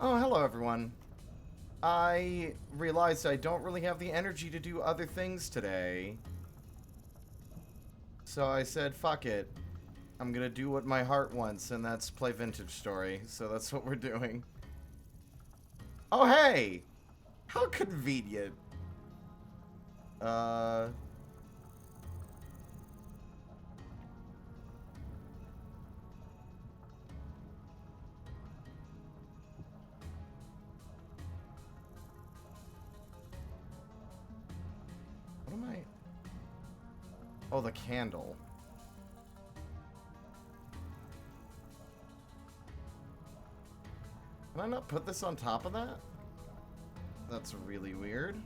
Oh, hello everyone. I realized I don't really have the energy to do other things today. So I said, fuck it. I'm gonna do what my heart wants, and that's play Vintage Story. So that's what we're doing. Oh, hey! How convenient. Uh... What am I... Oh, the candle. Can I not put this on top of that? That's really weird.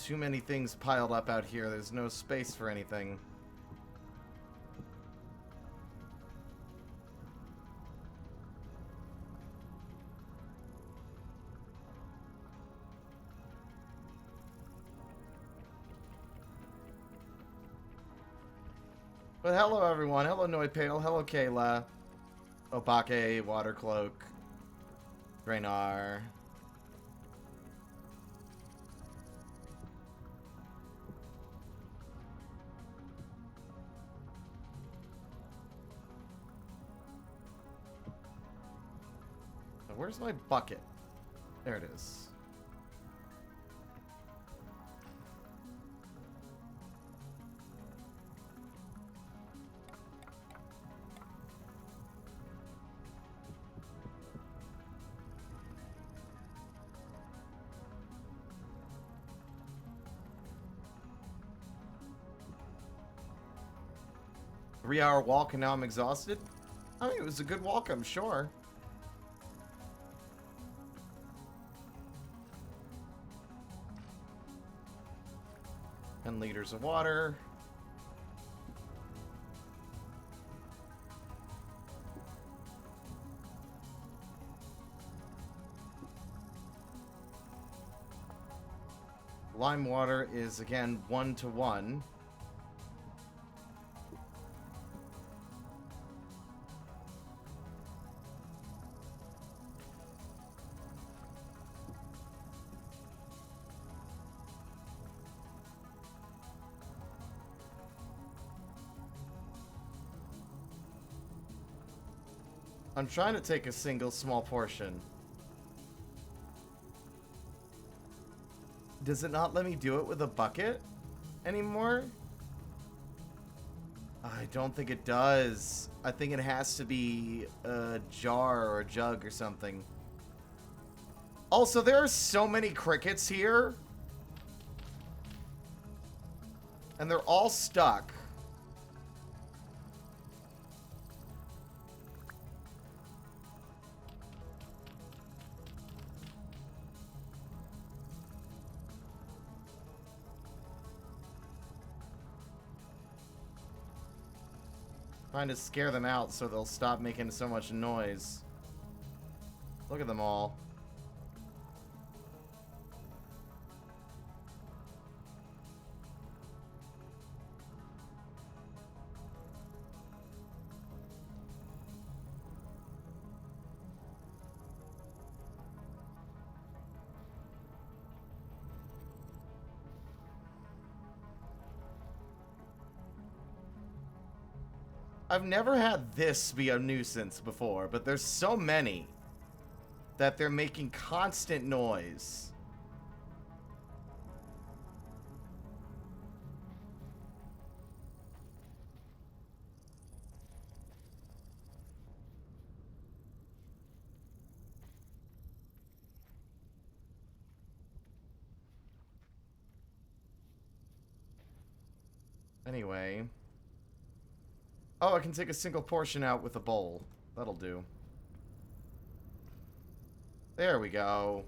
Too many things piled up out here. There's no space for anything. But hello everyone. Hello Noipale. Hello Kayla. Opake, Watercloak, Draynar. Where's my bucket? There it is. 3-hour walk and now I'm exhausted? I mean, it was a good walk, I'm sure. And liters of water. Lime water is, again, 1 to 1. I'm trying to take a single small portion. Does it not let me do it with a bucket anymore? I don't think it does. I think it has to be a jar or a jug or something. Also, there are so many crickets here. And they're all stuck. Trying to scare them out so they'll stop making so much noise. Look at them all. I've never had this be a nuisance before, but there's so many that they're making constant noise. Anyway. Oh, I can take a single portion out with a bowl. That'll do. There we go.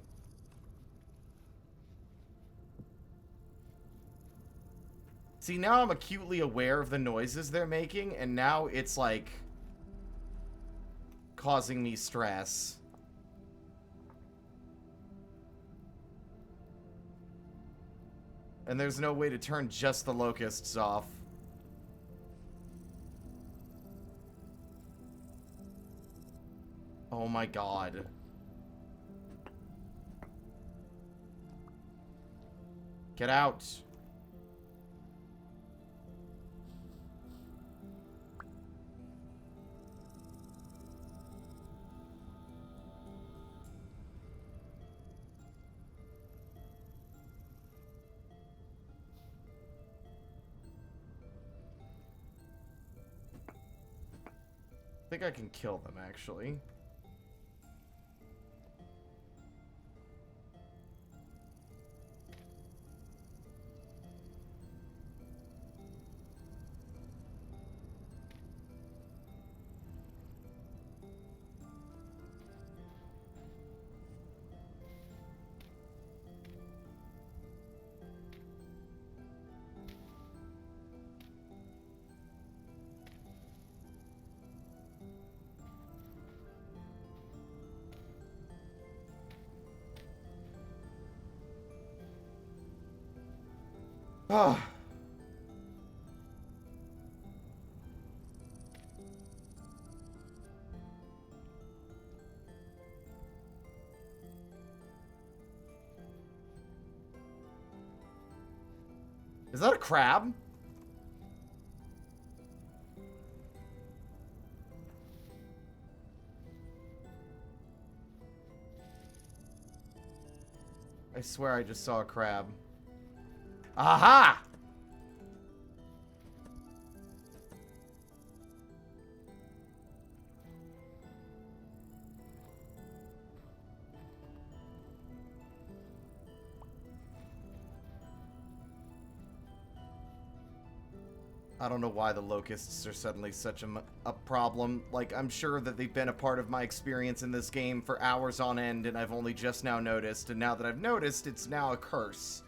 See, now I'm acutely aware of the noises they're making, and now it's, like, causing me stress. And there's no way to turn just the locusts off. Oh my god. Get out. I think I can kill them, actually. Ah. Is that a crab? I swear I just saw a crab. Aha! I don't know why the locusts are suddenly such a problem. Like, I'm sure that they've been a part of my experience in this game for hours on end, and I've only just now noticed. And now that I've noticed, it's now a curse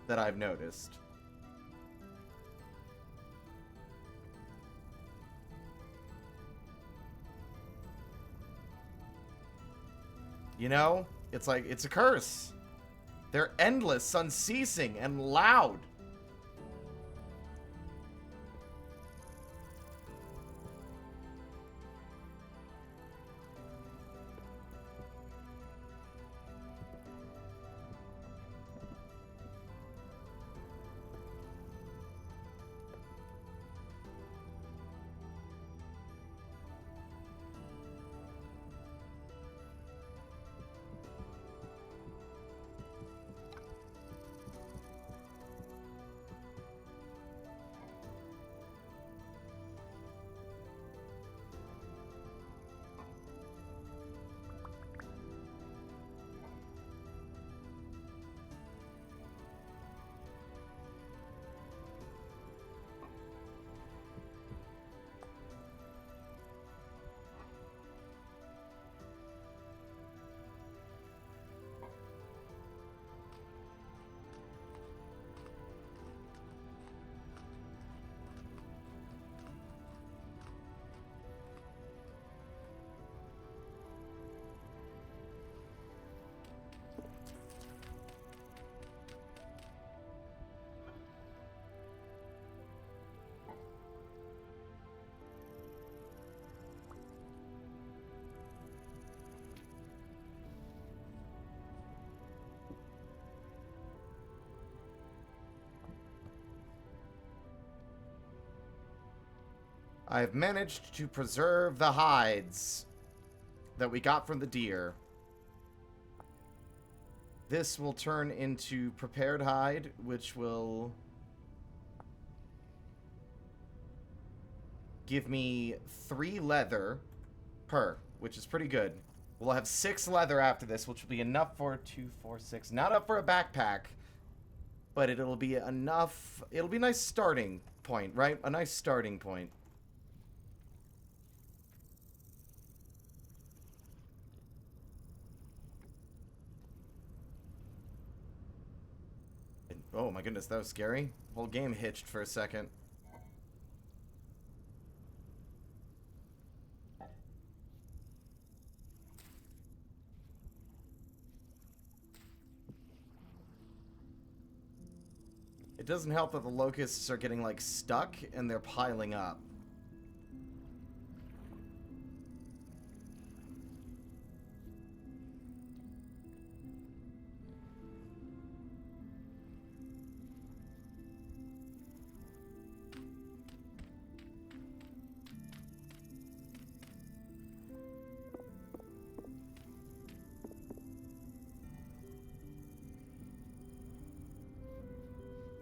that I've noticed. You know? It's like, it's a curse. They're endless, unceasing, and loud. I've managed to preserve the hides that we got from the deer. This will turn into prepared hide, which will give me 3 leather per, which is pretty good. We'll have 6 leather after this, which will be enough for 2, 4, 6. Not up for a backpack, but it'll be enough. It'll be a nice starting point, right? A nice starting point. Oh my goodness, that was scary. Whole game hitched for a second. doesn't help that the locusts are getting, like, stuck and they're piling up.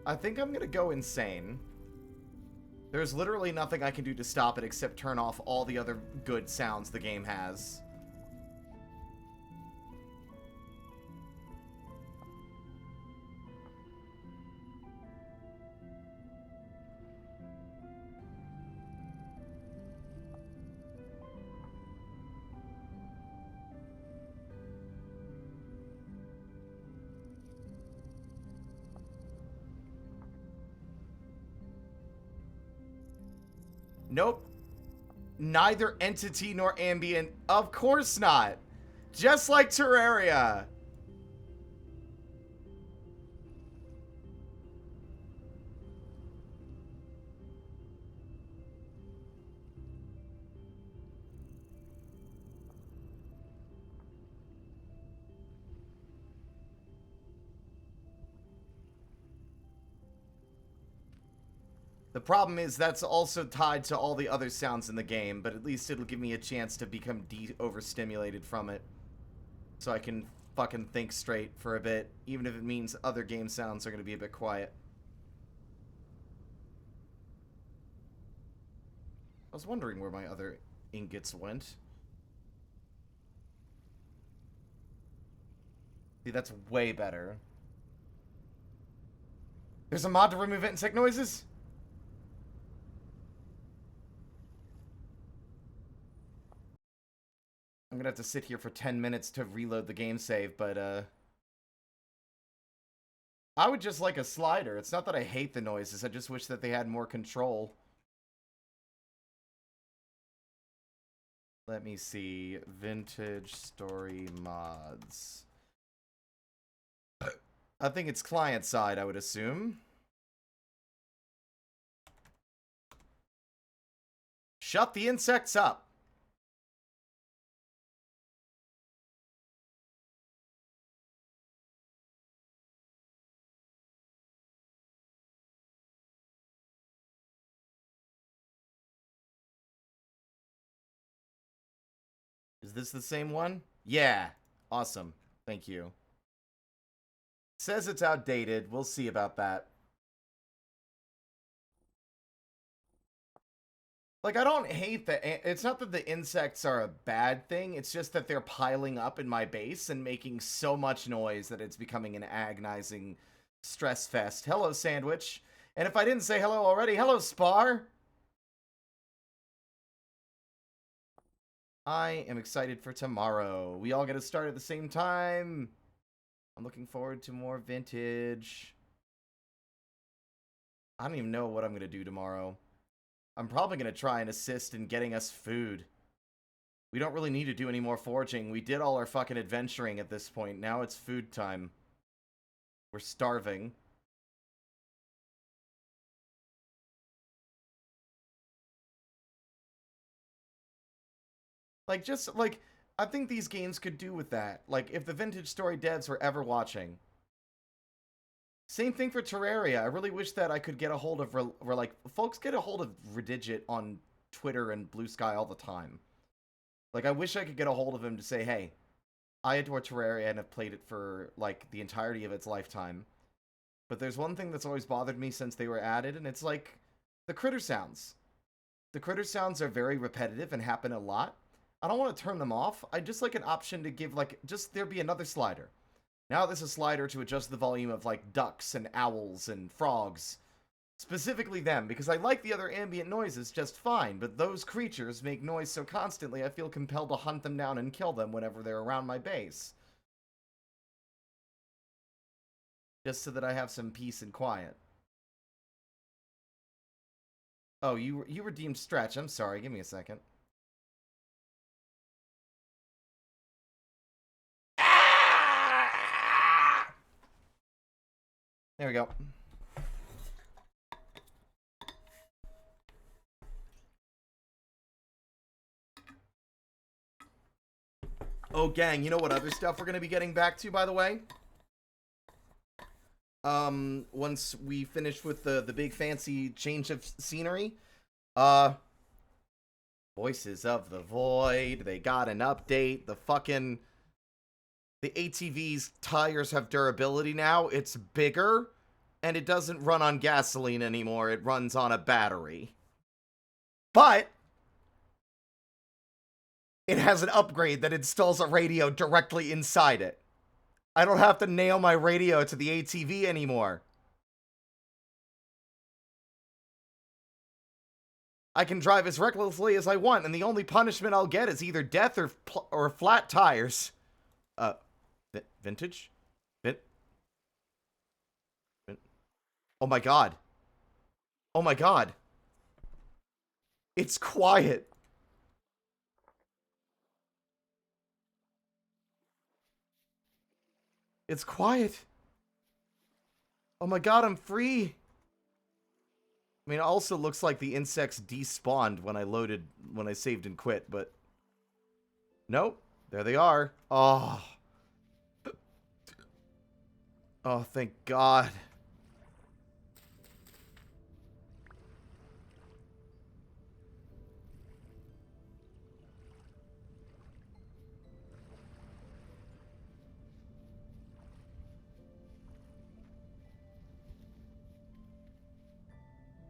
I think I'm gonna go insane. There's literally nothing I can do to stop it except turn off all the other good sounds the game has. Nope. Neither entity nor ambient. Of course not. Just like Terraria. The problem is that's also tied to all the other sounds in the game, but at least it'll give me a chance to become overstimulated from it. So I can fucking think straight for a bit, even if it means other game sounds are going to be a bit quiet. I was wondering where my other ingots went. See, that's way better. There's a mod to remove insect noises? I'm gonna have to sit here for 10 minutes to reload the game save, but, I would just like a slider. It's not that I hate the noises, I just wish that they had more control. Let me see. Vintage story mods. I think it's client side, I would assume. Shut the insects up! Is this the same one? Yeah. Awesome. Thank you. Says it's outdated. We'll see about that. Like, I don't hate the... It's not that the insects are a bad thing. It's just that they're piling up in my base and making so much noise that it's becoming an agonizing stress fest. Hello, Sandwich. And if I didn't say hello already, hello, Spar. I am excited for tomorrow. We all get to start at the same time. I'm looking forward to more vintage. I don't even know what I'm going to do tomorrow. I'm probably going to try and assist in getting us food. We don't really need to do any more foraging. We did all our fucking adventuring at this point. Now it's food time. We're starving. Like, just, like, I think these games could do with that. Like, if the Vintage Story devs were ever watching. Same thing for Terraria. I really wish that I could get a hold of, like, folks get a hold of Redigit on Twitter and Blue Sky all the time. Like, I wish I could get a hold of him to say, hey, I adore Terraria and have played it for, like, the entirety of its lifetime. But there's one thing that's always bothered me since they were added, and it's, like, the critter sounds. The critter sounds are very repetitive and happen a lot. I don't want to turn them off. I'd just like an option to give, like, just there be another slider. Now there's a slider to adjust the volume of, like, ducks and owls and frogs. Specifically them, because I like the other ambient noises just fine, but those creatures make noise so constantly I feel compelled to hunt them down and kill them whenever they're around my base. Just so that I have some peace and quiet. Oh, you redeemed Stretch. I'm sorry. Give me a second. There we go. Oh, gang, you know what other stuff we're going to be getting back to, by the way? Once we finish with the big fancy change of scenery, Voices of the Void, they got an update. The ATV's tires have durability now. It's bigger, and it doesn't run on gasoline anymore. It runs on a battery. But it has an upgrade that installs a radio directly inside it. I don't have to nail my radio to the ATV anymore. I can drive as recklessly as I want, and the only punishment I'll get is either death or flat tires. Vintage? Oh my god. Oh my god. It's quiet. It's quiet. Oh my god, I'm free. I mean, it also looks like the insects despawned when I saved and quit, but... Nope. There they are. Oh. Oh, thank God.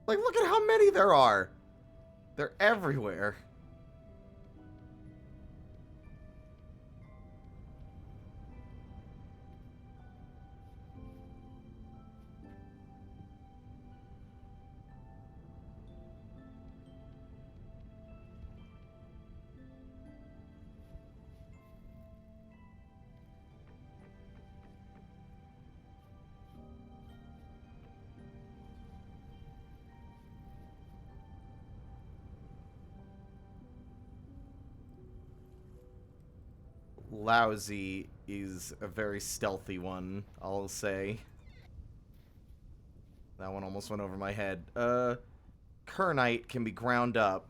Like, look at how many there are. They're everywhere. Lousy is a very stealthy one, I'll say. That one almost went over my head. Kernite can be ground up.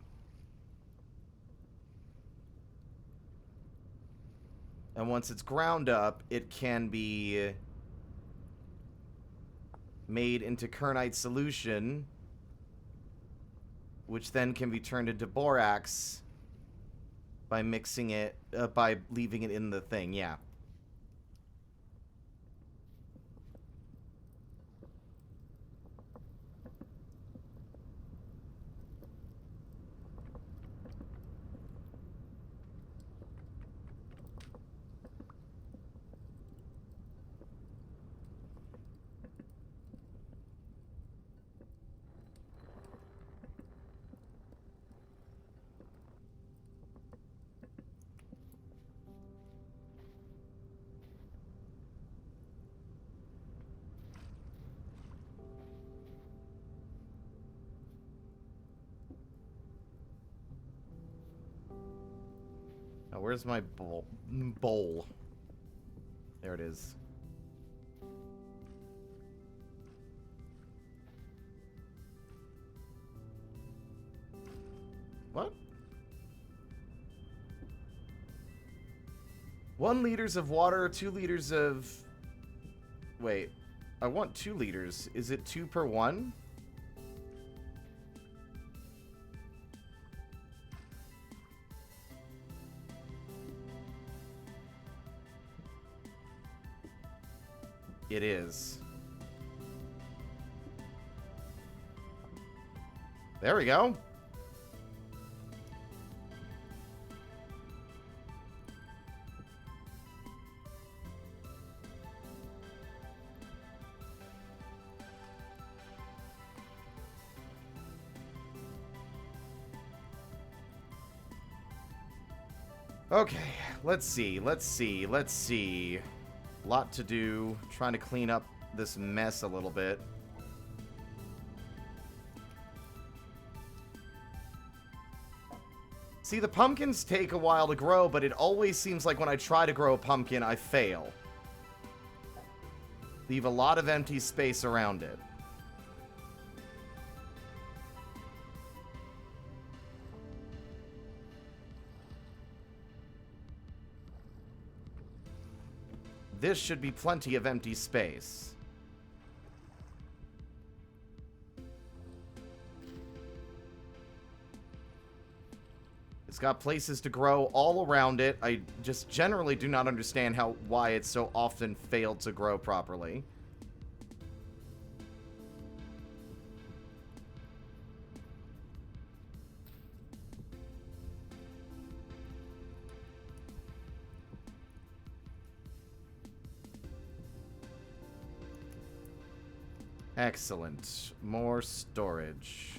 And once it's ground up, it can be made into Kernite solution, which then can be turned into borax by mixing it, by leaving it in the thing, yeah. Now, where's my bowl? There it is. What? 1 liters of water, 2 liters of... Wait. I want 2 liters. Is it 2 per 1? It is. There we go. Okay, let's see. Lot to do. Trying to clean up this mess a little bit. See, the pumpkins take a while to grow, but it always seems like when I try to grow a pumpkin, I fail. Leave a lot of empty space around it. this should be plenty of empty space. It's got places to grow all around it. I just generally do not understand why it's so often failed to grow properly. Excellent. More storage.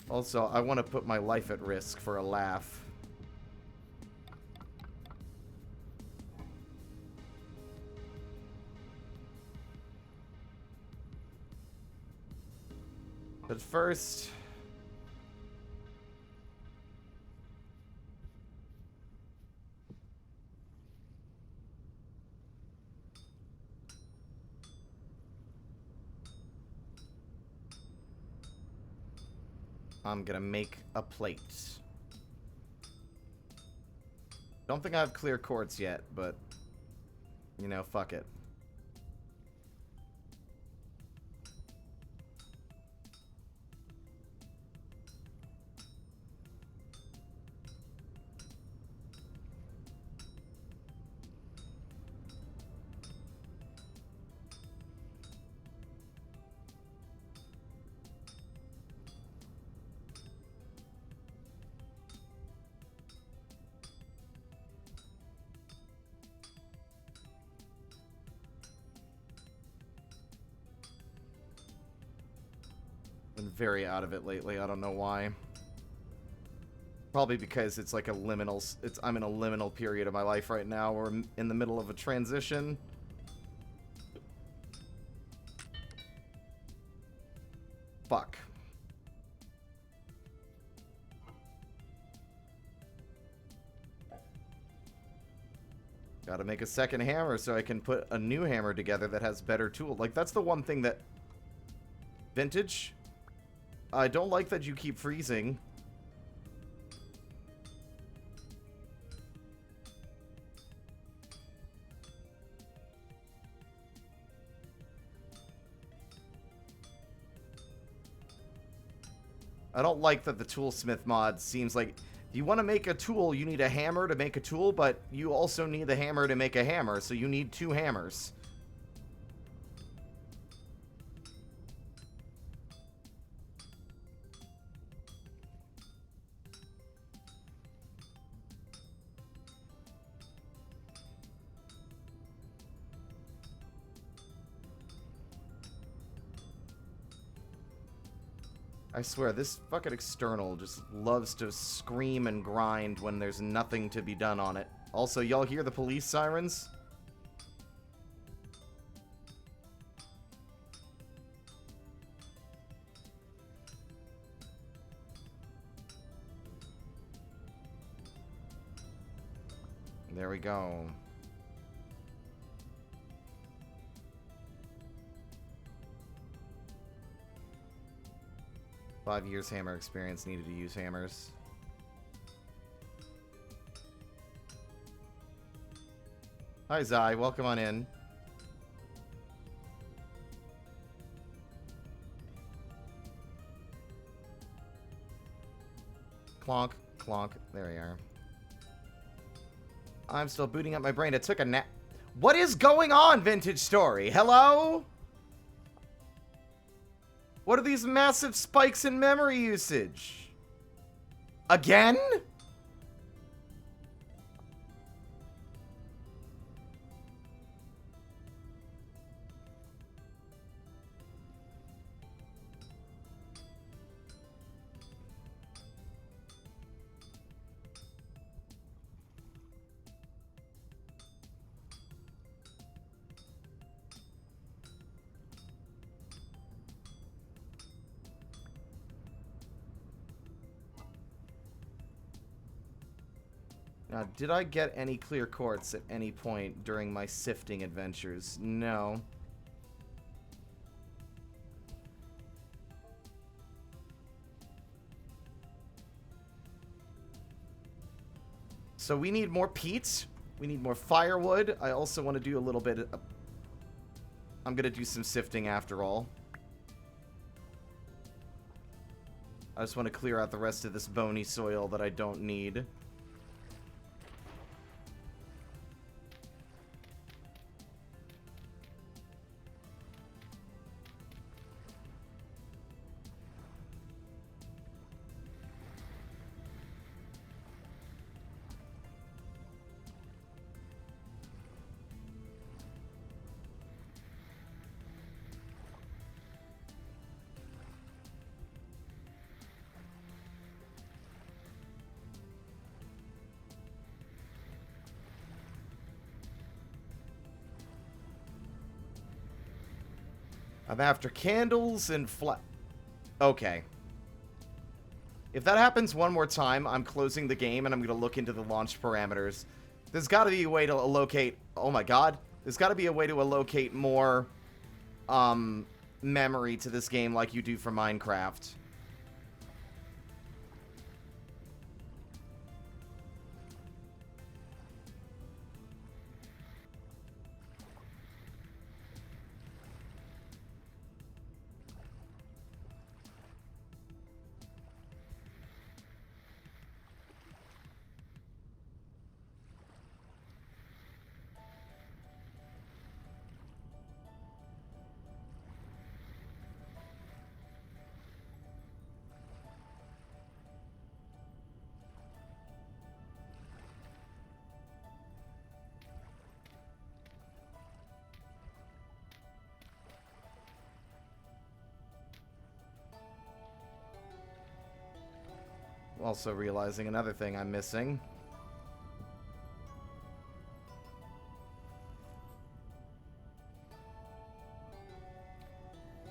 Also, I want to put my life at risk for a laugh. But first... I'm gonna make a plate. Don't think I have clear quartz yet, but... you know, fuck it. Been very out of it lately. I don't know why. Probably because it's like a liminal... I'm in a liminal period of my life right now. We're in the middle of a transition. Fuck. Gotta make a second hammer so I can put a new hammer together that has better tools. Like, that's the one thing that... Vintage? I don't like that you keep freezing. I don't like that the toolsmith mod seems like... If you want to make a tool, you need a hammer to make a tool, but you also need the hammer to make a hammer, so you need 2 hammers. I swear, this fucking external just loves to scream and grind when there's nothing to be done on it. Also, y'all hear the police sirens? There we go. Five years hammer experience needed to use hammers. Hi, Zai. Welcome on in. Clonk, clonk. There we are. I'm still booting up my brain. It took a nap. What is going on, Vintage Story? Hello? What are these massive spikes in memory usage? Again? Now, did I get any clear quartz at any point during my sifting adventures? No. So we need more peat. We need more firewood. I also want to do a little bit of... I'm going to do some sifting after all. I just want to clear out the rest of this bony soil that I don't need. I'm after candles and Okay. If that happens one more time, I'm closing the game and I'm going to look into the launch parameters. There's got to be a way to allocate... Oh my god. There's got to be a way to allocate more memory to this game like you do for Minecraft. Also realizing another thing I'm missing.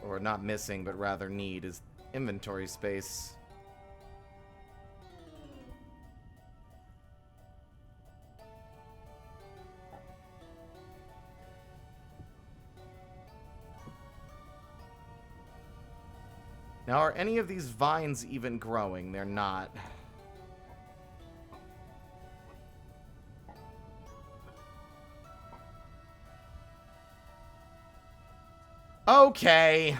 Or not missing, but rather need, is inventory space. Now, are any of these vines even growing? They're not. Okay.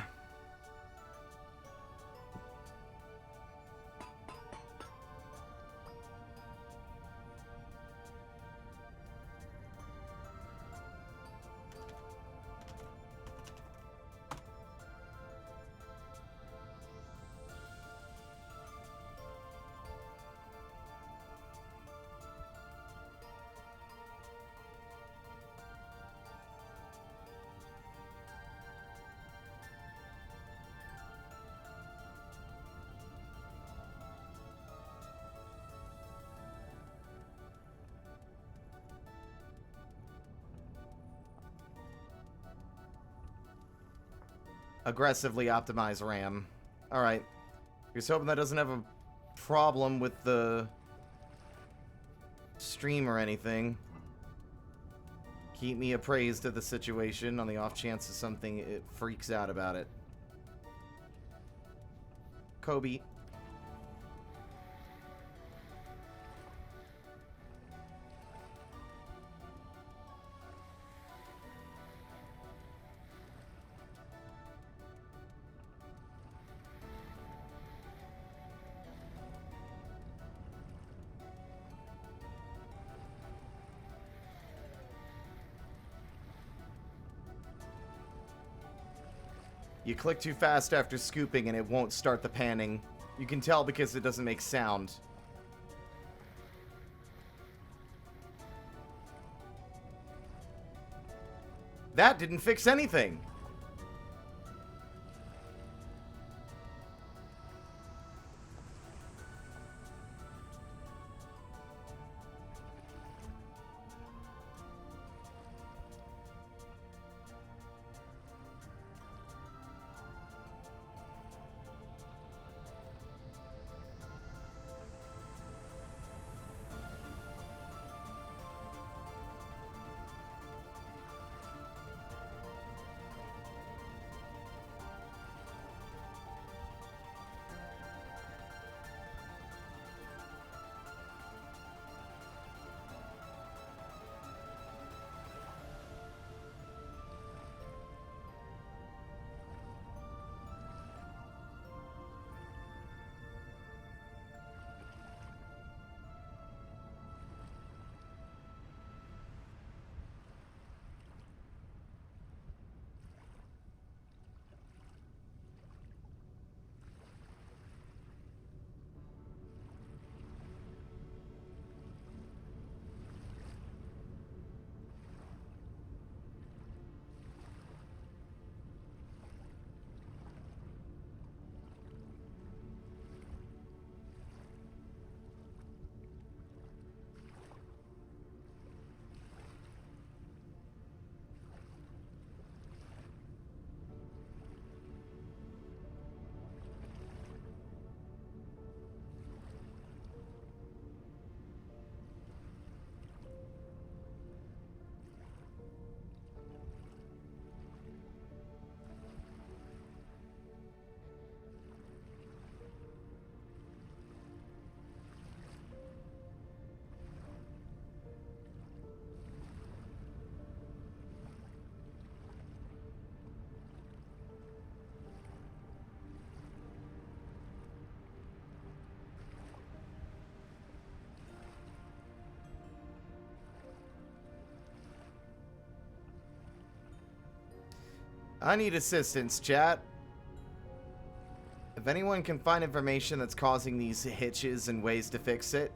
Aggressively optimize RAM. Alright. Just hoping that doesn't have a problem with the stream or anything. Keep me appraised of the situation on the off chance of something it freaks out about it. Kobe. You click too fast after scooping and it won't start the panning. You can tell because it doesn't make sound. That didn't fix anything. I need assistance, chat. If anyone can find information that's causing these hitches and ways to fix it.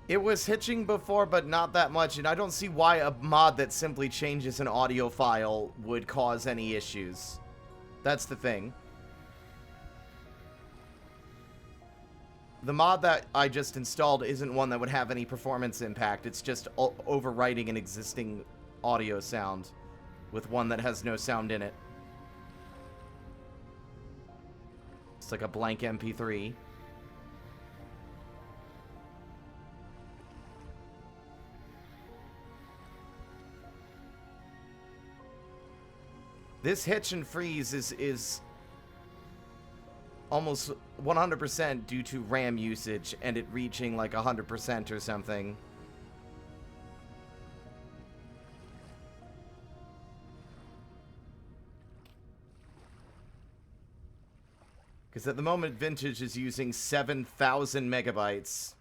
It was hitching before, but not that much, and I don't see why a mod that simply changes an audio file would cause any issues. That's the thing. The mod that I just installed isn't one that would have any performance impact. It's just overwriting an existing audio sound with one that has no sound in it. It's like a blank MP3. This hitch and freeze is almost 100% due to RAM usage and it reaching like 100% or something. Because at the moment, Vintage is using 7,000 megabytes.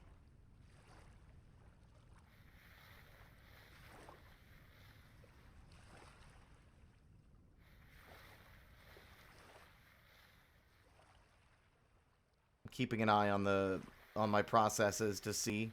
Keeping an eye on my processes to see.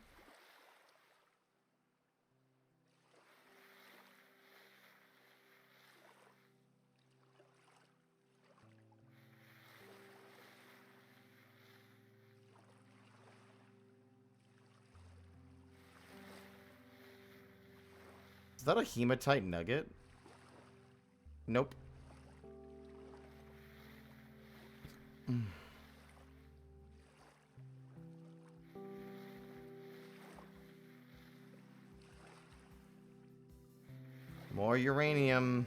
Is that a hematite nugget? Nope. More uranium.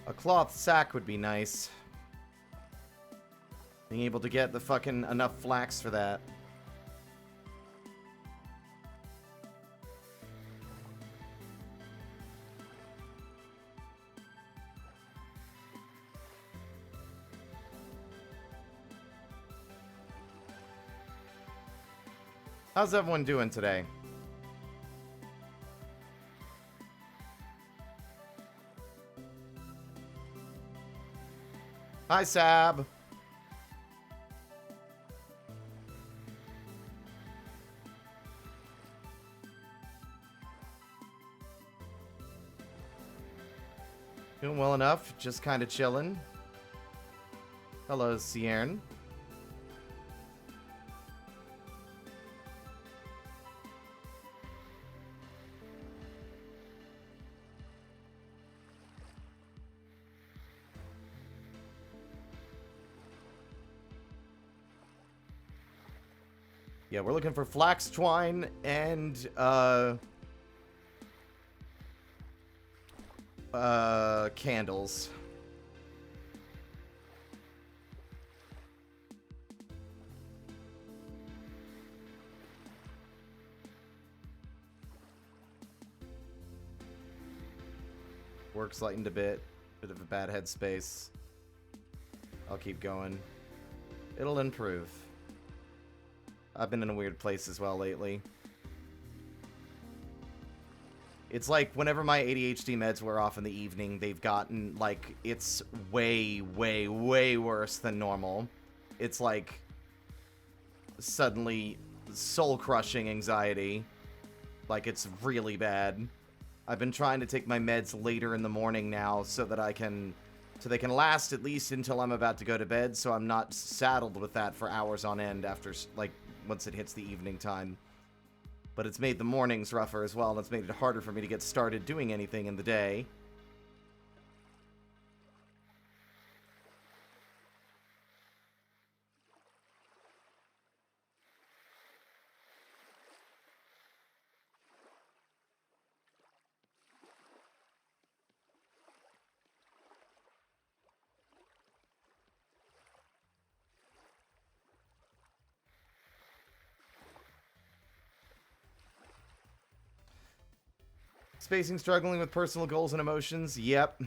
A cloth sack would be nice. Being able to get the fucking enough flax for that. How's everyone doing today? Hi, Sab. Doing well enough, just kind of chilling. Hello, Cierne. Yeah, we're looking for flax twine and candles. Work's lightened a bit of a bad headspace. I'll keep going. It'll improve. I've been in a weird place as well lately. It's like whenever my ADHD meds wear off in the evening, they've gotten, like, it's way, way, way worse than normal. it's like suddenly soul-crushing anxiety. Like, it's really bad. I've been trying to take my meds later in the morning now so that they can last at least until I'm about to go to bed, so I'm not saddled with that for hours on end after, like, once it hits the evening time. But it's made the mornings rougher as well, and it's made it harder for me to get started doing anything in the day. Spacing, struggling with personal goals and emotions. Yep.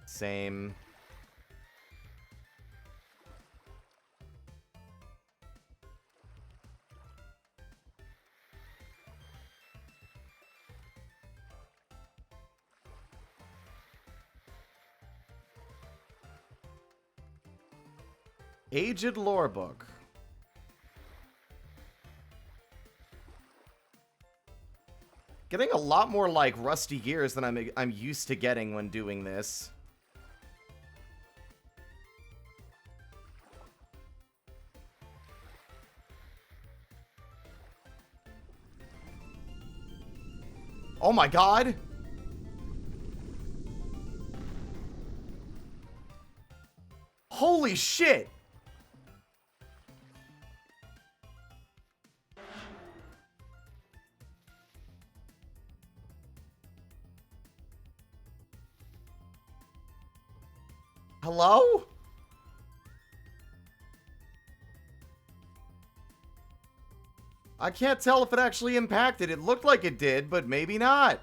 Same. Aged lore book. Getting a lot more, like, rusty gears than I'm used to getting when doing this. Oh my god! Holy shit! Hello? I can't tell if it actually impacted. It looked like it did, but maybe not.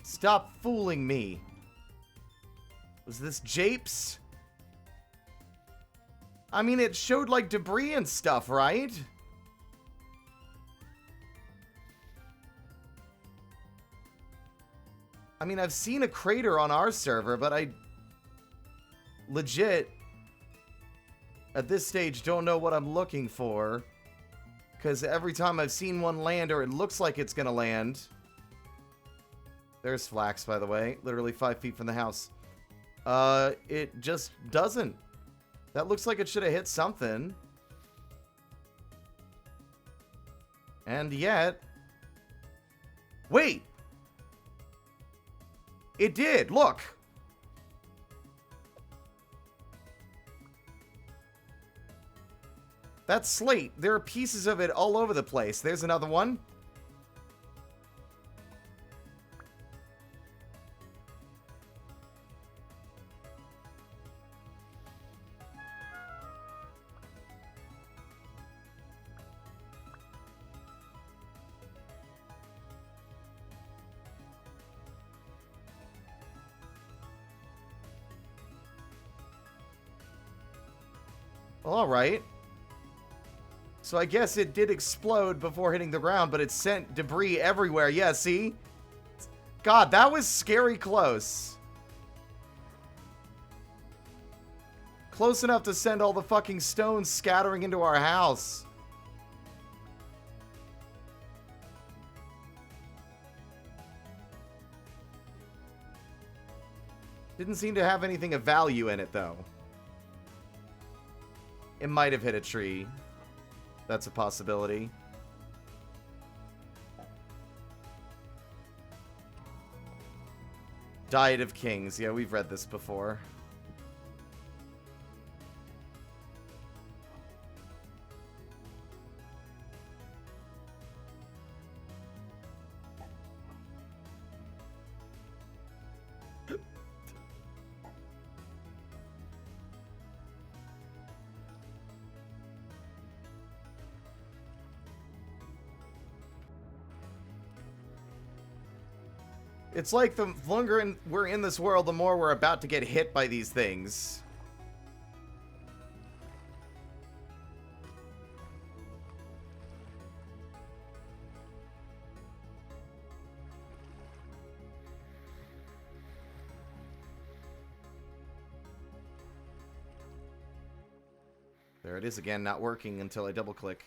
Stop fooling me. Was this Japes? I mean, it showed, like, debris and stuff, right? I mean, I've seen a crater on our server, but I legit, at this stage, don't know what I'm looking for. Because every time I've seen one land, or it looks like it's gonna land... There's Flax, by the way. Literally 5 feet from the house. It just doesn't. That looks like it should have hit something. And yet... Wait! It did! Look! That's slate. There are pieces of it all over the place. There's another one. Well, alright. So I guess it did explode before hitting the ground, but it sent debris everywhere. Yeah, see? God, that was scary close. Close enough to send all the fucking stones scattering into our house. Didn't seem to have anything of value in it, though. It might have hit a tree. That's a possibility. Diet of Kings. Yeah, we've read this before. It's like the longer we're in this world, the more we're about to get hit by these things. There it is again, not working until I double click.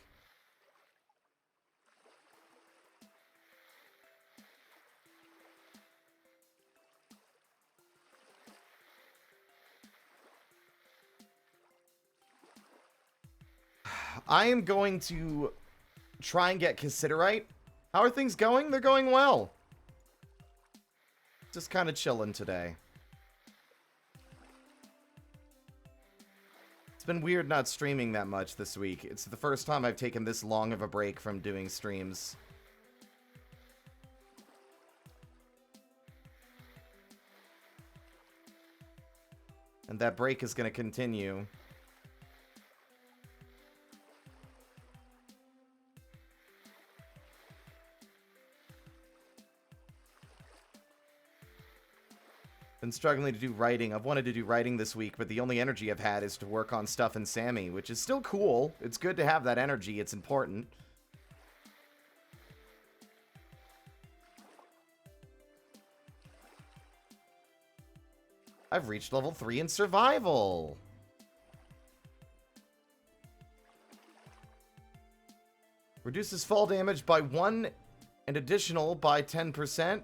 I am going to try and get Cassiterite. How are things going? They're going well. Just kind of chilling today. It's been weird not streaming that much this week. It's the first time I've taken this long of a break from doing streams. And that break is going to continue. Been struggling to do writing. I've wanted to do writing this week, but the only energy I've had is to work on stuff in Sammy, which is still cool. It's good to have that energy. It's important. I've reached level 3 in survival. Reduces fall damage by 1 and additional by 10%.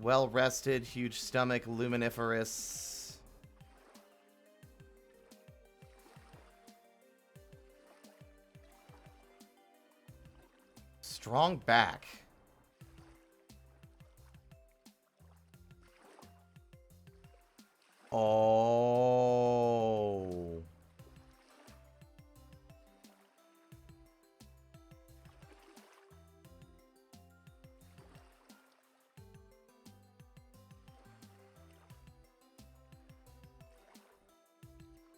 Well rested, huge stomach, luminiferous. Strong back. Oh.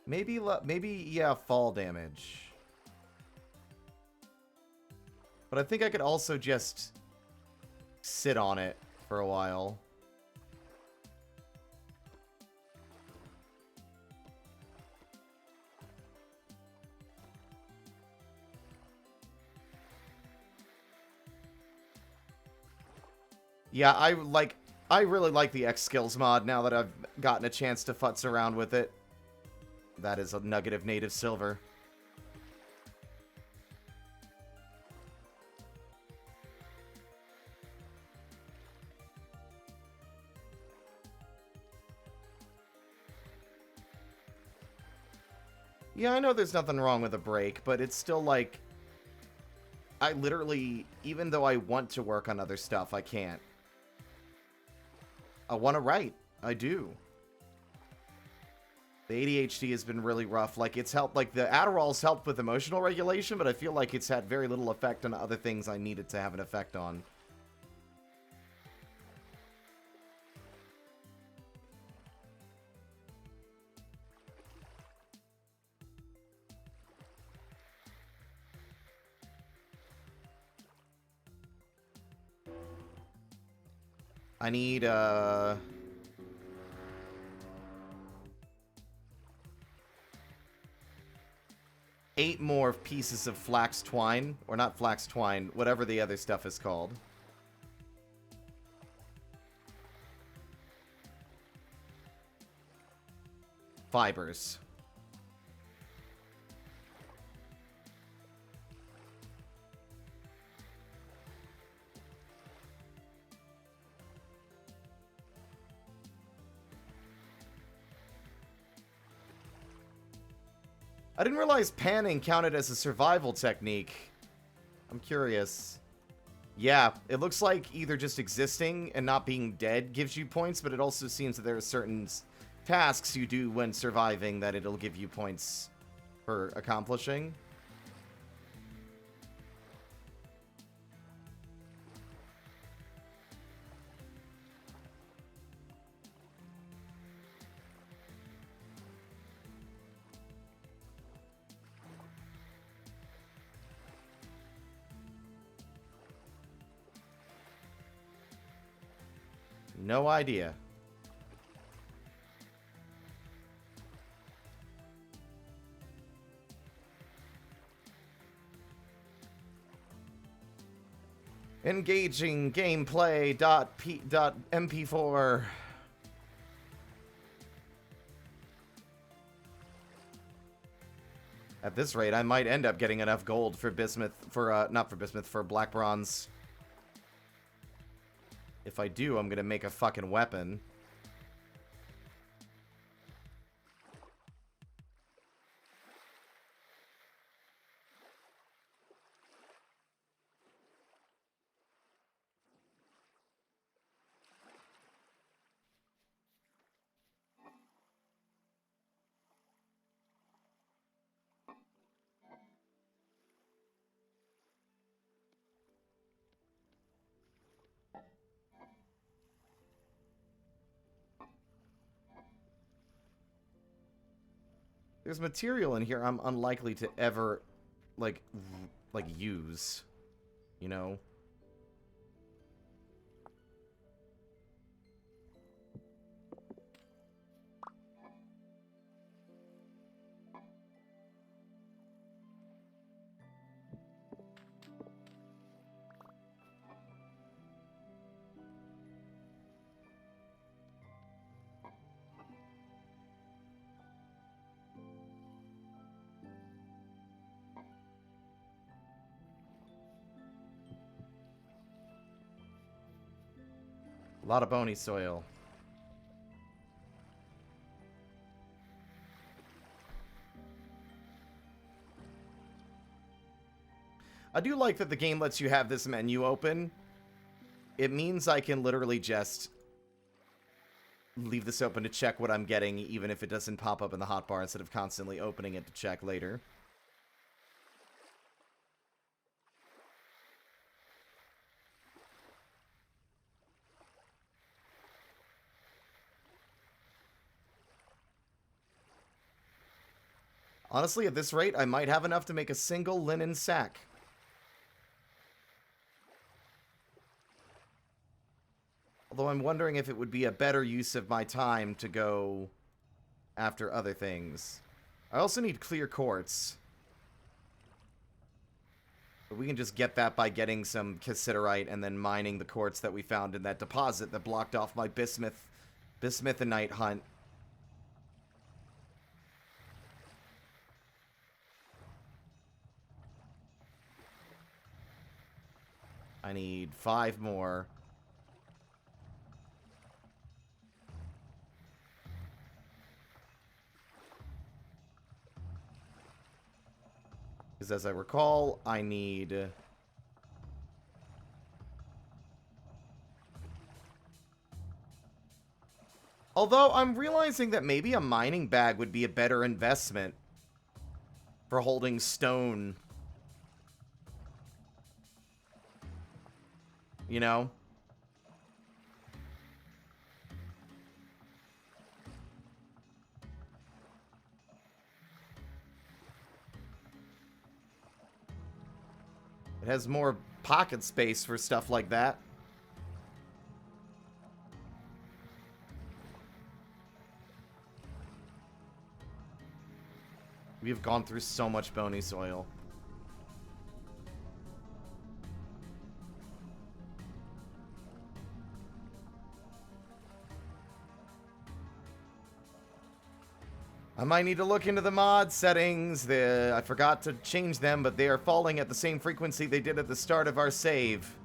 Maybe, yeah, fall damage. But I think I could also just sit on it for a while. Yeah, I really like the X skills mod now that I've gotten a chance to futz around with it. That is a nugget of native silver. Yeah, I know there's nothing wrong with a break, but it's still like... I literally, even though I want to work on other stuff, I can't. I want to write. I do. The ADHD has been really rough. Like, it's helped, like, the Adderall's helped with emotional regulation, but I feel like it's had very little effect on other things I needed to have an effect on. I need, 8 more pieces of flax twine. Or not flax twine, whatever the other stuff is called. Fibers. I didn't realize panning counted as a survival technique. I'm curious. Yeah, it looks like either just existing and not being dead gives you points, but it also seems that there are certain tasks you do when surviving that it'll give you points for accomplishing. No idea. Engaging gameplay .mp4. At this rate, I might end up getting enough gold for bismuth, not for bismuth, for black bronze. If I do, I'm gonna make a fucking weapon. There's material in here I'm unlikely to ever, like use, you know? A lot of bony soil. I do like that the game lets you have this menu open. It means I can literally just leave this open to check what I'm getting, even if it doesn't pop up in the hotbar, instead of constantly opening it to check later. Honestly, at this rate, I might have enough to make a single linen sack. Although I'm wondering if it would be a better use of my time to go after other things. I also need clear quartz. But we can just get that by getting some cassiterite and then mining the quartz that we found in that deposit that blocked off my bismuthinite hunt. I need 5 more. Because as I recall, I need... Although, I'm realizing that maybe a mining bag would be a better investment for holding stone. You know? It has more pocket space for stuff like that. We've gone through so much bony soil. I might need to look into the mod settings. I forgot to change them, but they are falling at the same frequency they did at the start of our save.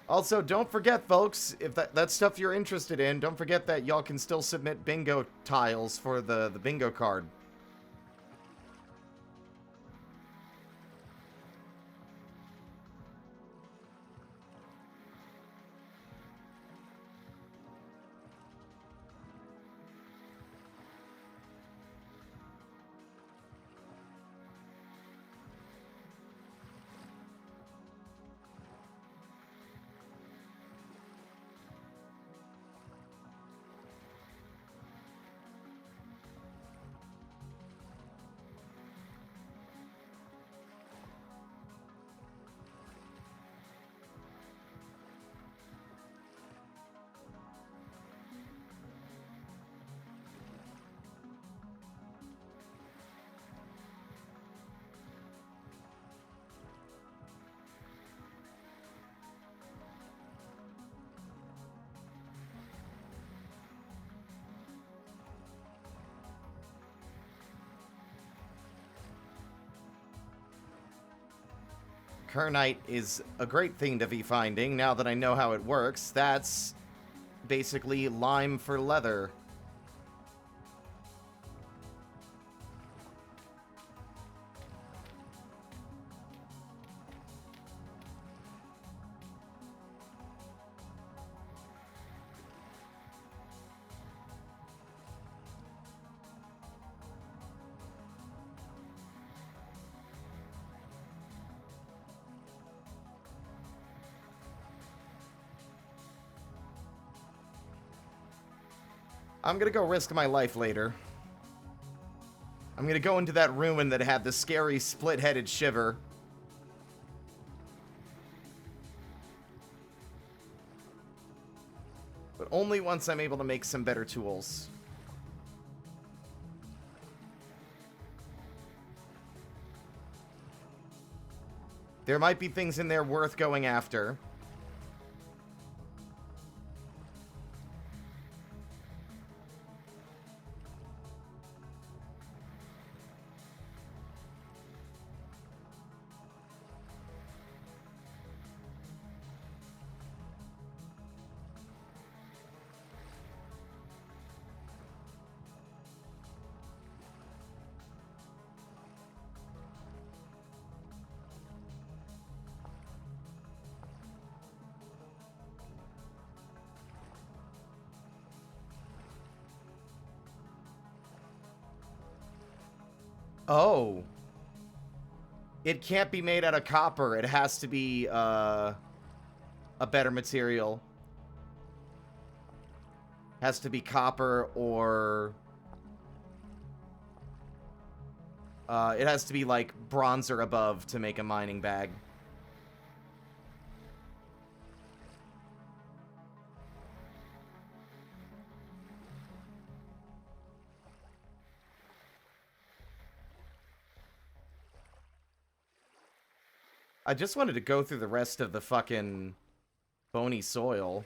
Also, don't forget, folks, if that's stuff you're interested in, don't forget that y'all can still submit bingo tiles for the bingo card. Kernite is a great thing to be finding now that I know how it works. That's basically lime for leather. I'm gonna go risk my life later. I'm gonna go into that ruin that had the scary split-headed shiver. But only once I'm able to make some better tools. There might be things in there worth going after. Oh. It can't be made out of copper. It has to be, a better material. Has to be copper or... it has to be, like, bronze or above to make a mining bag. I just wanted to go through the rest of the fucking bony soil.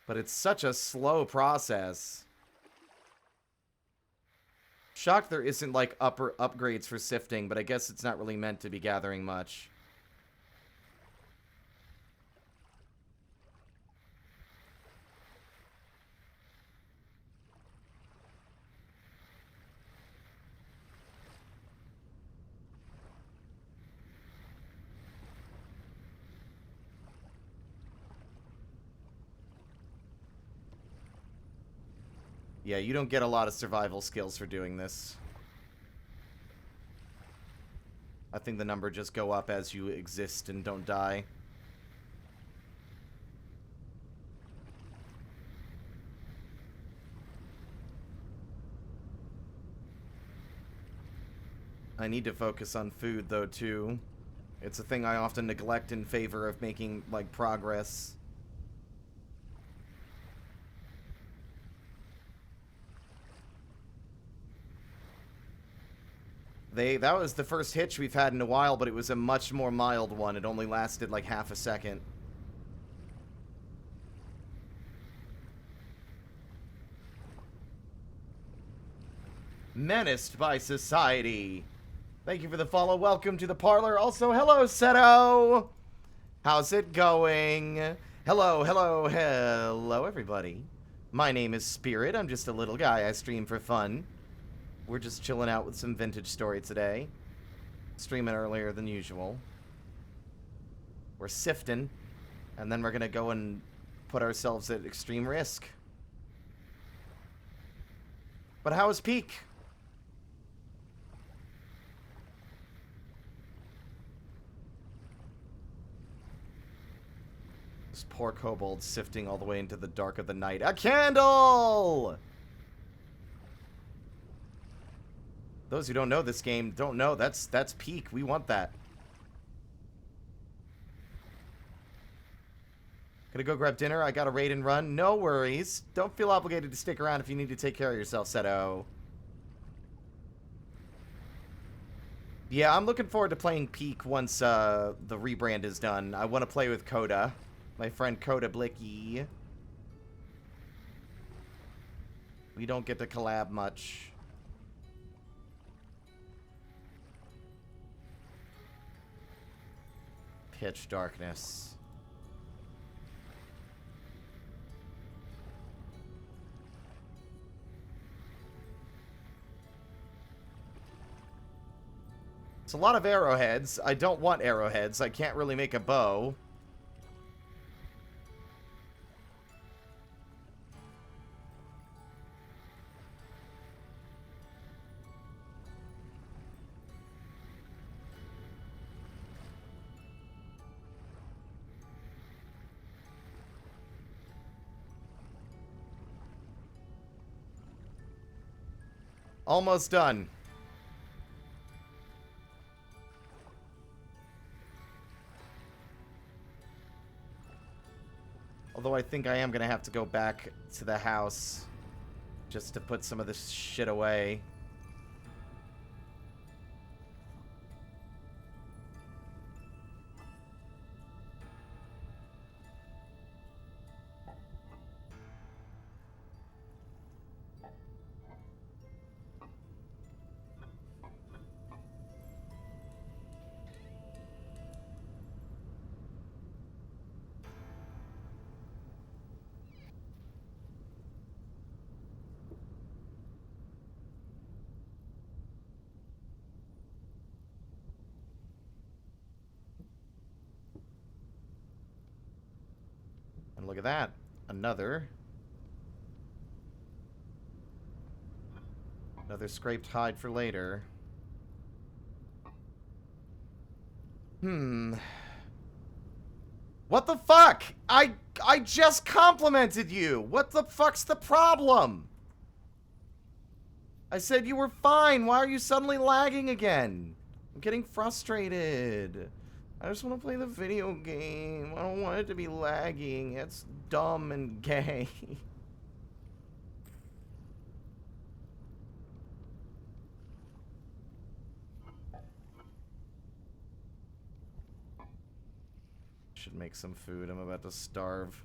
But it's such a slow process. Shocked there isn't, like, upgrades for sifting, but I guess it's not really meant to be gathering much. Yeah, you don't get a lot of survival skills for doing this. I think the number just go up as you exist and don't die. I need to focus on food, though, too. It's a thing I often neglect in favor of making, like, progress. That was the first hitch we've had in a while, but it was a much more mild one. It only lasted like half a second. Menaced by society. Thank you for the follow. Welcome to the parlor. Also, hello, Seto. How's it going? Hello, hello, hello, everybody. My name is Spirit. I'm just a little guy. I stream for fun. We're just chilling out with some vintage story today. Streaming earlier than usual. We're sifting. And then we're going to go and put ourselves at extreme risk. But how is Peak? This poor kobold sifting all the way into the dark of the night. A candle! Those who don't know this game don't know. That's Peak. We want that. Gonna go grab dinner. I got a raid and run. No worries. Don't feel obligated to stick around if you need to take care of yourself, Seto. Yeah, I'm looking forward to playing Peak once the rebrand is done. I want to play with Coda. My friend Coda Blicky. We don't get to collab much. Pitch darkness. It's a lot of arrowheads. I don't want arrowheads. I can't really make a bow. Almost done. Although I think I am going to have to go back to the house just to put some of this shit away. And look at that. Another scraped hide for later. What the fuck? I just complimented you. What the fuck's the problem? I said you were fine. Why are you suddenly lagging again? I'm getting frustrated. I just want to play the video game. I don't want it to be lagging. It's dumb and gay. Should make some food. I'm about to starve.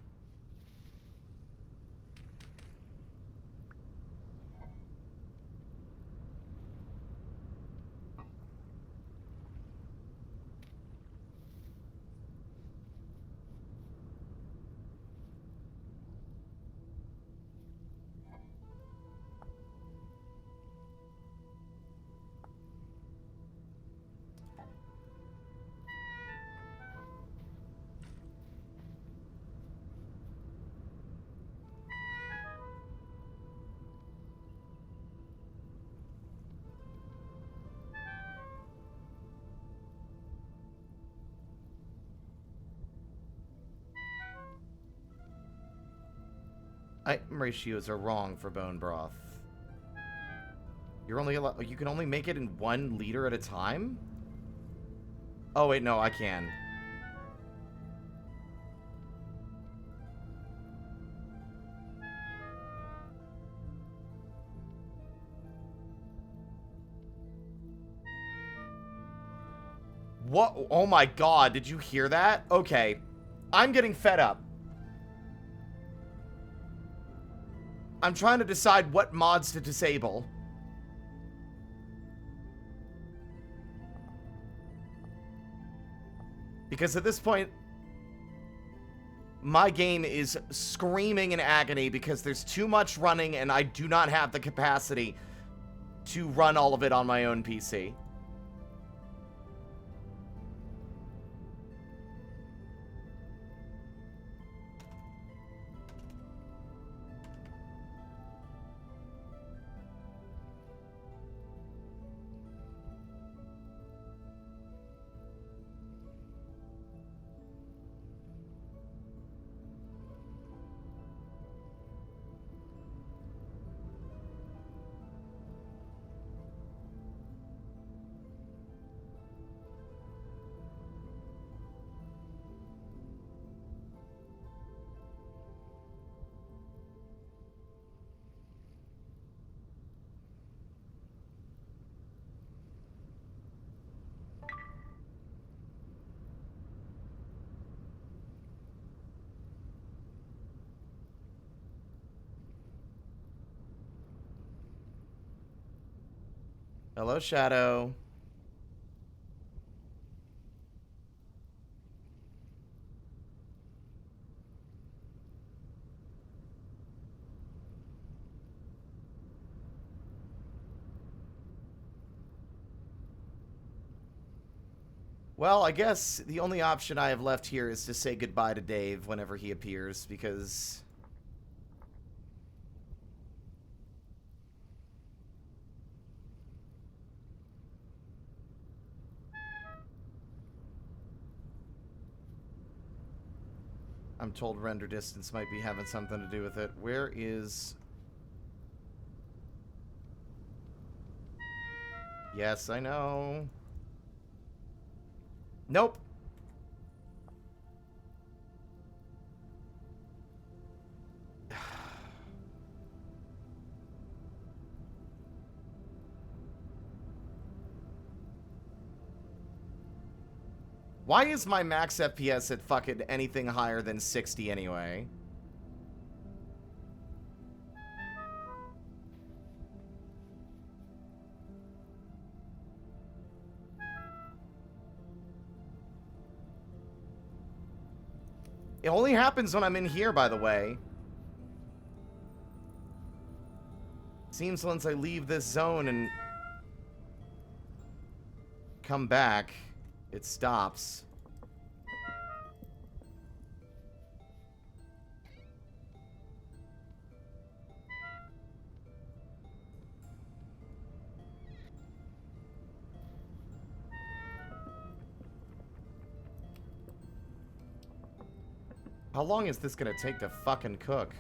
Item ratios are wrong for bone broth. You're only allowed, you can only make it in 1 liter at a time? Oh wait, no, I can. What? Oh my god, did you hear that? Okay. I'm getting fed up. I'm trying to decide what mods to disable. Because at this point, my game is screaming in agony because there's too much running and I do not have the capacity to run all of it on my own PC. Hello, Shadow. Well, I guess the only option I have left here is to say goodbye to Dave whenever he appears, because... I'm told render distance might be having something to do with it. Where is... Yes, I know. Nope. Why is my max FPS at fucking anything higher than 60 anyway? It only happens when I'm in here, by the way. Seems once I leave this zone and come back, it stops. How long is this gonna take to fucking cook?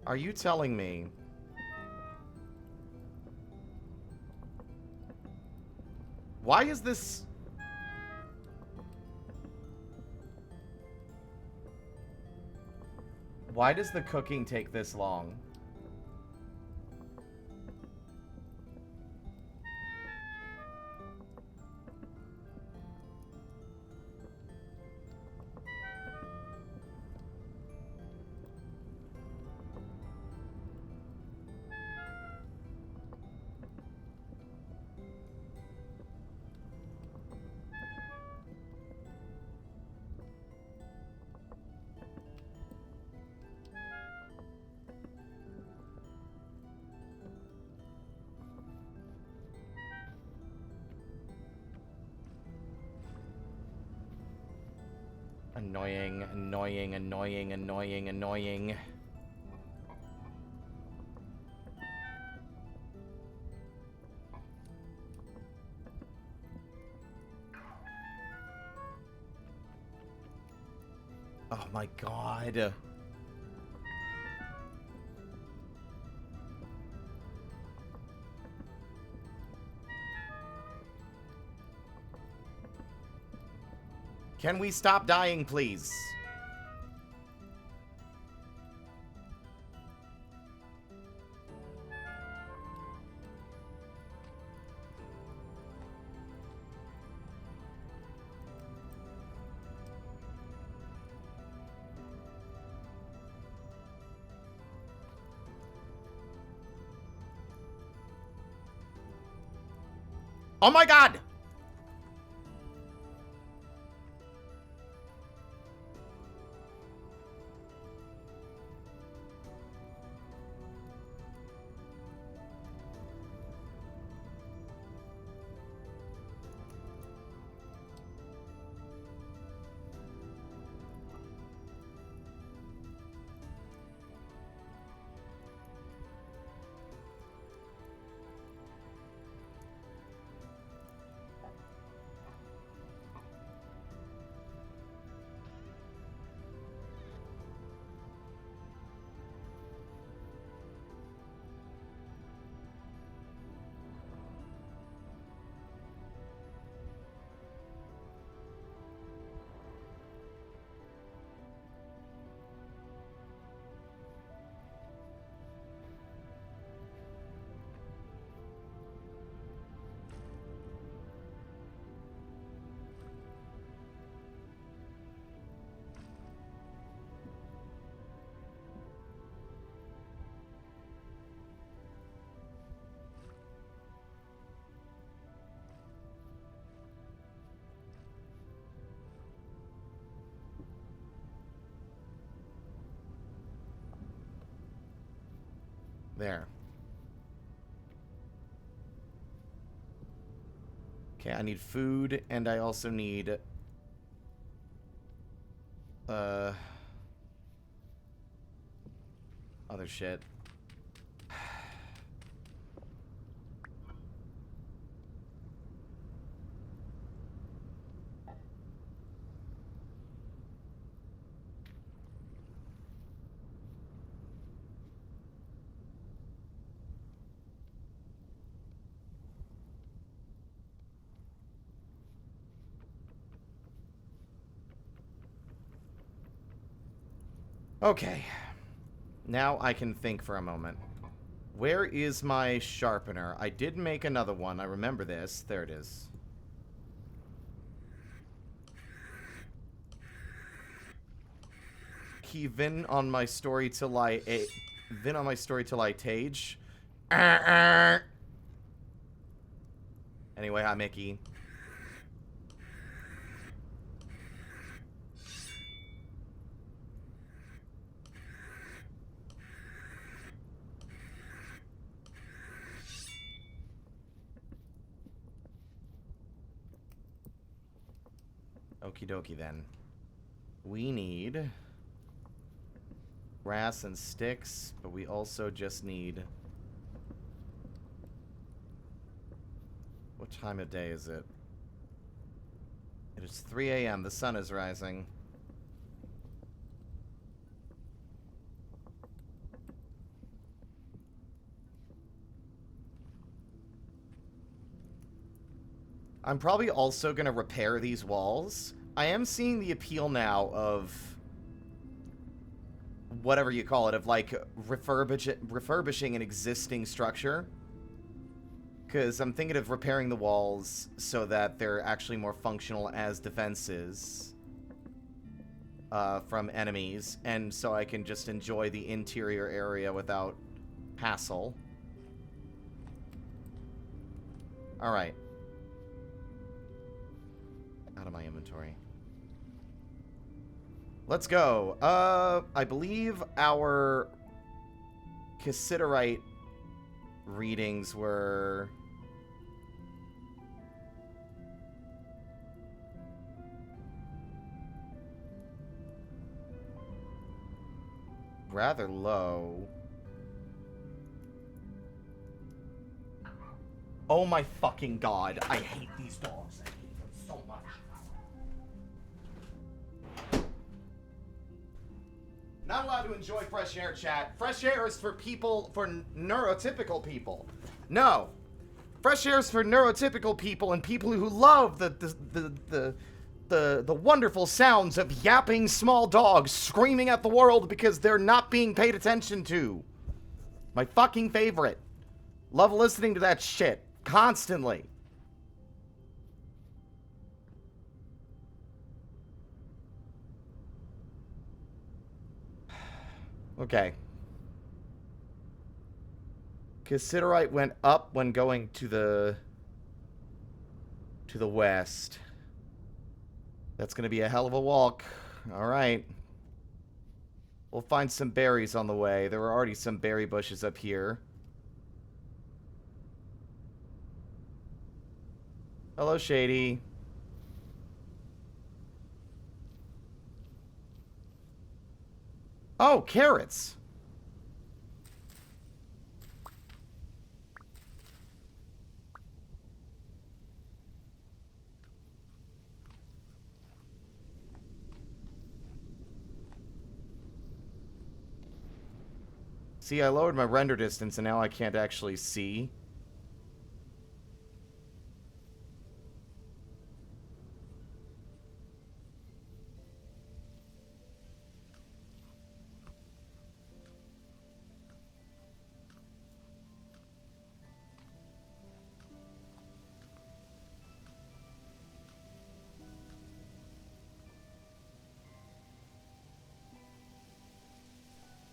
Are you telling me? Why is this... Why does the cooking take this long? Annoying, annoying, annoying, annoying, annoying. Oh my god. Can we stop dying, please? Oh my god! There. Okay, I need food, and I also need... other shit. Okay. Now I can think for a moment. Where is my sharpener? I did make another one. I remember this. There it is. Key Vin on my story till I... Vin on my story till I tage. Anyway, hi, Mickey. Okie dokie then. We need grass and sticks, but we also just need... What time of day is it? It is 3 a.m. The sun is rising. I'm probably also going to repair these walls. I am seeing the appeal now of whatever you call it, of like refurbishing an existing structure. Because I'm thinking of repairing the walls so that they're actually more functional as defenses from enemies. And so I can just enjoy the interior area without hassle. Alright. Out of my inventory. Let's go. I believe our Cassiterite readings were... rather low. Oh my fucking god. I hate these dogs. I hate them so much. Not allowed to enjoy fresh air, chat. Fresh air is for people, for neurotypical people. No. Fresh air is for neurotypical people and people who love the wonderful sounds of yapping small dogs screaming at the world because they're not being paid attention to. My fucking favorite. Love listening to that shit. Constantly. Okay. Cassiterite went up when going to the west. That's gonna be a hell of a walk. Alright. We'll find some berries on the way. There were already some berry bushes up here. Hello, Shady. Oh, carrots. See, I lowered my render distance and now I can't actually see.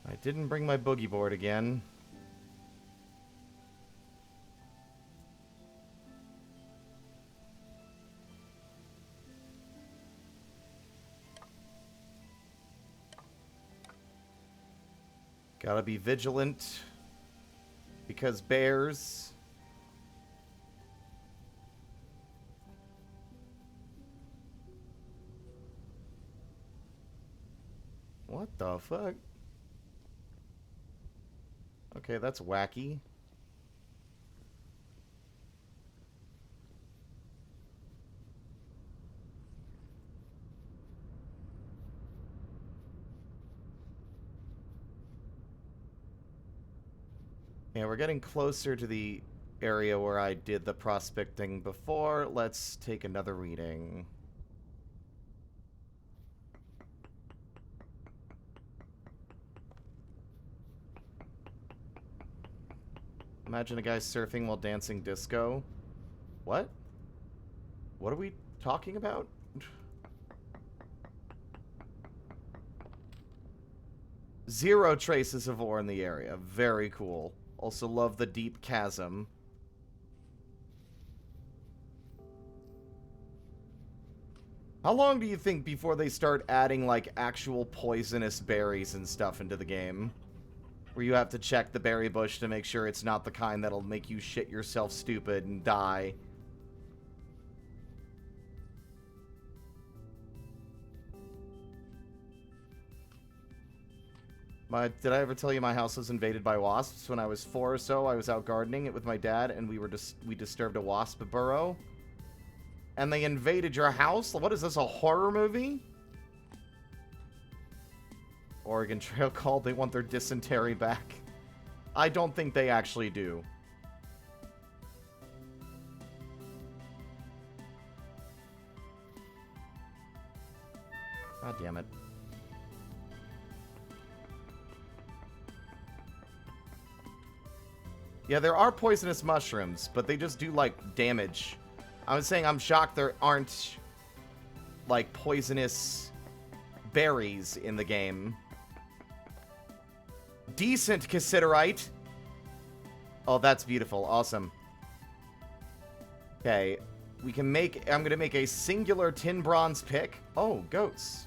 I didn't bring my boogie board again. Gotta be vigilant Because bears. What the fuck? Okay, that's wacky. Yeah, we're getting closer to the area where I did the prospecting before. Let's take another reading. Imagine a guy surfing while dancing disco. What? What are we talking about? Zero traces of ore in the area. Very cool. Also love the deep chasm. How long do you think before they start adding, like, actual poisonous berries and stuff into the game? Where you have to check the berry bush to make sure it's not the kind that'll make you shit yourself stupid and die. Did I ever tell you my house was invaded by wasps? When I was 4 or so, I was out gardening it with my dad, and we disturbed a wasp burrow. And they invaded your house? What is this, a horror movie? Oregon Trail called, they want their dysentery back. I don't think they actually do. God damn it. Yeah, there are poisonous mushrooms, but they just do, like, damage. I was saying I'm shocked there aren't, like, poisonous berries in the game. Decent cassiterite. Oh, that's beautiful. Awesome. Okay. We can make... I'm gonna make a singular tin bronze pick. Oh, goats.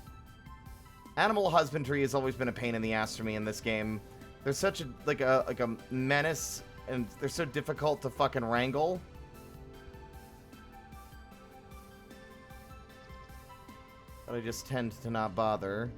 Animal husbandry has always been a pain in the ass for me in this game. They're such a, like a menace, and they're so difficult to fucking wrangle. But I just tend to not bother.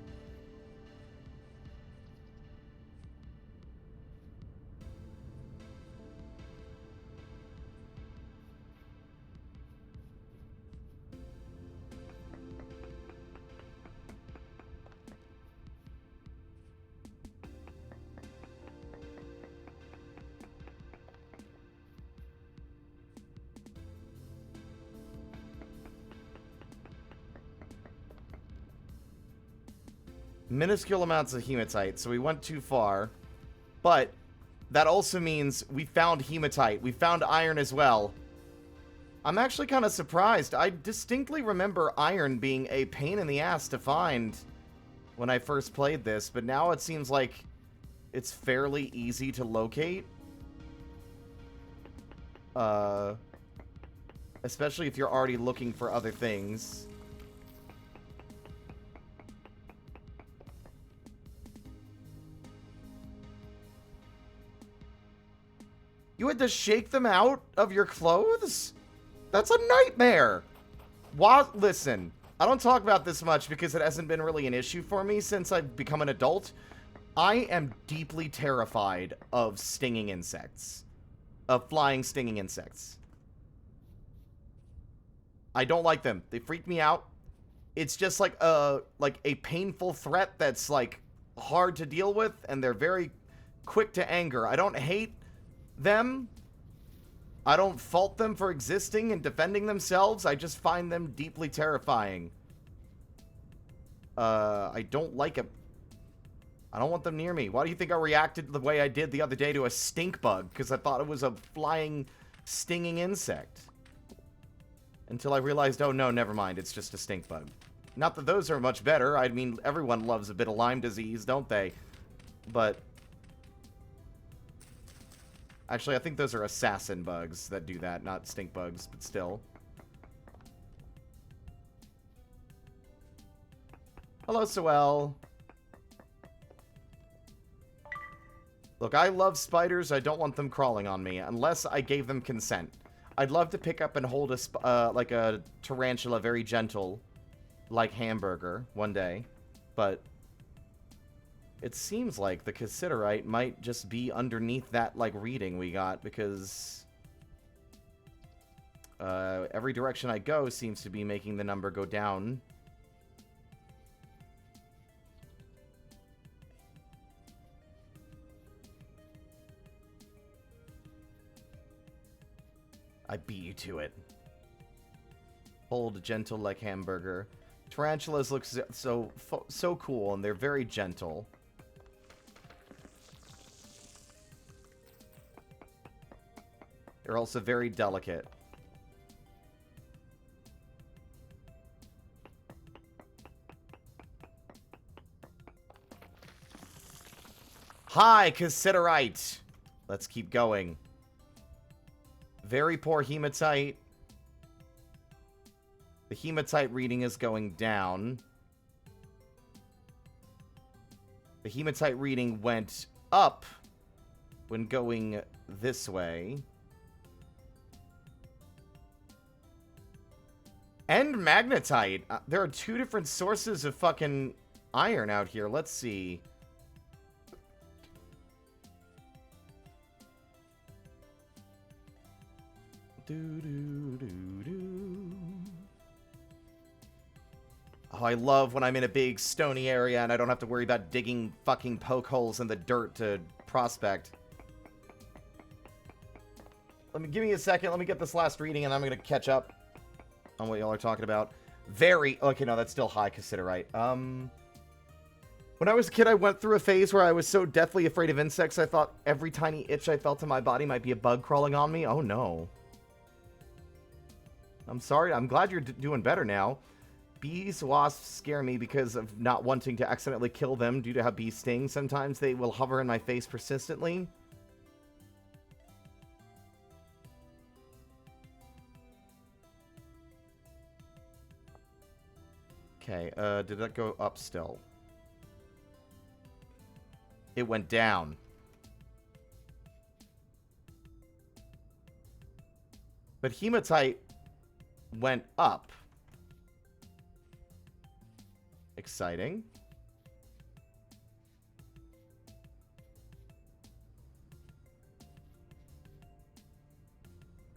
Minuscule amounts of hematite, so we went too far. But that also means we found hematite. We found iron as well. I'm actually kind of surprised. I distinctly remember iron being a pain in the ass to find when I first played this, but now it seems like it's fairly easy to locate. Especially if you're already looking for other things. You had to shake them out of your clothes? That's a nightmare! What? Listen, I don't talk about this much because it hasn't been really an issue for me since I've become an adult. I am deeply terrified of stinging insects. Of flying stinging insects. I don't like them. They freak me out. It's just like a painful threat that's, like, hard to deal with, and they're very quick to anger. I don't hate them. I don't fault them for existing and defending themselves. I just find them deeply terrifying. I don't like it. I don't want them near me. Why do you think I reacted the way I did the other day to a stink bug? Because I thought it was a flying, stinging insect. Until I realized, oh no, never mind. It's just a stink bug. Not that those are much better. I mean, everyone loves a bit of Lyme disease, don't they? But actually, I think those are assassin bugs that do that, not stink bugs, but still. Hello, Sewell. Look, I love spiders. I don't want them crawling on me unless I gave them consent. I'd love to pick up and hold like a tarantula, very gentle, like hamburger, one day. But it seems like the Cassiterite might just be underneath that, like, reading we got, because every direction I go seems to be making the number go down. I beat you to it. Hold gentle like hamburger. Tarantulas look so cool, and they're very gentle. They're also very delicate. Hi, Cassiterite! Let's keep going. Very poor hematite. The hematite reading is going down. The hematite reading went up when going this way. And magnetite. There are two different sources of fucking iron out here. Let's see. Oh, I love when I'm in a big stony area and I don't have to worry about digging fucking poke holes in the dirt to prospect. Give me a second. Let me get this last reading and I'm gonna catch up on what y'all are talking about. Okay, no, that's still high Cassiterite. When I was a kid, I went through a phase where I was so deathly afraid of insects, I thought every tiny itch I felt in my body might be a bug crawling on me. Oh, no. I'm sorry. I'm glad you're doing better now. Bees, wasps scare me because of not wanting to accidentally kill them due to how bees sting. Sometimes they will hover in my face persistently. Okay, did that go up still? It went down. But hematite went up. Exciting.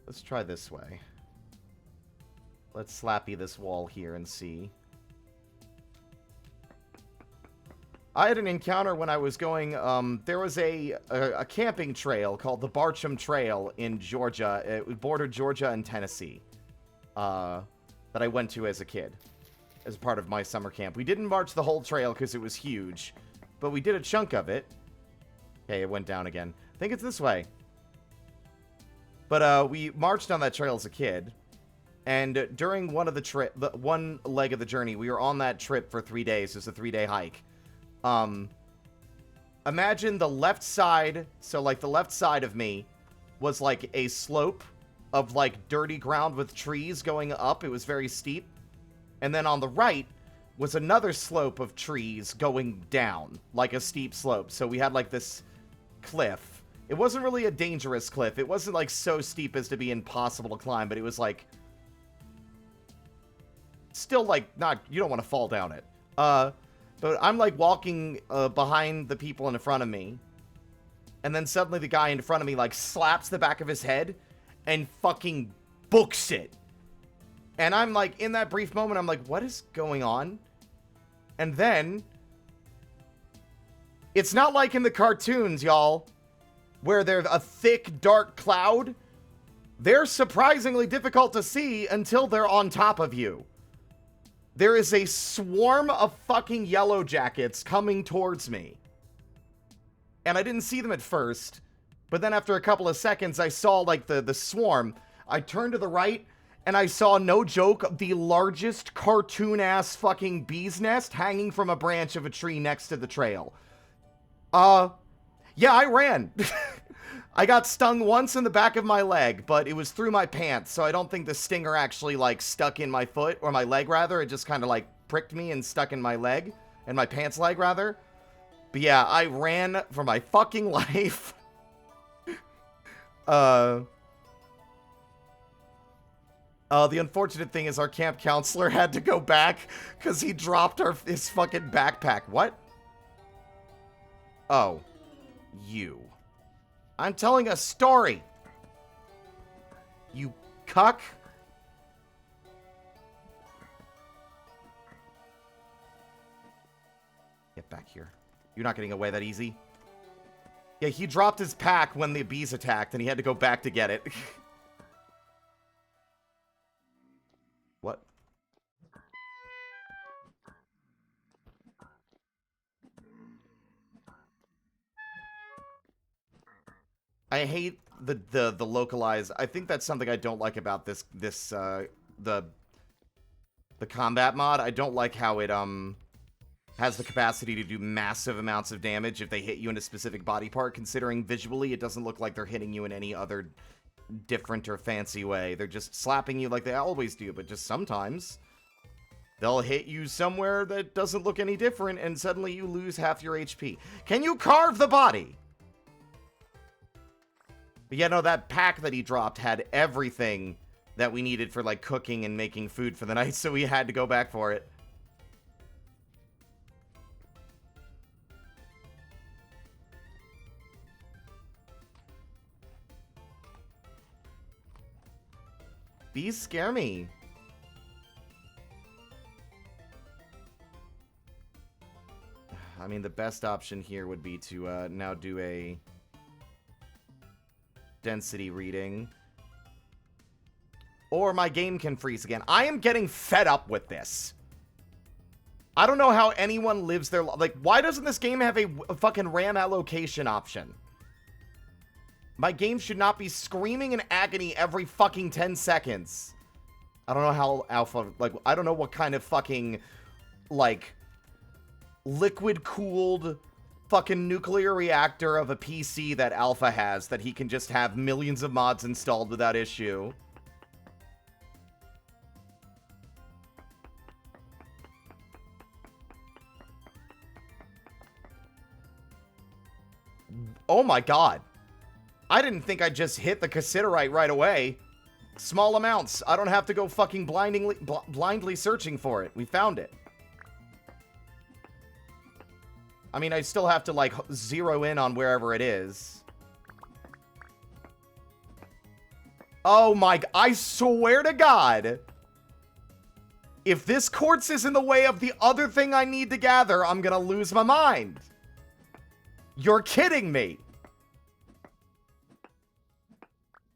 Let's try this way. Let's slappy this wall here and see. I had an encounter when I was going, there was a camping trail called the Barcham Trail in Georgia. It bordered Georgia and Tennessee, that I went to as a kid, as part of my summer camp. We didn't march the whole trail because it was huge, but we did a chunk of it. Okay, it went down again. I think it's this way. But we marched on that trail as a kid, and during one of the one leg of the journey, we were on that trip for 3 days. It was a 3-day hike. Imagine the left side, so like the left side of me was like a slope of like dirty ground with trees going up. It was very steep. And then on the right was another slope of trees going down, like a steep slope. So we had like this cliff. It wasn't really a dangerous cliff. It wasn't like so steep as to be impossible to climb, but it was like still like not, you don't want to fall down it. But I'm, like, walking behind the people in front of me. And then suddenly the guy in front of me, like, slaps the back of his head and fucking books it. And I'm, like, in that brief moment, I'm like, what is going on? And then it's not like in the cartoons, y'all, where there's a thick, dark cloud. They're surprisingly difficult to see until they're on top of you. There is a swarm of fucking yellow jackets coming towards me. And I didn't see them at first. But then after a couple of seconds, I saw, like, the swarm. I turned to the right, and I saw, no joke, the largest cartoon-ass fucking bee's nest hanging from a branch of a tree next to the trail. Yeah, I ran. I got stung once in the back of my leg, but it was through my pants, so I don't think the stinger actually, like, stuck in my foot, or my leg, rather. It just kind of, like, pricked me and stuck in my leg, and my pants leg, rather. But yeah, I ran for my fucking life. The unfortunate thing is our camp counselor had to go back because he dropped his fucking backpack. What? Oh. You. I'm telling a story. You cuck. Get back here. You're not getting away that easy. Yeah, he dropped his pack when the bees attacked, and he had to go back to get it. What? I hate the localized. I think that's something I don't like about the combat mod. I don't like how it has the capacity to do massive amounts of damage if they hit you in a specific body part, considering visually it doesn't look like they're hitting you in any other different or fancy way. They're just slapping you like they always do, but just sometimes they'll hit you somewhere that doesn't look any different, and suddenly you lose half your HP. Can you carve the body? But yeah, no, that pack that he dropped had everything that we needed for, like, cooking and making food for the night, so we had to go back for it. Bees scare me. I mean, the best option here would be to now do a density reading. Or my game can freeze again. I am getting fed up with this. I don't know how anyone lives their life. Like, why doesn't this game have a fucking RAM allocation option? My game should not be screaming in agony every fucking 10 seconds. I don't know how Alpha, like, I don't know what kind of fucking, like, liquid-cooled fucking nuclear reactor of a PC that Alpha has that he can just have millions of mods installed without issue. Oh my god. I didn't think I'd just hit the cassiterite right away. Small amounts. I don't have to go fucking blindly searching for it. We found it. I mean, I still have to, like, zero in on wherever it is. Oh my... I swear to God. If this quartz is in the way of the other thing I need to gather, I'm gonna lose my mind. You're kidding me.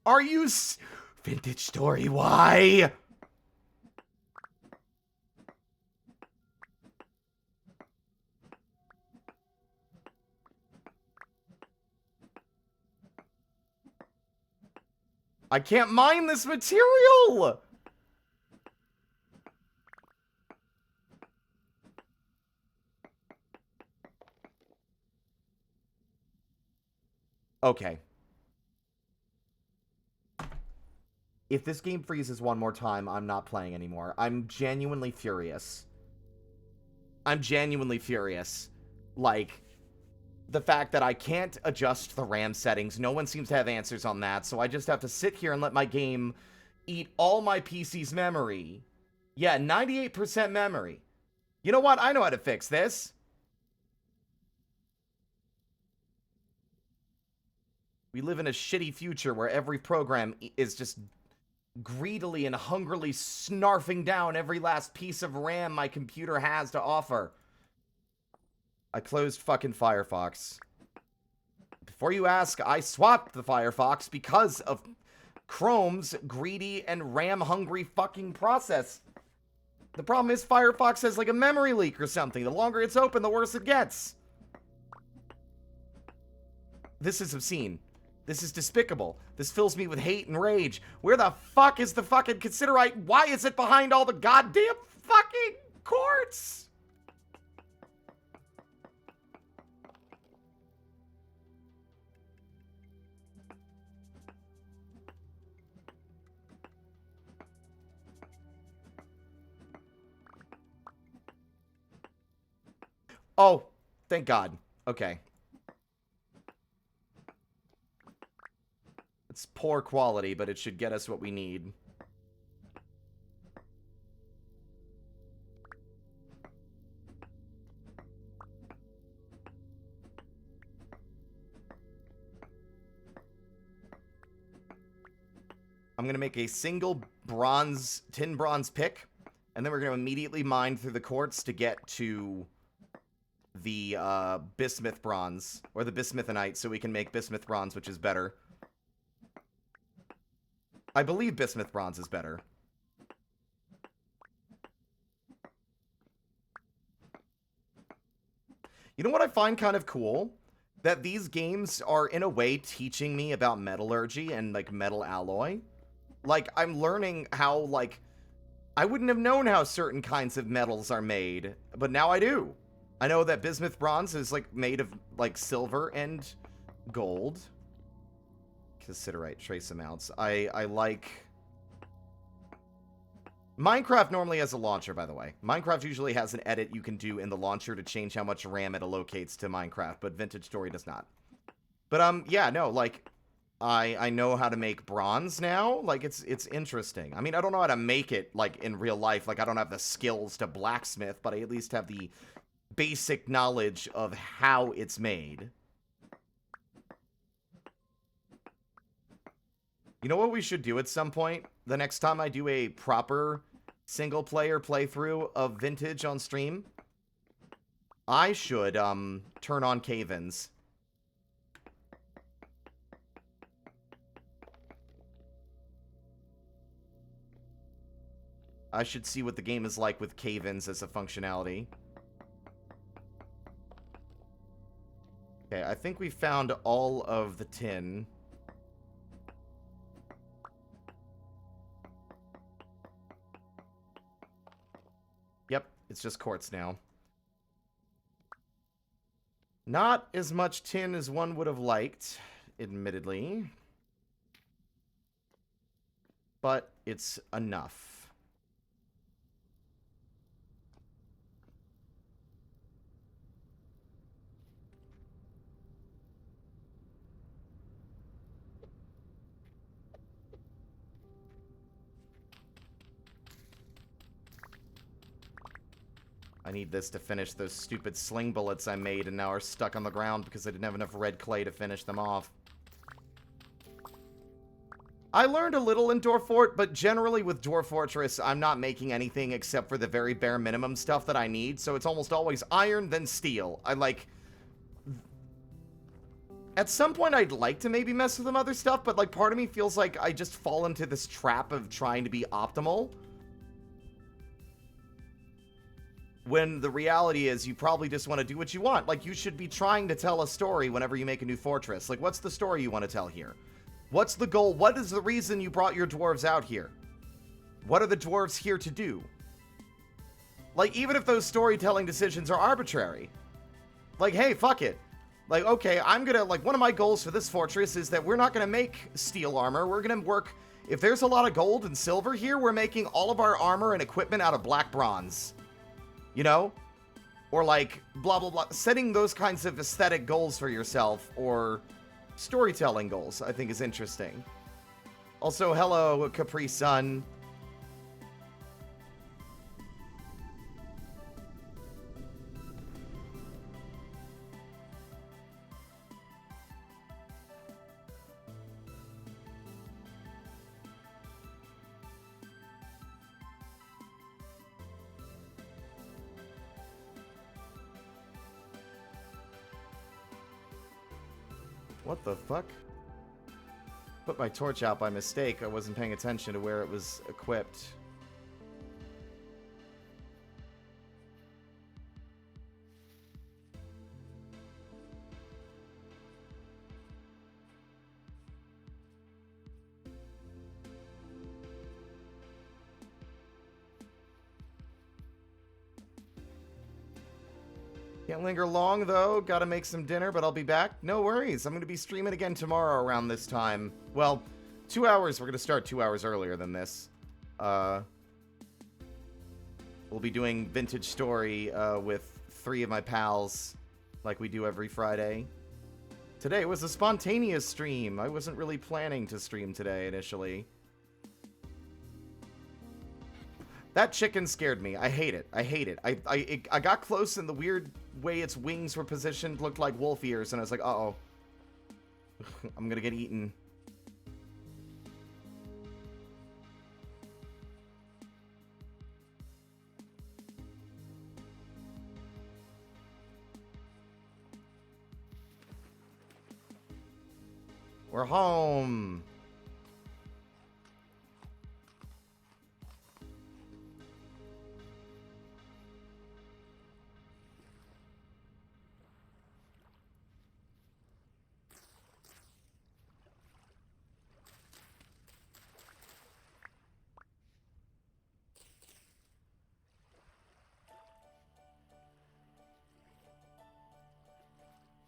Are you Vintage Story, why? I can't mine this material! Okay. If this game freezes one more time, I'm not playing anymore. I'm genuinely furious. I'm genuinely furious. Like, the fact that I can't adjust the RAM settings. No one seems to have answers on that, so I just have to sit here and let my game eat all my PC's memory. Yeah, 98% memory. You know what? I know how to fix this. We live in a shitty future where every program is just greedily and hungrily snarfing down every last piece of RAM my computer has to offer. I closed fucking Firefox. Before you ask, I swapped the Firefox because of Chrome's greedy and RAM-hungry fucking process. The problem is Firefox has like a memory leak or something. The longer it's open, the worse it gets. This is obscene. This is despicable. This fills me with hate and rage. Where the fuck is the fucking cassiterite? Why is it behind all the goddamn fucking quartz? Oh, thank God. Okay. It's poor quality, but it should get us what we need. I'm going to make a single tin bronze pick, and then we're going to immediately mine through the quartz to get to the bismuth bronze, or the bismuthinite, so we can make bismuth bronze, which is better. I believe bismuth bronze is better. You know what I find kind of cool? That these games are, in a way, teaching me about metallurgy and, like, metal alloy. Like, I'm learning how, like, I wouldn't have known how certain kinds of metals are made, but now I do. I know that bismuth bronze is, like, made of, like, silver and gold. Cassiterite trace amounts. I like... Minecraft normally has a launcher, by the way. Minecraft usually has an edit you can do in the launcher to change how much RAM it allocates to Minecraft, but Vintage Story does not. But, yeah, no, like, I know how to make bronze now. Like, it's interesting. I mean, I don't know how to make it, like, in real life. Like, I don't have the skills to blacksmith, but I at least have the basic knowledge of how it's made. You know what we should do at some point? The next time I do a proper single-player playthrough of Vintage on stream, I should, turn on cave-ins. I should see what the game is like with cave-ins as a functionality. Okay, I think we found all of the tin. Yep, it's just quartz now. Not as much tin as one would have liked, admittedly. But it's enough. I need this to finish those stupid sling bullets I made and now are stuck on the ground because I didn't have enough red clay to finish them off. I learned a little in Dwarf Fort, but generally with Dwarf Fortress, I'm not making anything except for the very bare minimum stuff that I need, so it's almost always iron, then steel. I like... At some point, I'd like to maybe mess with some other stuff, but, like, part of me feels like I just fall into this trap of trying to be optimal. When the reality is you probably just want to do what you want. Like, you should be trying to tell a story whenever you make a new fortress. Like, what's the story you want to tell here? What's the goal? What is the reason you brought your dwarves out here? What are the dwarves here to do? Like, even if those storytelling decisions are arbitrary. Like, hey, fuck it. Like, okay, I'm gonna, like, one of my goals for this fortress is that we're not gonna make steel armor. We're gonna work, if there's a lot of gold and silver here, we're making all of our armor and equipment out of black bronze. You know? Or like, blah, blah, blah. Setting those kinds of aesthetic goals for yourself, or storytelling goals, I think is interesting. Also, hello, Capri Sun. What the fuck? Put my torch out by mistake. I wasn't paying attention to where it was equipped. Can't linger long, though. Gotta make some dinner, but I'll be back. No worries. I'm gonna be streaming again tomorrow around this time. Well, 2 hours. We're gonna start 2 hours earlier than this. We'll be doing Vintage Story with 3 of my pals like we do every Friday. Today was a spontaneous stream. I wasn't really planning to stream today initially. That chicken scared me. I hate it. I hate it. I got close, and the weird way its wings were positioned looked like wolf ears, and I was like, uh-oh. I'm gonna get eaten. We're home.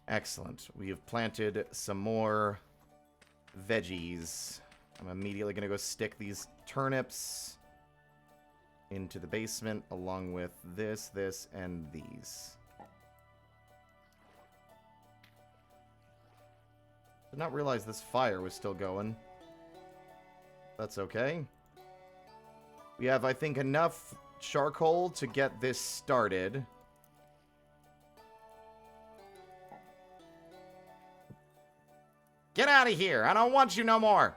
Excellent. We have planted some more veggies. I'm immediately going to go stick these turnips into the basement along with this, and these. Did not realize this fire was still going. That's okay. We have, I think, enough charcoal to get this started. Get out of here! I don't want you no more!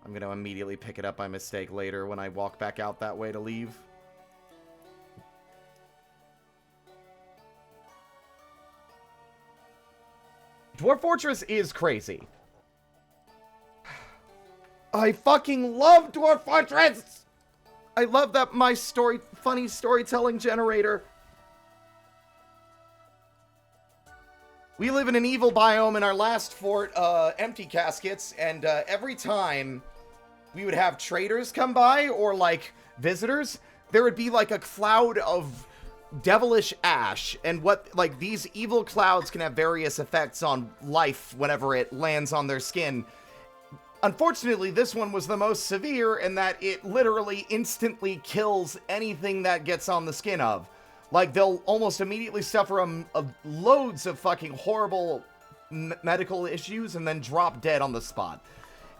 I'm gonna immediately pick it up by mistake later when I walk back out that way to leave. Dwarf Fortress is crazy. I fucking love Dwarf Fortress! I love that my funny storytelling generator. We live in an evil biome in our last fort, Empty Caskets, and every time we would have traders come by, or, like, visitors, there would be, like, a cloud of devilish ash, and these evil clouds can have various effects on life whenever it lands on their skin. Unfortunately, this one was the most severe in that it literally instantly kills anything that gets on the skin of. Like, they'll almost immediately suffer loads of fucking horrible medical issues and then drop dead on the spot.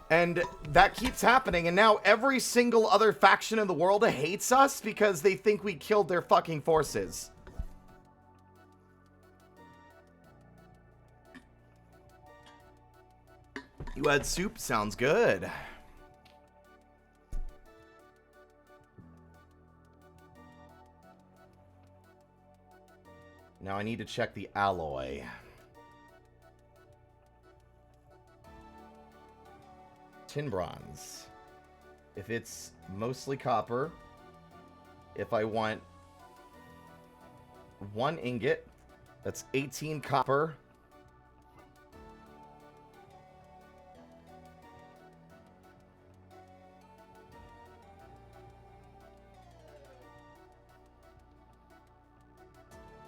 And that keeps happening, and now every single other faction in the world hates us because they think we killed their fucking forces. You had soup? Sounds good. Now I need to check the alloy. Tin bronze. If it's mostly copper, if I want 1 ingot, that's 18 copper.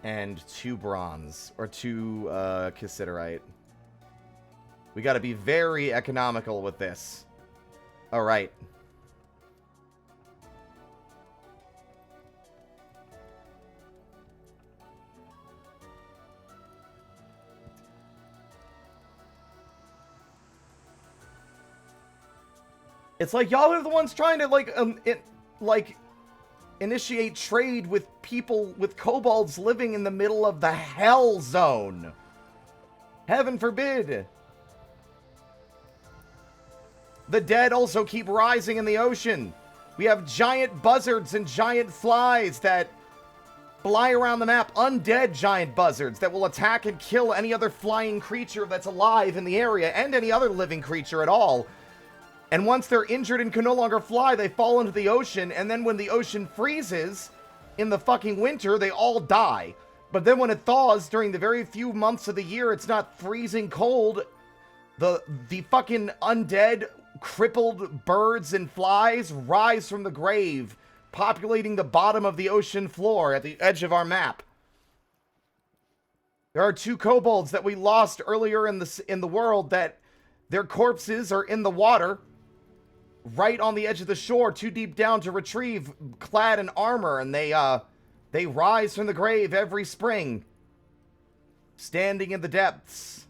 And 2 bronze, or 2 cassiterite. We gotta be very economical with this. Alright. It's like y'all are the ones trying to, initiate trade with people, with kobolds living in the middle of the hell zone. Heaven forbid. The dead also keep rising in the ocean. We have giant buzzards and giant flies that fly around the map. Undead giant buzzards that will attack and kill any other flying creature that's alive in the area, and any other living creature at all. And once they're injured and can no longer fly, they fall into the ocean, and then when the ocean freezes in the fucking winter, they all die. But then when it thaws during the very few months of the year, it's not freezing cold, the fucking undead, crippled birds and flies rise from the grave, populating the bottom of the ocean floor at the edge of our map. There are 2 kobolds that we lost earlier in the world that their corpses are in the water, right on the edge of the shore, too deep down to retrieve, clad in armor, and they rise from the grave every spring. Standing in the depths.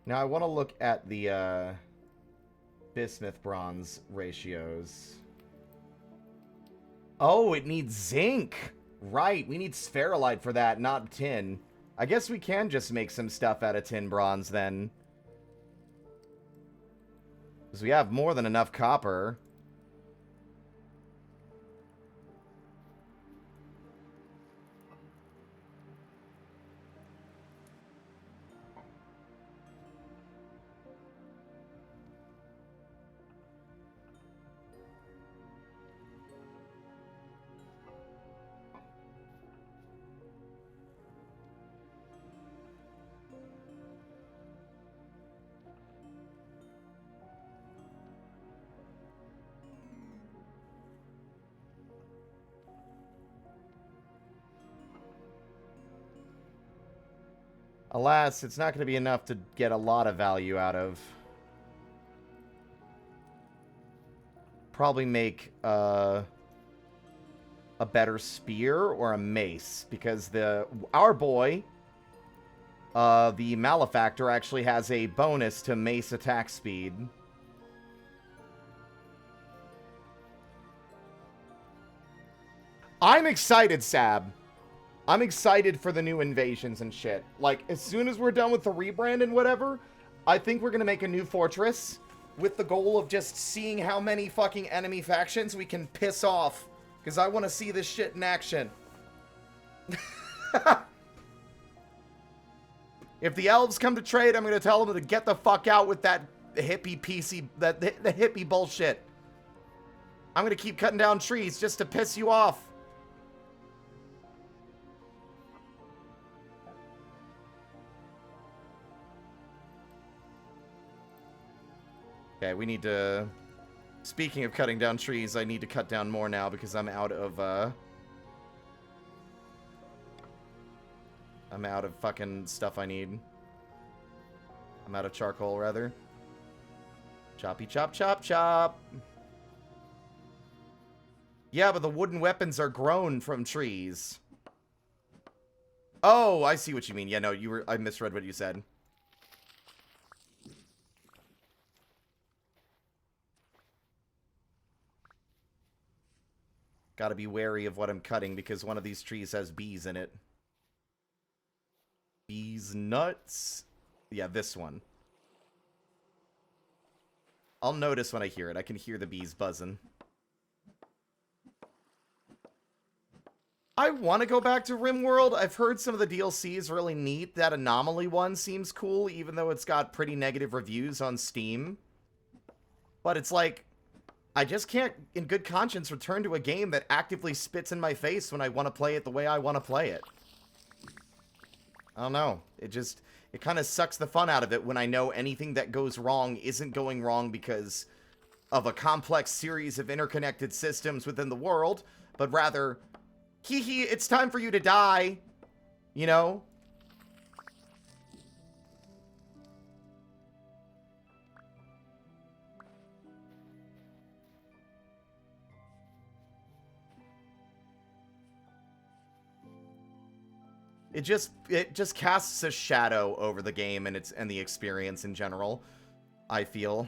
Now I want to look at the bismuth bronze ratios. Oh, it needs zinc. Right, we need spherolite for that, not tin. I guess we can just make some stuff out of tin bronze then. Because we have more than enough copper. Alas, it's not going to be enough to get a lot of value out of. Probably make a better spear or a mace, because our boy, the Malefactor, actually has a bonus to mace attack speed. I'm excited, Sab. I'm excited for the new invasions and shit. Like, as soon as we're done with the rebrand and whatever, I think we're gonna make a new fortress with the goal of just seeing how many fucking enemy factions we can piss off. Because I want to see this shit in action. If the elves come to trade, I'm gonna tell them to get the fuck out with that hippie PC, the hippie bullshit. I'm gonna keep cutting down trees just to piss you off. Okay, we need to... Speaking of cutting down trees, I need to cut down more now because I'm out of, I'm out of fucking stuff I need. I'm out of charcoal, rather. Choppy chop chop chop! Yeah, but the wooden weapons are grown from trees. Oh, I see what you mean. Yeah, no, I misread what you said. Gotta be wary of what I'm cutting because one of these trees has bees in it. Bees nuts? Yeah, this one. I'll notice when I hear it. I can hear the bees buzzing. I want to go back to RimWorld. I've heard some of the DLC is really neat. That Anomaly one seems cool, even though it's got pretty negative reviews on Steam. But it's like, I just can't, in good conscience, return to a game that actively spits in my face when I want to play it the way I want to play it. I don't know. It kind of sucks the fun out of it when I know anything that goes wrong isn't going wrong because of a complex series of interconnected systems within the world, but rather, hee hee, it's time for you to die, you know? It just casts a shadow over the game and the experience in general, I feel.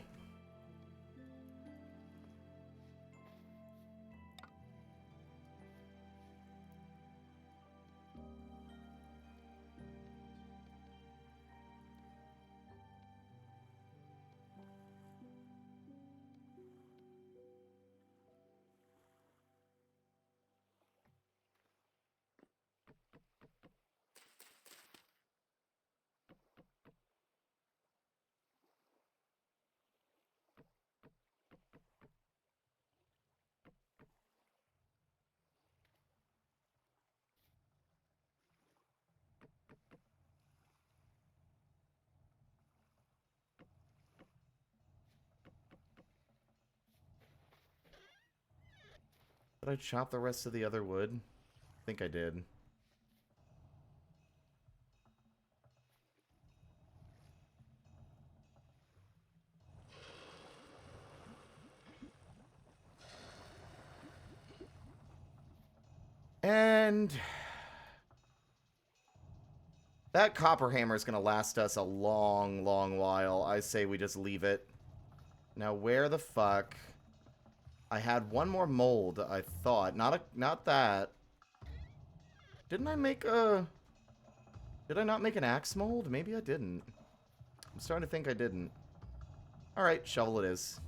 Did I chop the rest of the other wood? I think I did. And that copper hammer is going to last us a long, long while. I say we just leave it. Now, where the fuck? I had one more mold, I thought. Not that. Didn't I make a... Did I not make an axe mold? Maybe I didn't. I'm starting to think I didn't. Alright, shovel it is.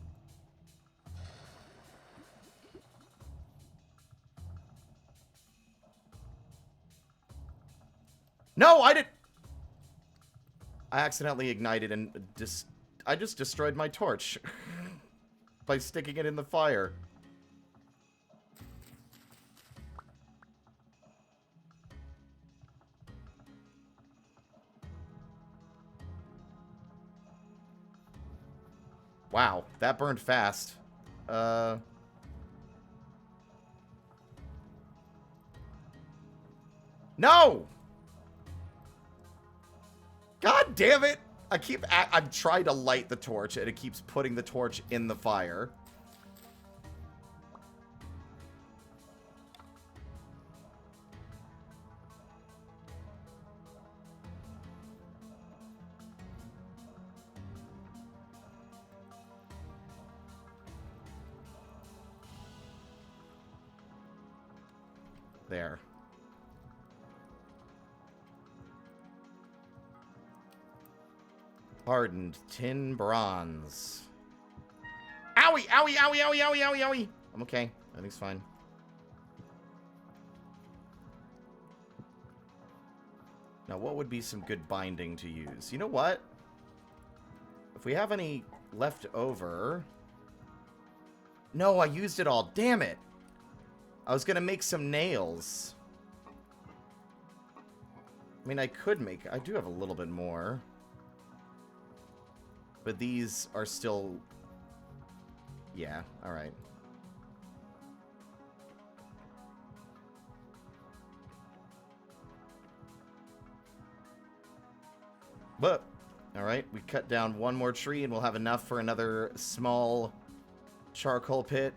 No, I did... I accidentally ignited and I just destroyed my torch. By sticking it in the fire. Wow, that burned fast. No! God damn it! I'm trying to light the torch, and it keeps putting the torch in the fire. There. Hardened tin bronze. Owie, owie, owie, owie, owie, owie, owie. I'm okay. Everything's fine. Now, what would be some good binding to use? You know what? If we have any left over... No, I used it all. Damn it. I was going to make some nails. I mean, I could make... I do have a little bit more. But these are still... Yeah, alright. But, alright, we cut down one more tree and we'll have enough for another small charcoal pit.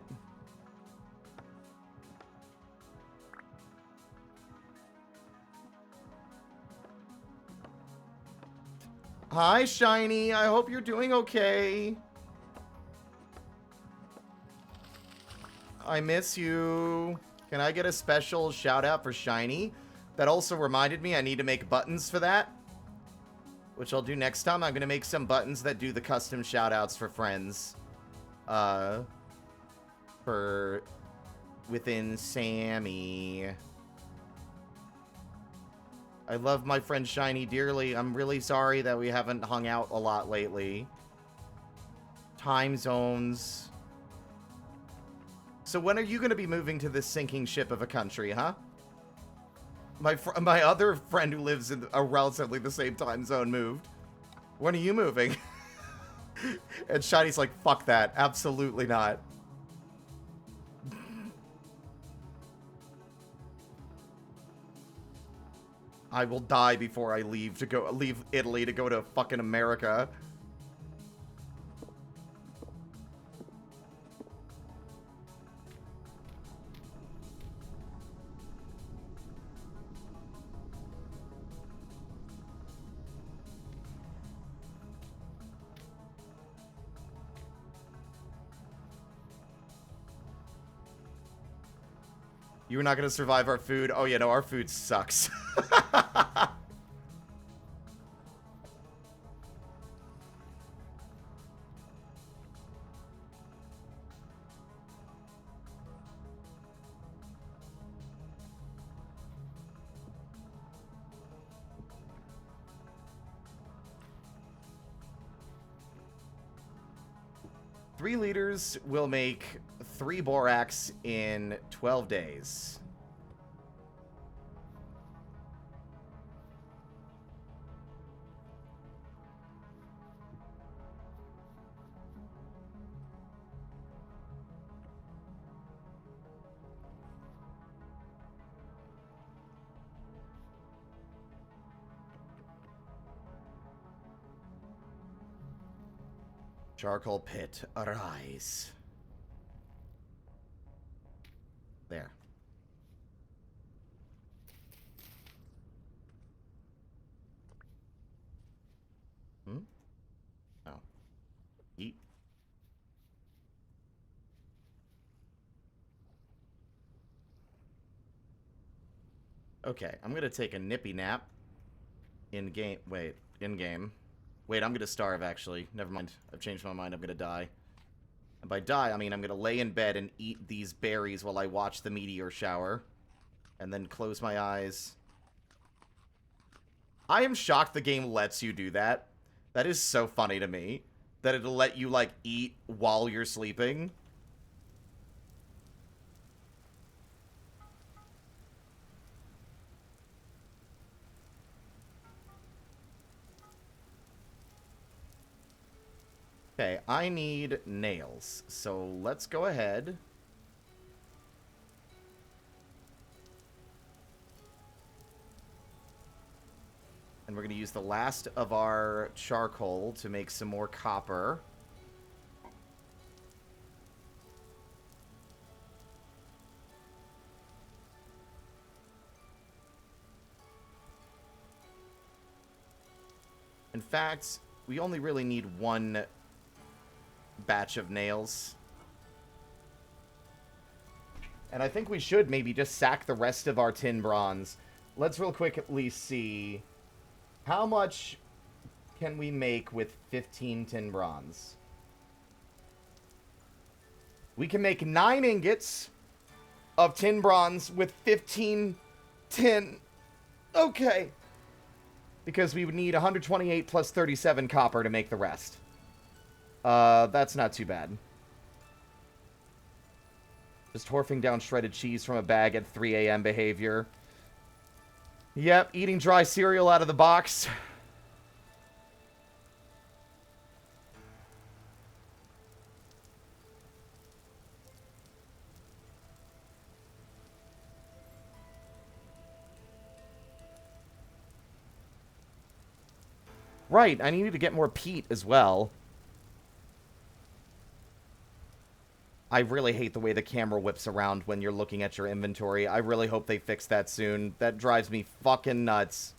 Hi, Shiny. I hope you're doing okay. I miss you. Can I get a special shout out for Shiny? That also reminded me I need to make buttons for that. Which I'll do next time. I'm going to make some buttons that do the custom shout outs for friends. For within Sammy. I love my friend Shiny dearly. I'm really sorry that we haven't hung out a lot lately. Time zones. So when are you going to be moving to this sinking ship of a country, huh? My other friend who lives in a relatively the same time zone moved. When are you moving? And Shiny's like, fuck that. Absolutely not. I will die before I leave Italy to go to fucking America. You're not gonna survive our food? Oh yeah, no, our food sucks. Three liters will make 3 borax in 12 days. Charcoal pit, arise. There. Hmm? Oh. Eat. Okay, I'm gonna take a nippy nap. In-game. Wait, in-game. Wait, I'm gonna starve, actually. Never mind. I've changed my mind. I'm gonna die. And by die, I mean I'm gonna lay in bed and eat these berries while I watch the meteor shower. And then close my eyes. I am shocked the game lets you do that. That is so funny to me. That it'll let you, like, eat while you're sleeping. Okay, I need nails. So let's go ahead. And we're going to use the last of our charcoal to make some more copper. In fact, we only really need one batch of nails. And I think we should maybe just sack the rest of our tin bronze. Let's real quickly see... How much can we make with 15 tin bronze? We can make 9 ingots of tin bronze with 15 tin. Okay. Because we would need 128 plus 37 copper to make the rest. That's not too bad. Just horfing down shredded cheese from a bag at 3 a.m. behavior. Yep, eating dry cereal out of the box. Right, I needed to get more peat as well. I really hate the way the camera whips around when you're looking at your inventory. I really hope they fix that soon. That drives me fucking nuts.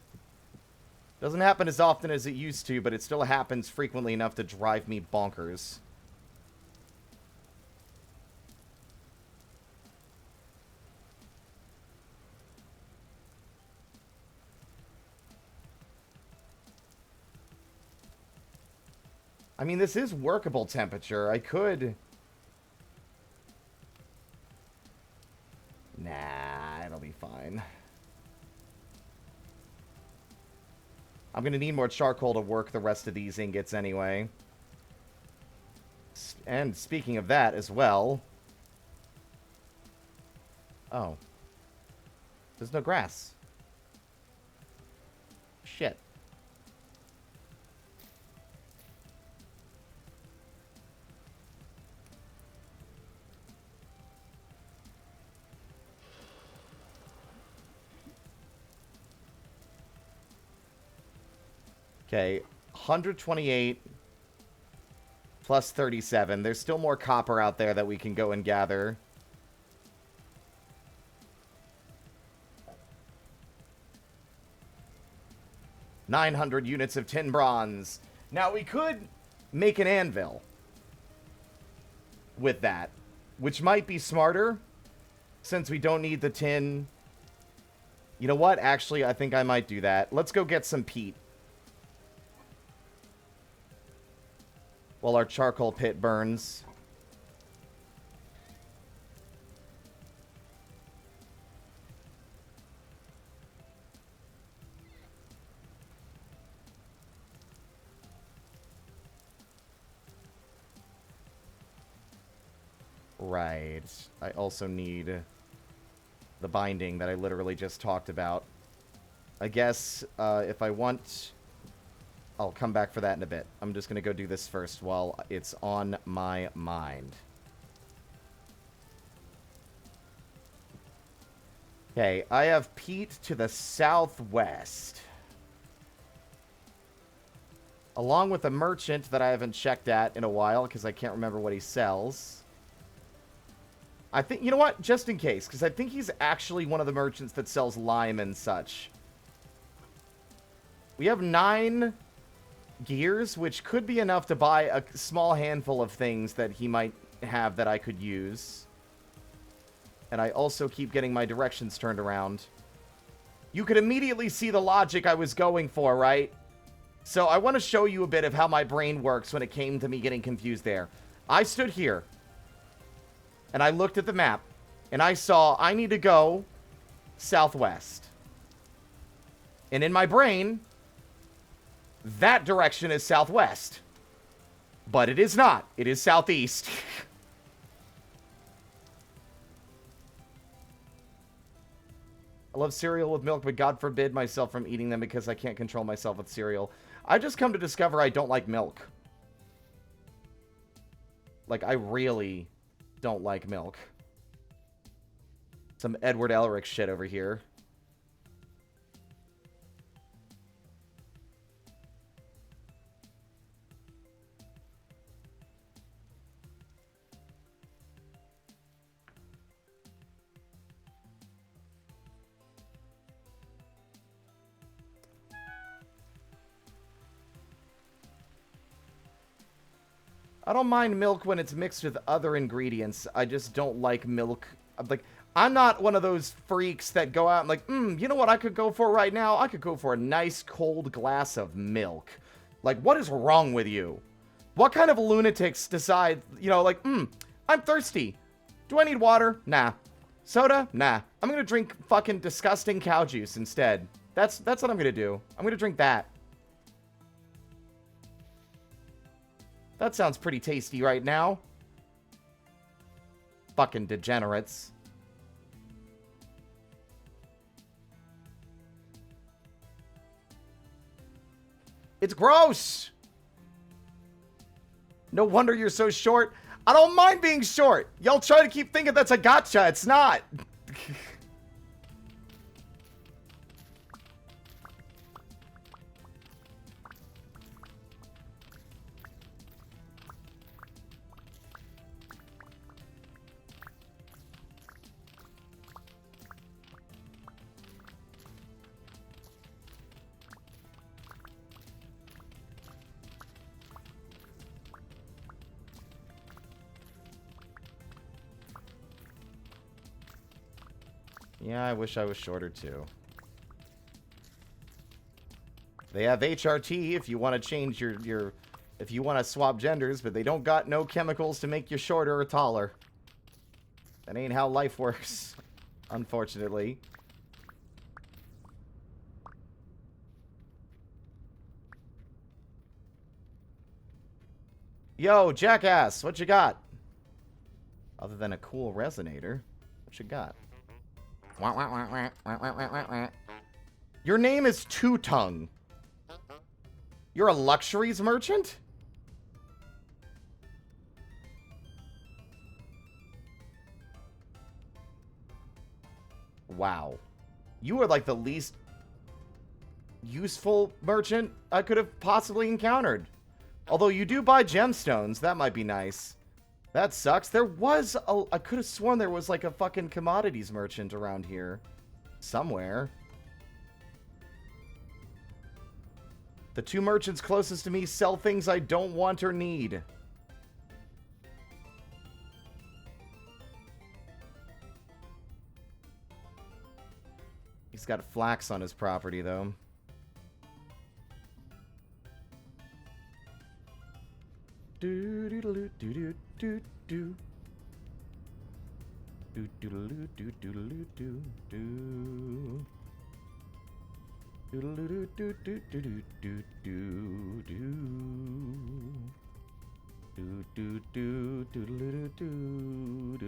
Doesn't happen as often as it used to, but it still happens frequently enough to drive me bonkers. I mean, this is workable temperature. I could... Nah, it'll be fine. I'm gonna need more charcoal to work the rest of these ingots anyway. And speaking of that as well... Oh. There's no grass. Shit. Okay, 128 plus 37. There's still more copper out there that we can go and gather. $900 units of tin bronze. Now, we could make an anvil with that, which might be smarter since we don't need the tin. You know what? Actually, I think I might do that. Let's go get some peat. While our charcoal pit burns. Right. I also need the binding that I literally just talked about. I guess if I want... I'll come back for that in a bit. I'm just going to go do this first while it's on my mind. Okay, I have peat to the southwest. Along with a merchant that I haven't checked at in a while because I can't remember what he sells. I think, you know what? Just in case, because I think he's actually one of the merchants that sells lime and such. We have 9 gears, which could be enough to buy a small handful of things that he might have that I could use. And I also keep getting my directions turned around. You could immediately see the logic I was going for, right? So I want to show you a bit of how my brain works when it came to me getting confused there. I stood here, and I looked at the map, and I saw I need to go southwest. And in my brain, that direction is southwest. But it is not. It is southeast. I love cereal with milk, but God forbid myself from eating them because I can't control myself with cereal. I've just come to discover I don't like milk. Like, I really don't like milk. Some Edward Elric shit over here. I don't mind milk when it's mixed with other ingredients. I just don't like milk. I'm not one of those freaks that go out and like, you know what I could go for right now? I could go for a nice cold glass of milk. Like, what is wrong with you? What kind of lunatics decide, you know, like, I'm thirsty. Do I need water? Nah. Soda? Nah. I'm gonna drink fucking disgusting cow juice instead. That's what I'm gonna do. I'm gonna drink that. That sounds pretty tasty right now. Fucking degenerates. It's gross! No wonder you're so short. I don't mind being short. Y'all try to keep thinking that's a gotcha. It's not. Yeah, I wish I was shorter too. They have HRT if you want to change if you want to swap genders, but they don't got no chemicals to make you shorter or taller. That ain't how life works, unfortunately. Yo, jackass, what you got? Other than a cool resonator, what you got? Your name is Two Tongue. You're a luxuries merchant? Wow. You are like the least useful merchant I could have possibly encountered. Although you do buy gemstones, that might be nice. That sucks. There was I could have sworn there was like a fucking commodities merchant around here. Somewhere. The 2 merchants closest to me sell things I don't want or need. He's got flax on his property, though. Do do do do do do do. Do do do do do do do do. Do do do do do do do do do. Do do do do do do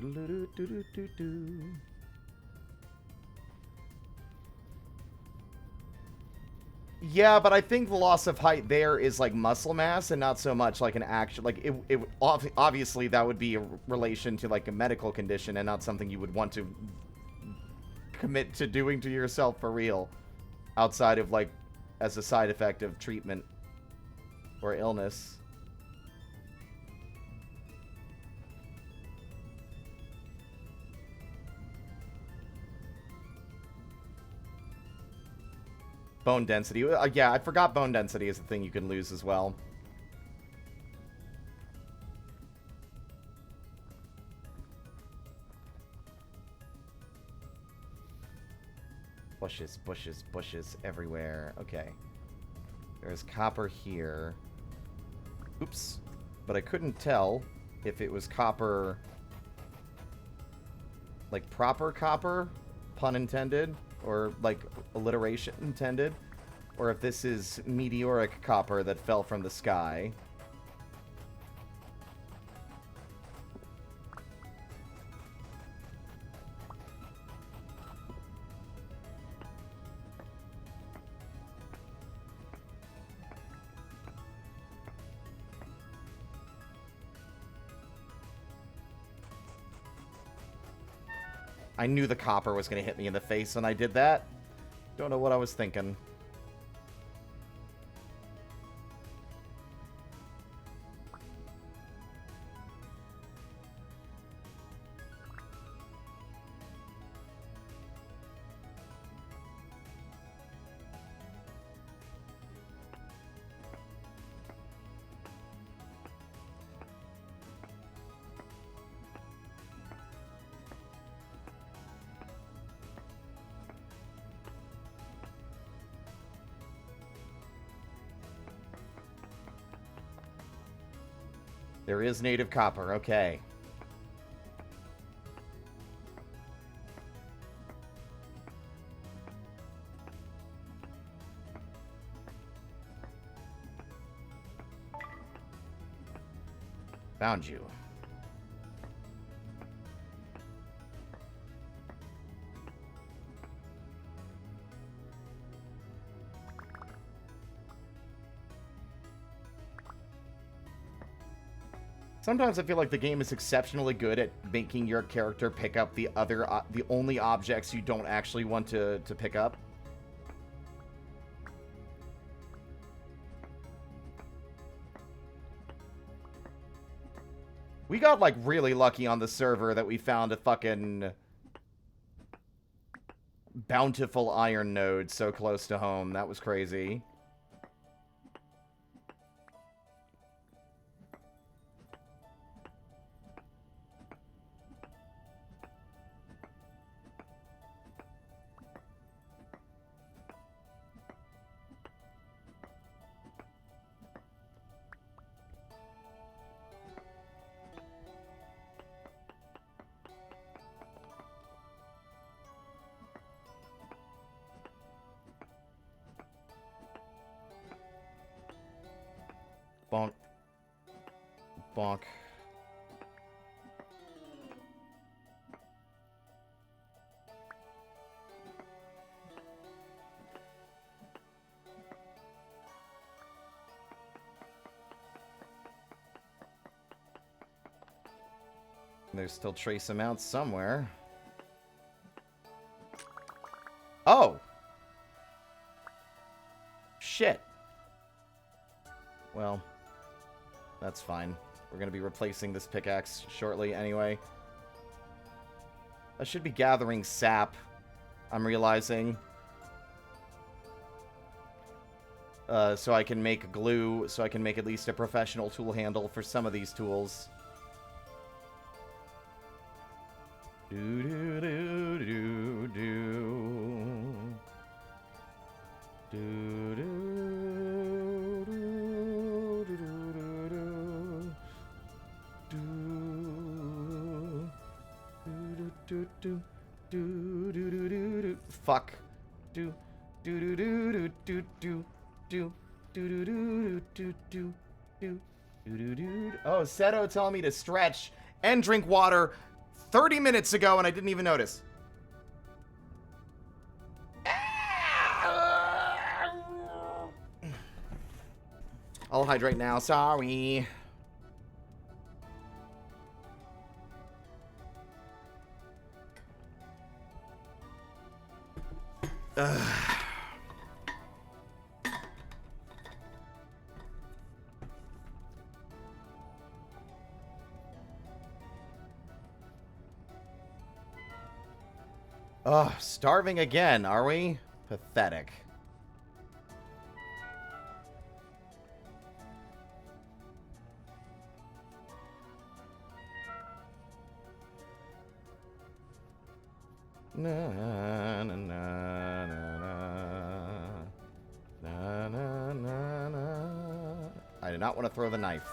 do do do do. Yeah, but I think the loss of height there is like muscle mass and not so much like an actual, like it obviously that would be a relation to like a medical condition and not something you would want to commit to doing to yourself for real outside of like as a side effect of treatment. Or illness. Bone density. Yeah, I forgot bone density is a thing you can lose as well. Bushes, bushes, bushes everywhere. Okay. There's copper here. Oops. But I couldn't tell if it was copper... like proper copper, pun intended, or like alliteration intended, or if this is meteoric copper that fell from the sky. I knew the copper was going to hit me in the face when I did that. Don't know what I was thinking. There is native copper, okay. Found you. Sometimes I feel like the game is exceptionally good at making your character pick up the only objects you don't actually want to pick up. We got, like, really lucky on the server that we found a fucking bountiful iron node so close to home. That was crazy. Bonk. Bonk. There's still trace amounts somewhere. Oh! Shit. Well, that's fine. We're going to be replacing this pickaxe shortly anyway. I should be gathering sap, I'm realizing. So I can make glue, so I can make at least a professional tool handle for some of these tools. Fuck. Oh, Seto telling me to stretch and drink water 30 minutes ago, and I didn't even notice. I'll hydrate now. Sorry. Ugh, starving again, are we? Pathetic. Na na na na na na na na. I do not want to throw the knife.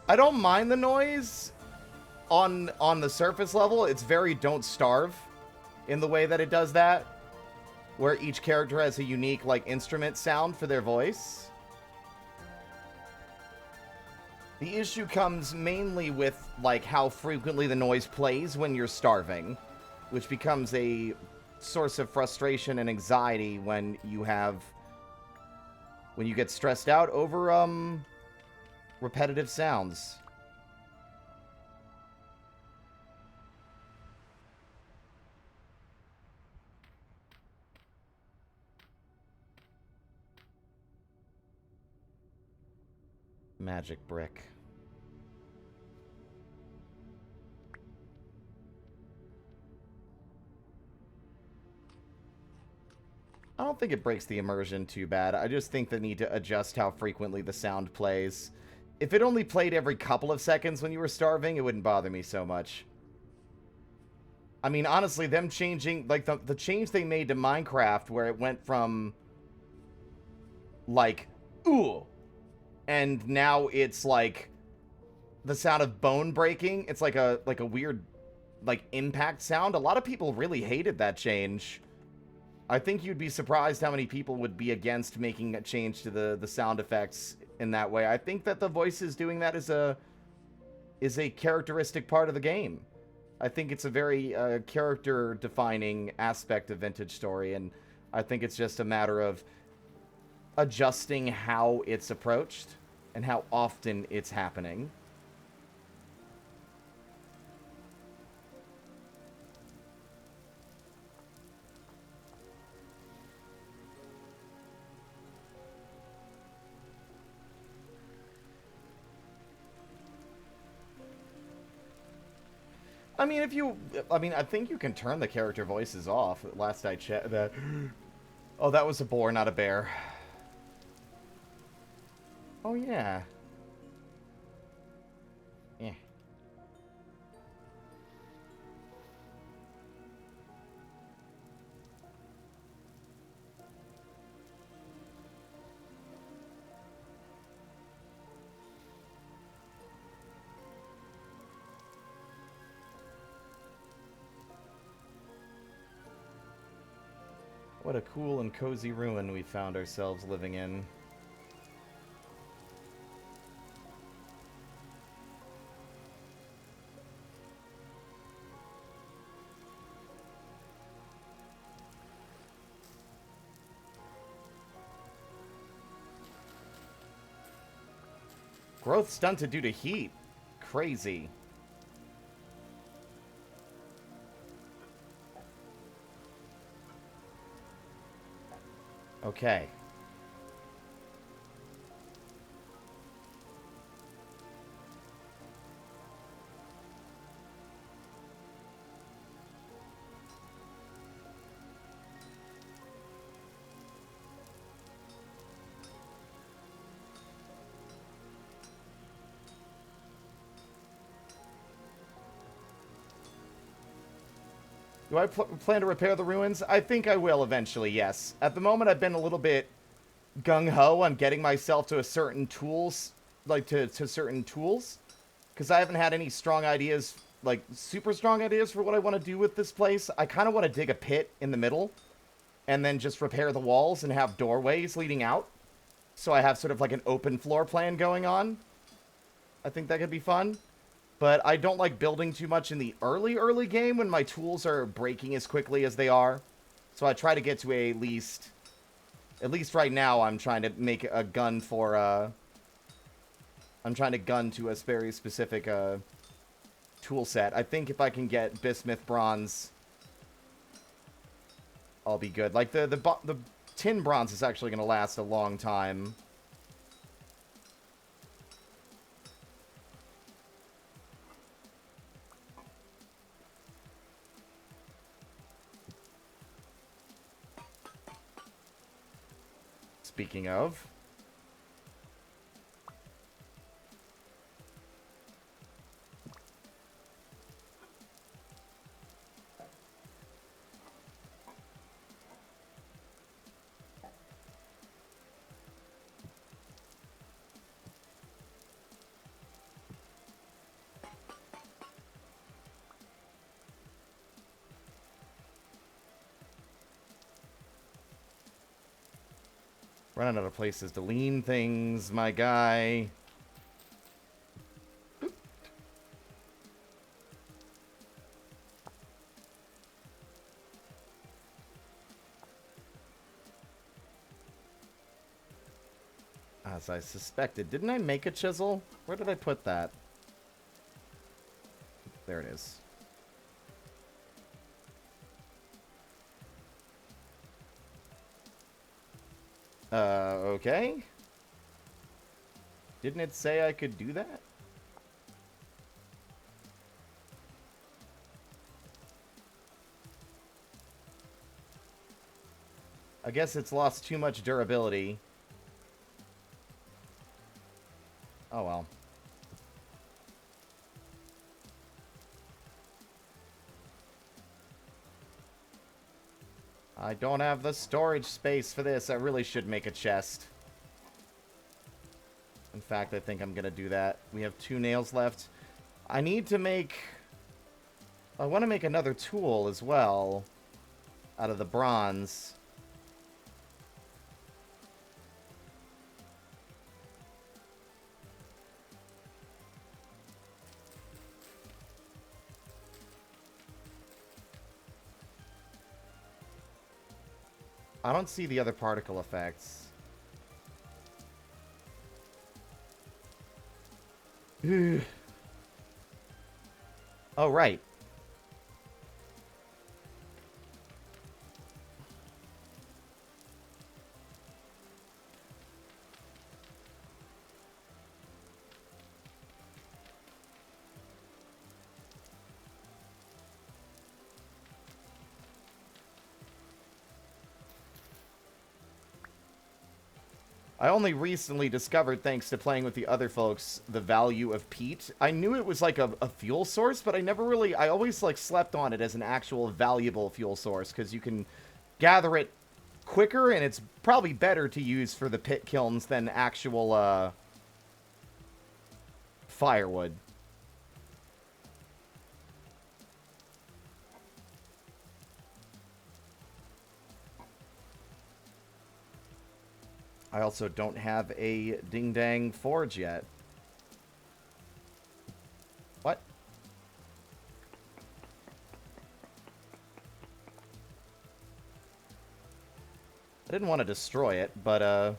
I don't mind the noise on the surface level. It's very Don't Starve in the way that it does that, where each character has a unique like instrument sound for their voice. The issue comes mainly with like how frequently the noise plays when you're starving, which becomes a source of frustration and anxiety when you get stressed out over repetitive sounds. Magic brick. I don't think it breaks the immersion too bad. I just think they need to adjust how frequently the sound plays. If it only played every couple of seconds when you were starving, it wouldn't bother me so much. I mean, honestly, them changing, like, the change they made to Minecraft, where it went from, like, ooh, and now it's, like, the sound of bone breaking. It's like a weird, like, impact sound. A lot of people really hated that change. I think you'd be surprised how many people would be against making a change to the sound effects in that way. I think that the voices doing that is a characteristic part of the game. I think it's a very character-defining aspect of Vintage Story, and I think it's just a matter of adjusting how it's approached and how often it's happening. I mean, I think you can turn the character voices off. Last I checked, oh, that was a boar, not a bear. Oh, yeah. Yeah. What a cool and cozy ruin we found ourselves living in. Growth stunted due to heat. Crazy. Okay. Do I plan to repair the ruins? I think I will eventually, yes. At the moment, I've been a little bit gung-ho on getting myself to a certain tools, like to certain tools, because I haven't had any strong ideas, like super strong ideas for what I want to do with this place. I kind of want to dig a pit in the middle and then just repair the walls and have doorways leading out. So I have sort of like an open floor plan going on. I think that could be fun. But I don't like building too much in the early game when my tools are breaking as quickly as they are. So I try to get to at least right now, I'm trying to make a gun for, I'm trying to gun to a very specific, tool set. I think if I can get bismuth bronze, I'll be good. Like, the tin bronze is actually going to last a long time. Speaking of... running out of places to lean things, my guy. As I suspected. Didn't I make a chisel? Where did I put that? There it is. Okay. Didn't it say I could do that? I guess it's lost too much durability. Oh well. I don't have the storage space for this. I really should make a chest. In fact, I think I'm going to do that. We have 2 nails left. I need to make... I want to make another tool as well. Out of the bronze. I don't see the other particle effects. Oh, right. I only recently discovered, thanks to playing with the other folks, the value of peat. I knew it was like a fuel source, but I never really... I always like slept on it as an actual valuable fuel source, because you can gather it quicker, and it's probably better to use for the pit kilns than actual firewood. I also don't have a ding-dang forge yet. What? I didn't want to destroy it, but,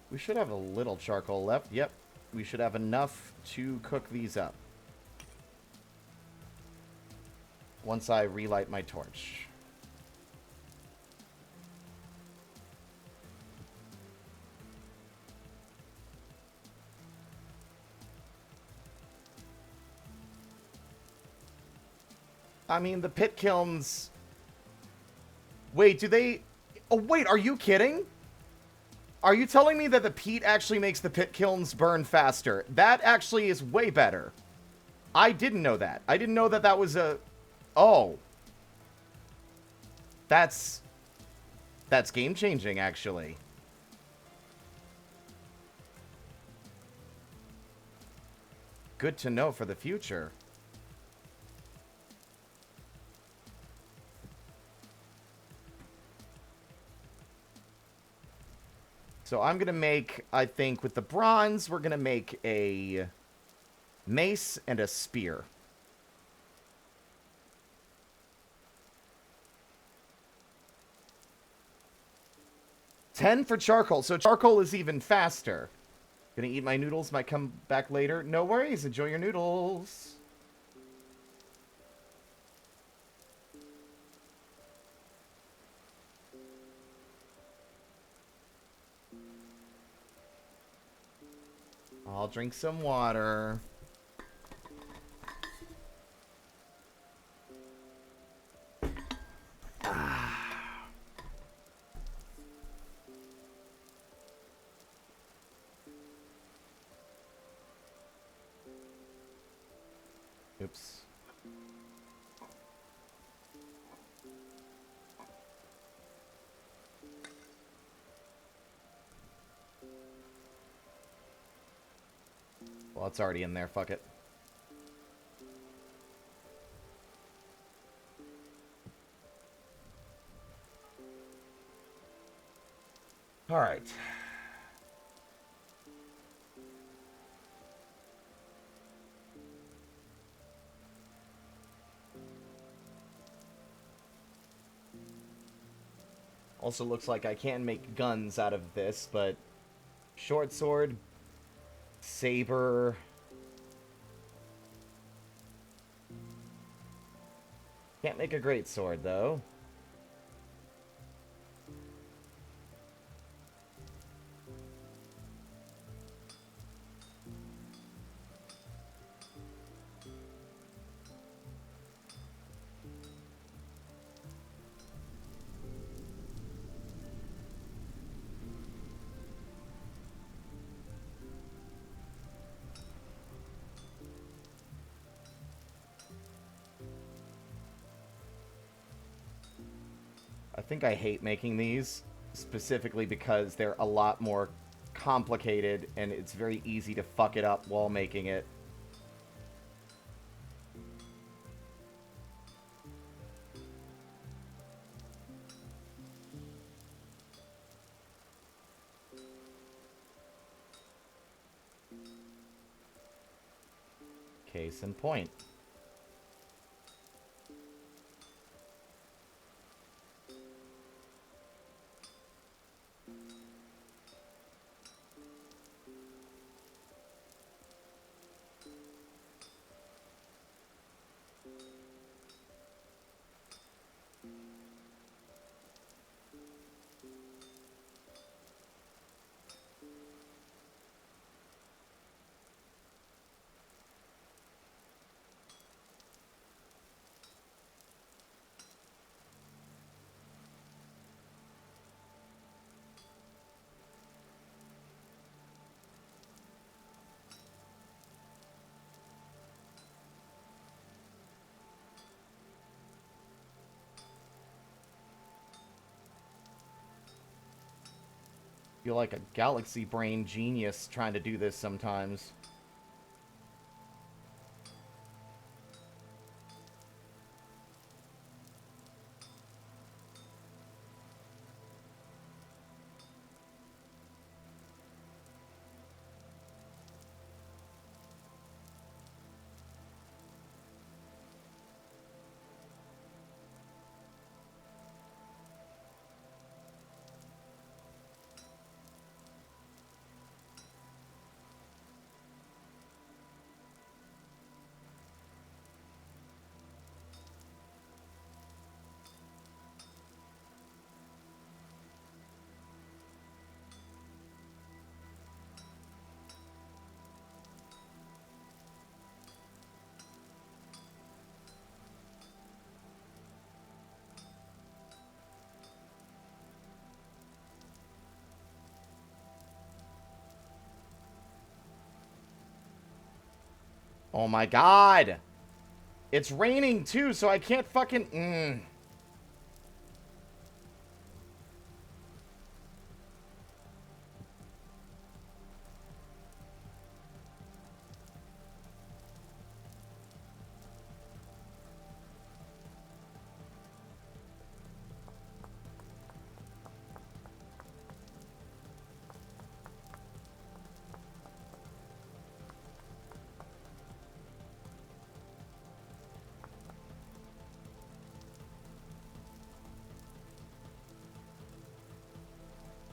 we should have a little charcoal left. Yep, we should have enough to cook these up. Once I relight my torch. I mean, the pit kilns... Wait, do they... Oh, wait, are you kidding? Are you telling me that the peat actually makes the pit kilns burn faster? That actually is way better. I didn't know that. I didn't know that that was a... Oh. That's game-changing, actually. Good to know for the future. So I'm going to make, I think, with the bronze, we're going to make a mace and a spear. $10 for charcoal. So charcoal is even faster. Gonna eat my noodles. Might come back later. No worries. Enjoy your noodles. I'll drink some water. Oops. Well, it's already in there. Fuck it. All right. Also looks like I can make guns out of this, but short sword, saber. Can't make a great sword though. I think I hate making these, specifically because they're a lot more complicated and it's very easy to fuck it up while making it. Case in point. Feel like a galaxy brain genius trying to do this sometimes. Oh my god! It's raining too, so I can't fucking...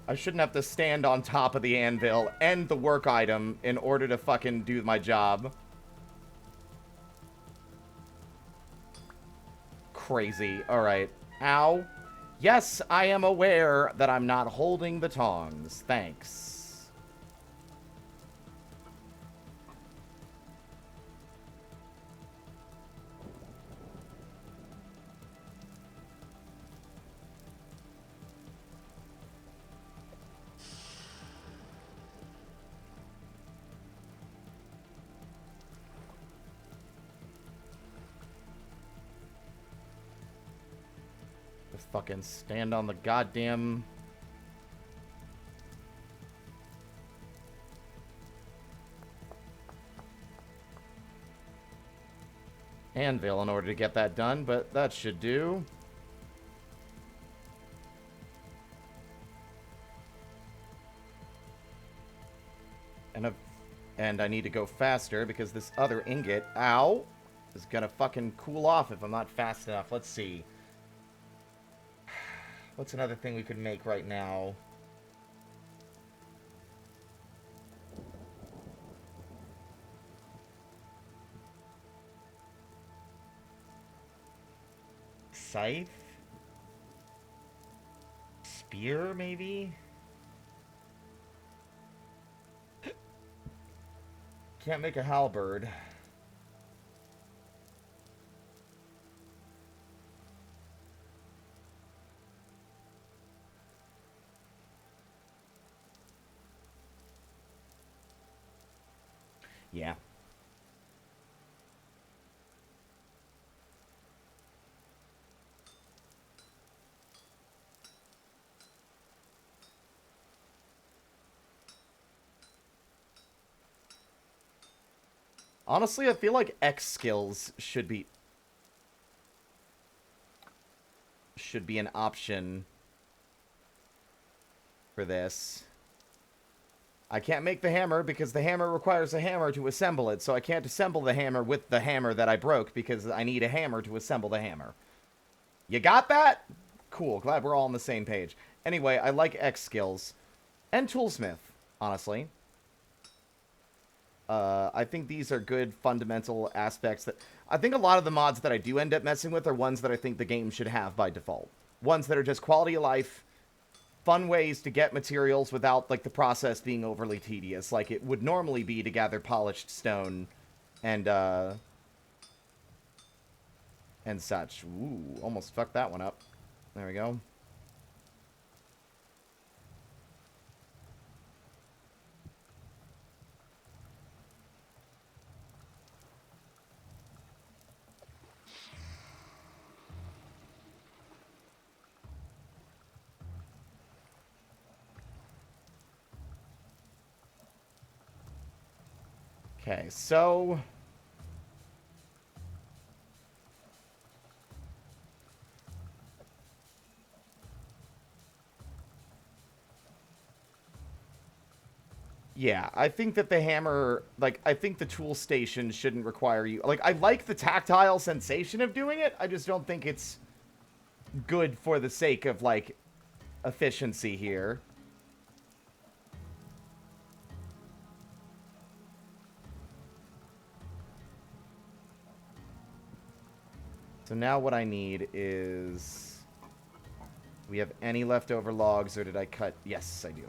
I shouldn't have to stand on top of the anvil and the work item in order to fucking do my job. Crazy. Alright. Ow. Yes, I am aware that I'm not holding the tongs. Thanks. Just fucking stand on the goddamn... anvil in order to get that done, but that should do. And I need to go faster because this other ingot, ow, is gonna fucking cool off if I'm not fast enough. Let's see. What's another thing we could make right now? Scythe? Spear, maybe? Can't make a halberd. Yeah. Honestly, I feel like X skills should be an option for this. I can't make the hammer because the hammer requires a hammer to assemble it, so I can't assemble the hammer with the hammer that I broke because I need a hammer to assemble the hammer. You got that? Cool, glad we're all on the same page. Anyway, I like X skills. And Toolsmith, honestly. I think these are good fundamental aspects that... I think a lot of the mods that I do end up messing with are ones that I think the game should have by default. Ones that are just quality of life, fun ways to get materials without, like, the process being overly tedious, like it would normally be to gather polished stone and such. Ooh, almost fucked that one up. There we go. Okay, so... yeah, I think that the hammer, like, I think the tool station shouldn't require you... like, I like the tactile sensation of doing it, I just don't think it's good for the sake of, like, efficiency here. So now what I need is... we have any leftover logs, or did I cut... yes, I do.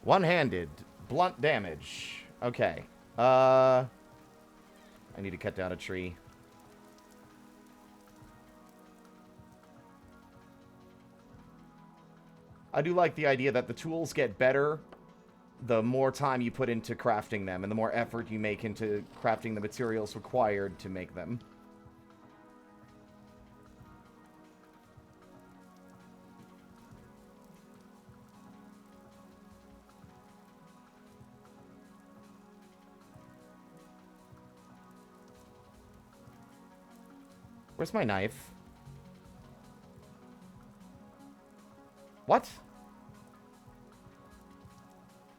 One-handed. Blunt damage. Okay. I need to cut down a tree. I do like the idea that the tools get better the more time you put into crafting them, and the more effort you make into crafting the materials required to make them. Where's my knife? What?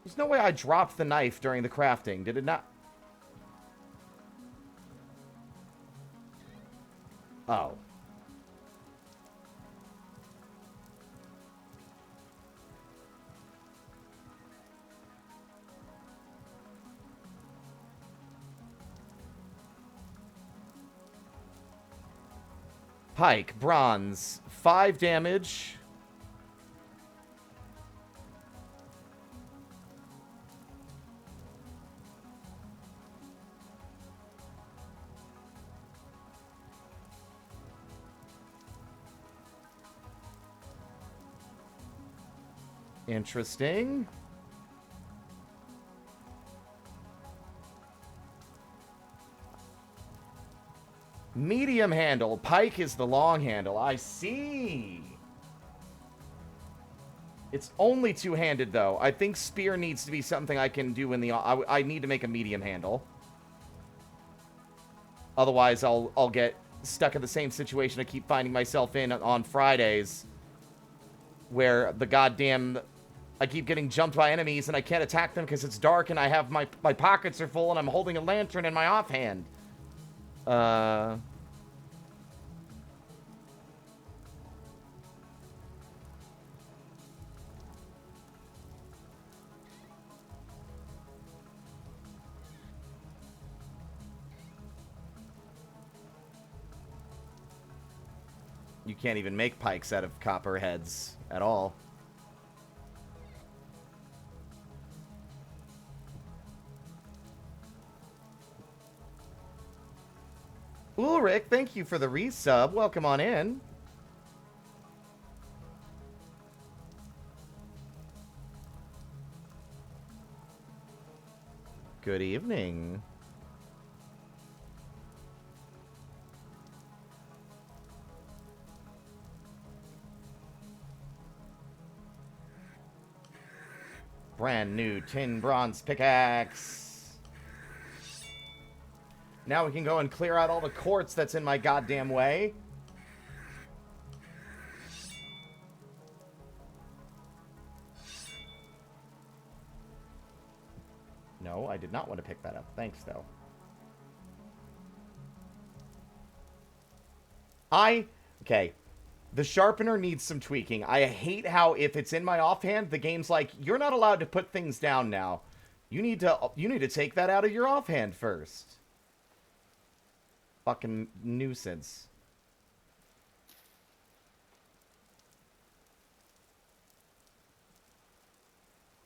There's no way I dropped the knife during the crafting. Did it not? Oh. Pike, bronze, 5 damage. Interesting. Medium handle. Pike is the long handle. I see. It's only two-handed, though. I think spear needs to be something I can do in the... I need to make a medium handle. Otherwise, I'll get stuck in the same situation I keep finding myself in on Fridays. Where the goddamn... I keep getting jumped by enemies and I can't attack them because it's dark and I have my pockets are full and I'm holding a lantern in my offhand. You can't even make pikes out of copper heads at all. Ulrich, thank you for the resub. Welcome on in. Good evening. Brand new tin bronze pickaxe. Now we can go and clear out all the quartz that's in my goddamn way. No, I did not want to pick that up. Thanks, though. Okay. The sharpener needs some tweaking. I hate how if it's in my offhand, the game's like, you're not allowed to put things down now. You need to take that out of your offhand first. Fucking nuisance.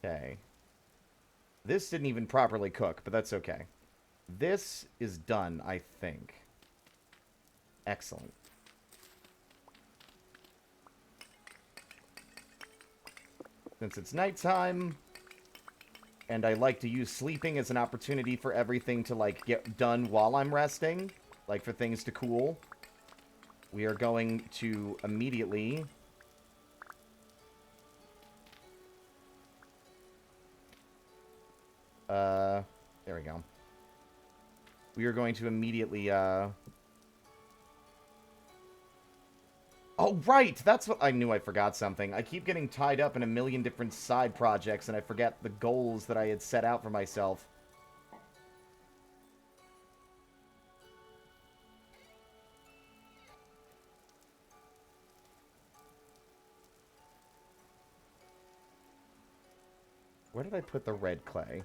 Okay. This didn't even properly cook, but that's okay. This is done, I think. Excellent. Since it's nighttime, and I like to use sleeping as an opportunity for everything to, like, get done while I'm resting, like for things to cool, we are going to immediately... there we go. We are going to immediately, Oh, right! That's what... I knew I forgot something. I keep getting tied up in a million different side projects, and I forget the goals that I had set out for myself. Where did I put the red clay?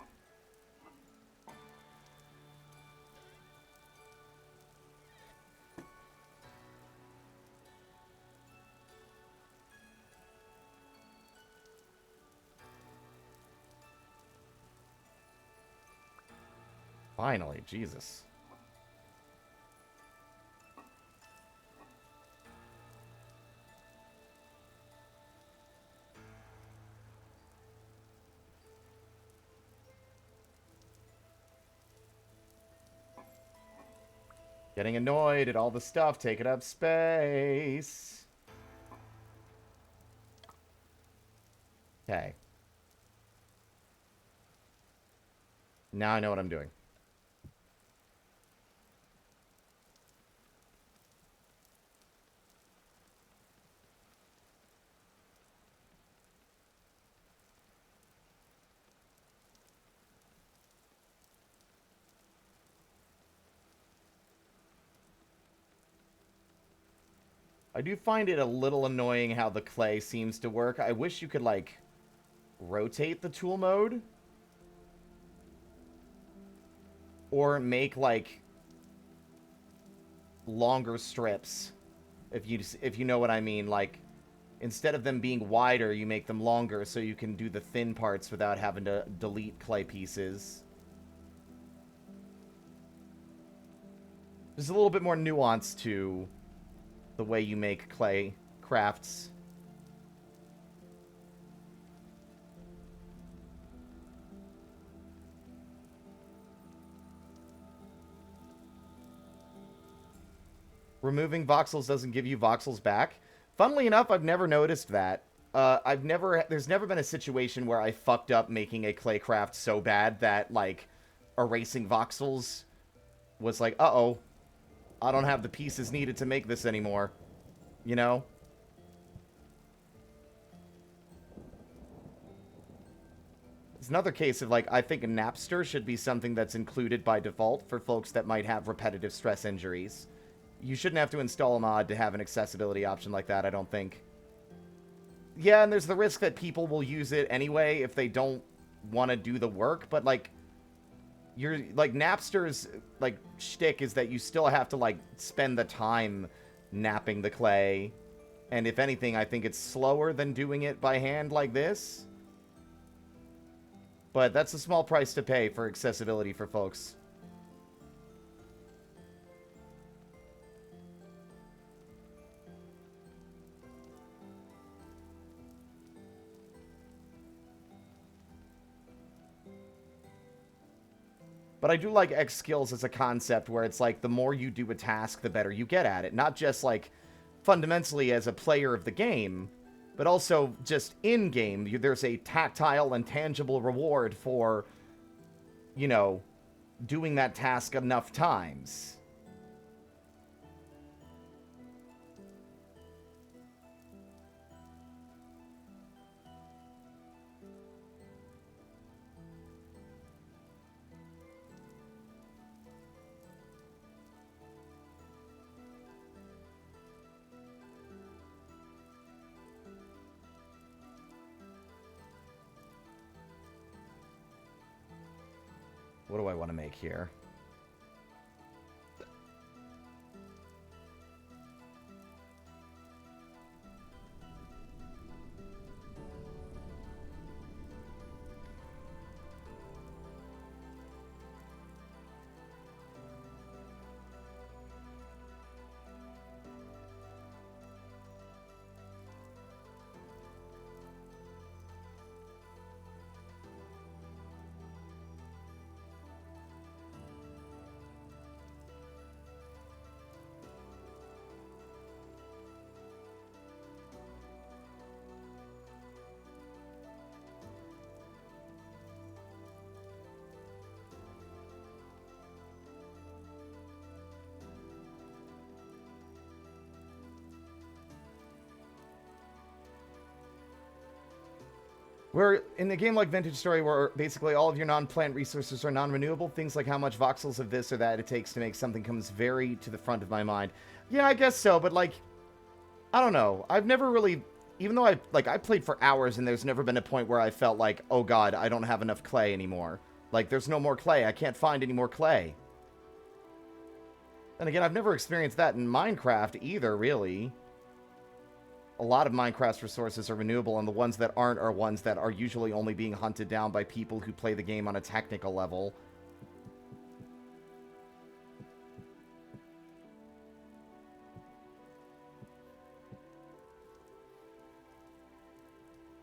Finally, Jesus. Getting annoyed at all the stuff taking up space. Okay. Now I know what I'm doing. I do find it a little annoying how the clay seems to work. I wish you could, like, rotate the tool mode. Or make, like, longer strips. If you know what I mean. Like, instead of them being wider, you make them longer so you can do the thin parts without having to delete clay pieces. There's a little bit more nuance to the way you make clay crafts. Removing voxels doesn't give you voxels back. Funnily enough, I've never noticed that. There's never been a situation where I fucked up making a clay craft so bad that, like, erasing voxels was like, uh-oh, I don't have the pieces needed to make this anymore. You know? It's another case of, like, I think a Napster should be something that's included by default for folks that might have repetitive stress injuries. You shouldn't have to install a mod to have an accessibility option like that, I don't think. Yeah, and there's the risk that people will use it anyway if they don't want to do the work, but, like, Napster's, like, shtick is that you still have to, like, spend the time napping the clay. And if anything, I think it's slower than doing it by hand like this. But that's a small price to pay for accessibility for folks. But I do like X skills as a concept where it's like the more you do a task, the better you get at it. Not just like fundamentally as a player of the game, but also just in-game. There's a tactile and tangible reward for, you know, doing that task enough times. What do I want to make here? Where, in a game like Vintage Story, where basically all of your non-plant resources are non-renewable, things like how much voxels of this or that it takes to make something comes very to the front of my mind. Yeah, I guess so, but, like, I don't know. I've never really, even though I played for hours and there's never been a point where I felt like, oh god, I don't have enough clay anymore. Like, there's no more clay. I can't find any more clay. And again, I've never experienced that in Minecraft either, really. A lot of Minecraft's resources are renewable, and the ones that aren't are ones that are usually only being hunted down by people who play the game on a technical level.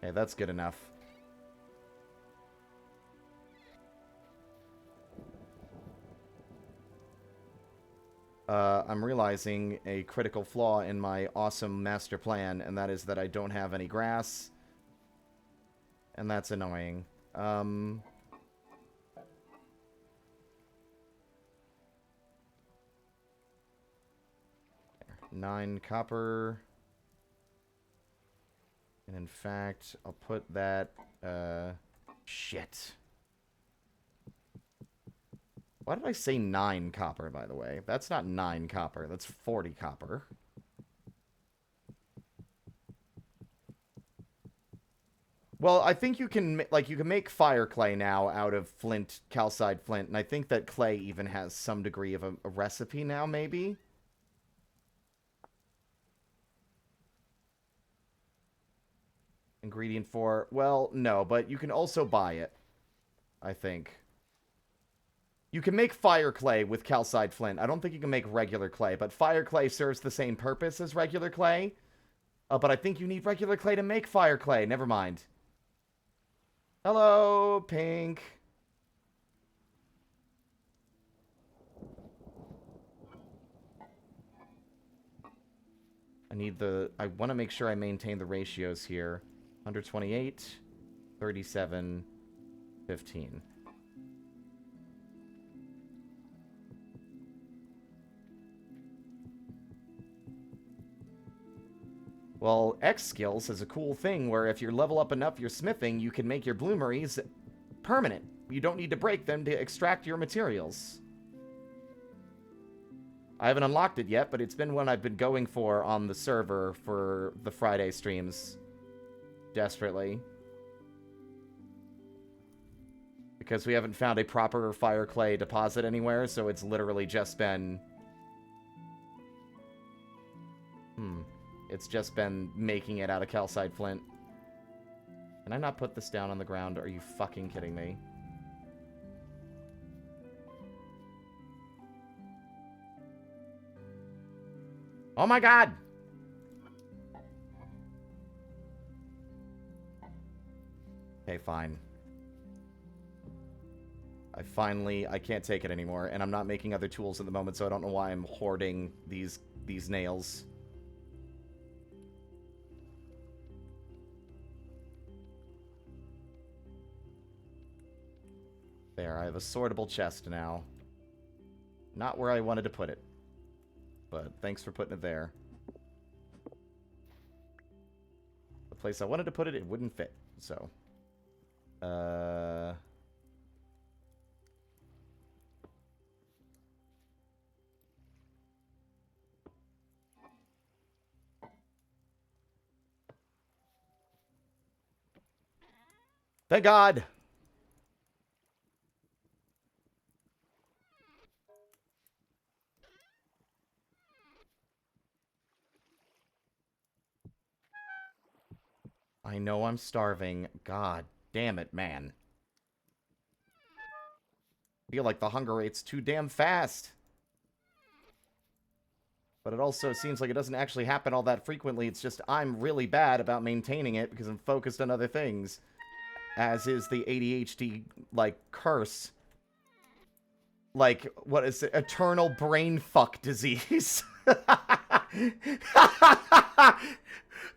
Okay, that's good enough. I'm realizing a critical flaw in my awesome master plan, and that is that I don't have any grass. And that's annoying. 9 copper. And in fact, I'll put that, shit. Why did I say 9 copper, by the way? That's not 9 copper. That's 40 copper. Well, I think you can, like, you can make fire clay now out of flint, calcite flint, and I think that clay even has some degree of a recipe now, maybe? Ingredient 4, well, no, but you can also buy it, I think. You can make fire clay with calcite flint. I don't think you can make regular clay, but fire clay serves the same purpose as regular clay. But I think you need regular clay to make fire clay. Never mind. Hello, Pink. I want to make sure I maintain the ratios here. 128, 37, 15. Well, X skills is a cool thing where if you level up enough your smithing, you can make your bloomeries permanent. You don't need to break them to extract your materials. I haven't unlocked it yet, but it's been one I've been going for on the server for the Friday streams. Desperately. Because we haven't found a proper fire clay deposit anywhere, so it's literally just been... It's just been making it out of calcite flint. Can I not put this down on the ground? Are you fucking kidding me? Oh my god! Okay, fine. I can't take it anymore, and I'm not making other tools at the moment, so I don't know why I'm hoarding these nails. There, I have a sortable chest now. Not where I wanted to put it. But thanks for putting it there. The place I wanted to put it, it wouldn't fit. So. Thank God! I know I'm starving. God damn it, man. I feel like the hunger rate's too damn fast. But it also seems like it doesn't actually happen all that frequently. It's just I'm really bad about maintaining it because I'm focused on other things. As is the ADHD, like, curse. Like, what is it? Eternal brain fuck disease.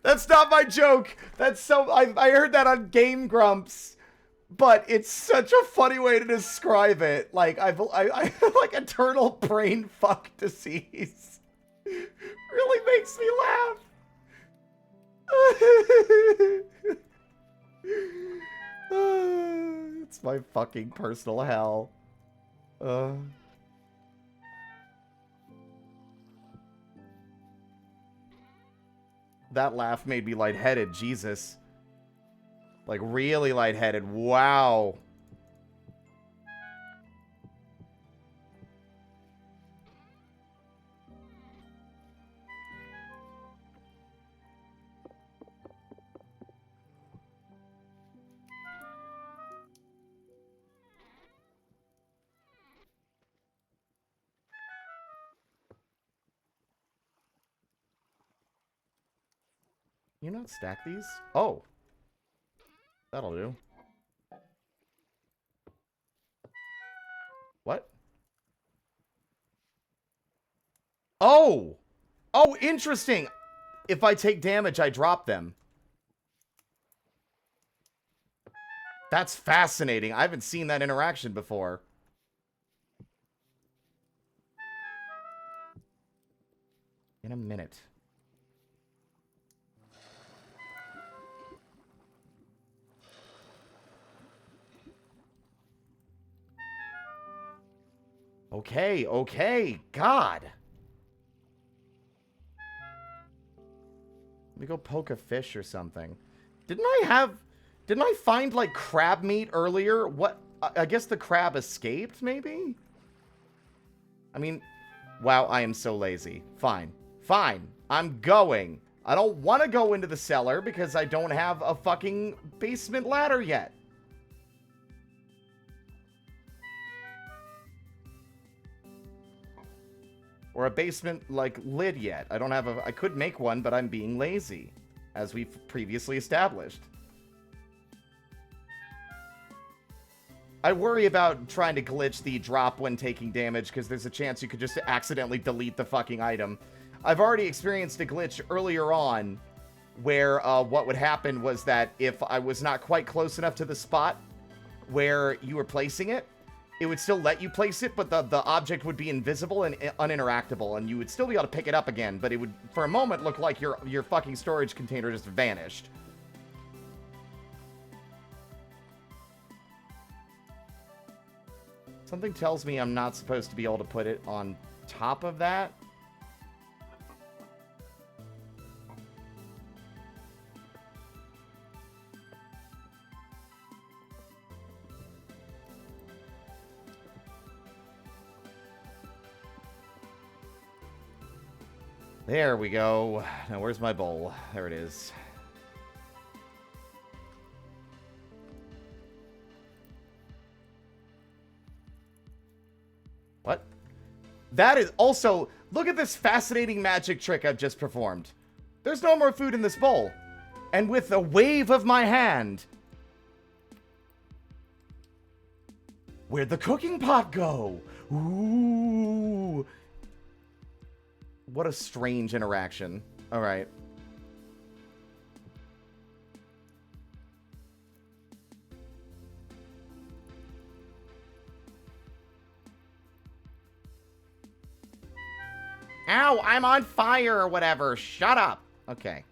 That's not my joke. That's so... I heard that on Game Grumps. But it's such a funny way to describe it. Like, I like, eternal brain fuck disease. Really makes me laugh. It's my fucking personal hell. That laugh made me lightheaded, Jesus. Like, really lightheaded. Wow. You not stack these? Oh. That'll do. What? Oh! Oh, interesting! If I take damage, I drop them. That's fascinating. I haven't seen that interaction before. In a minute. Okay, okay. God. Let me go poke a fish or something. Didn't I have... Didn't I find, like, crab meat earlier? What? I guess the crab escaped, maybe? I mean, wow, I am so lazy. Fine. Fine. I'm going. I don't want to go into the cellar because I don't have a fucking basement ladder yet. Or a basement, like, lid yet. I don't have a... I could make one, but I'm being lazy, as we've previously established. I worry about trying to glitch the drop when taking damage, because there's a chance you could just accidentally delete the fucking item. I've already experienced a glitch earlier on, where what would happen was that if I was not quite close enough to the spot where you were placing it, it would still let you place it, but the object would be invisible and uninteractable, and you would still be able to pick it up again, but it would, for a moment, look like your fucking storage container just vanished. Something tells me I'm not supposed to be able to put it on top of that. There we go. Now, where's my bowl? There it is. What? That is also... Look at this fascinating magic trick I've just performed. There's no more food in this bowl. And with a wave of my hand... Where'd the cooking pot go? Ooh... What a strange interaction. Alright. Ow, I'm on fire or whatever. Shut up. Okay.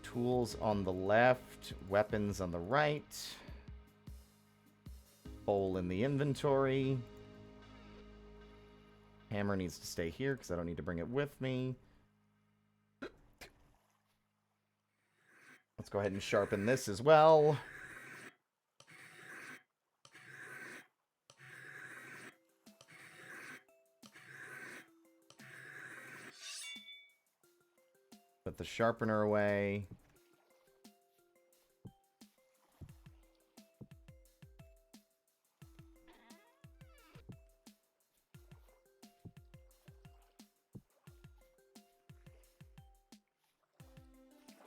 Tools on the left, weapons on the right. Bowl in the inventory. Hammer needs to stay here because I don't need to bring it with me. Let's go ahead and sharpen this as well. Put the sharpener away.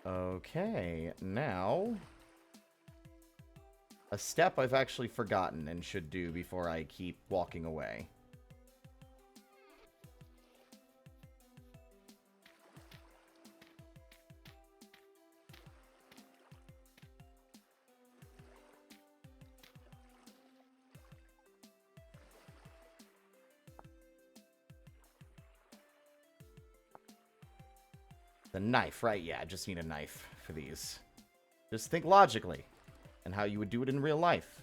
Okay, now... a step I've actually forgotten and should do before I keep walking away. The knife, right? Yeah, I just need a knife for these. Just think logically. And how you would do it in real life.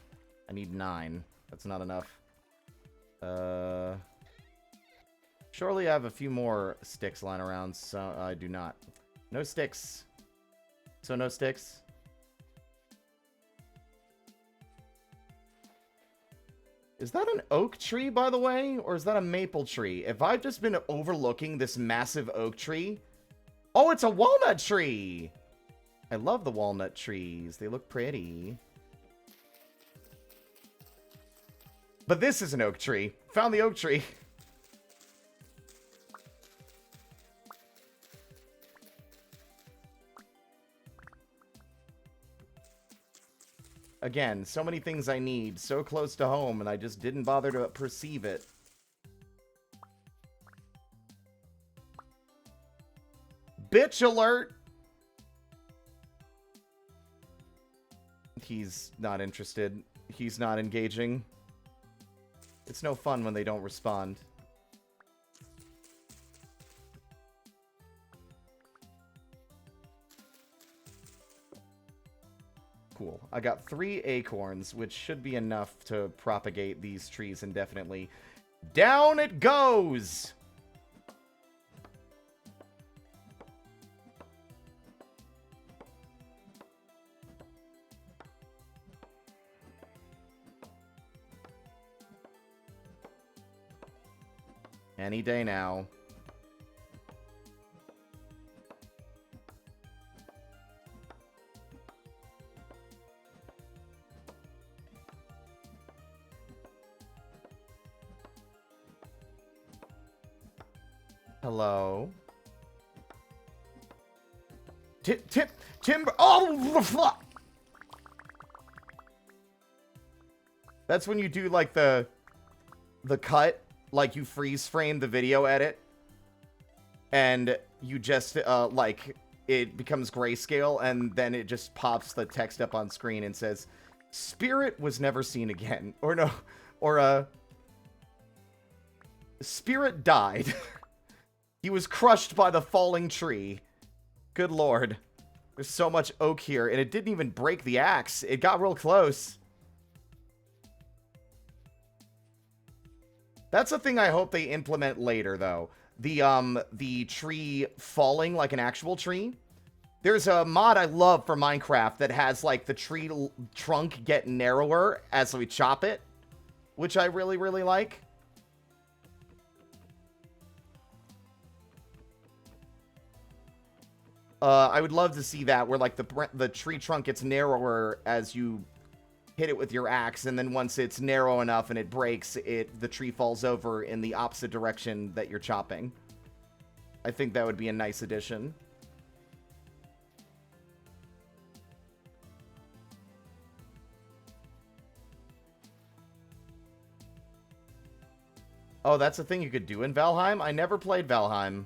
I need 9. That's not enough. Surely I have a few more sticks lying around, so I do not. No sticks. So no sticks. Is that an oak tree, by the way? Or is that a maple tree? If I've just been overlooking this massive oak tree... Oh, it's a walnut tree! I love the walnut trees. They look pretty. But this is an oak tree. Found the oak tree. Again, so many things I need, so close to home, and I just didn't bother to perceive it. Bitch alert! He's not interested. he's not engaging. It's no fun when they don't respond. Cool. I got 3 acorns, which should be enough to propagate these trees indefinitely. Down it goes! Any day now. Hello? Timber. Oh, fuck! That's when you do, like, the cut. Like, you freeze frame the video edit. And you just, like, it becomes grayscale. And then it just pops the text up on screen and says, Spirit was never seen again. Or no. Or, Spirit died. He was crushed by the falling tree. Good lord. There's so much oak here, and it didn't even break the axe. It got real close. That's a thing I hope they implement later, though. The tree falling like an actual tree. There's a mod I love for Minecraft that has, like, the tree trunk get narrower as we chop it, which I really, really like. I would love to see that, where, like, the tree trunk gets narrower as you hit it with your axe, and then once it's narrow enough and it breaks, the tree falls over in the opposite direction that you're chopping. I think that would be a nice addition. Oh, that's a thing you could do in Valheim? I never played Valheim.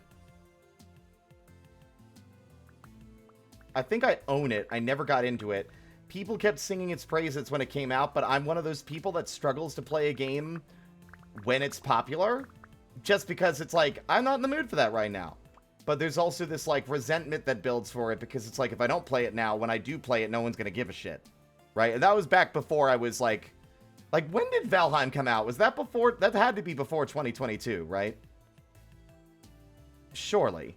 I think I own it. I never got into it. People kept singing its praises when it came out, but I'm one of those people that struggles to play a game when it's popular. Just because it's like, I'm not in the mood for that right now. But there's also this, like, resentment that builds for it, because it's like, if I don't play it now, when I do play it, no one's gonna give a shit. Right? And that was back before I was, like, when did Valheim come out? Was that before? That had to be before 2022, right? Surely.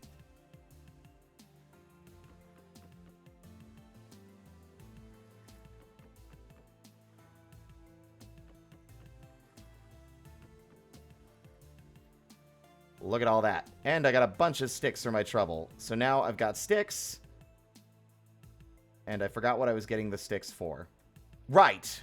Look at all that. And I got a bunch of sticks for my trouble. So now I've got sticks. And I forgot what I was getting the sticks for. Right.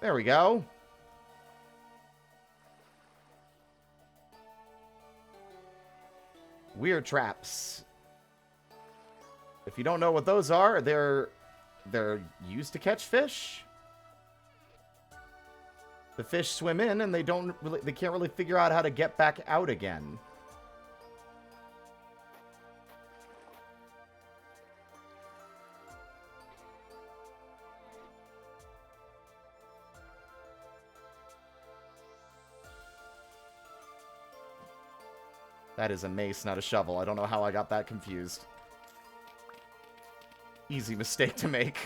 There we go. Weird traps. If you don't know what those are, they're used to catch fish. The fish swim in and they can't really figure out how to get back out again. That is a mace, not a shovel. I don't know how I got that confused. Easy mistake to make.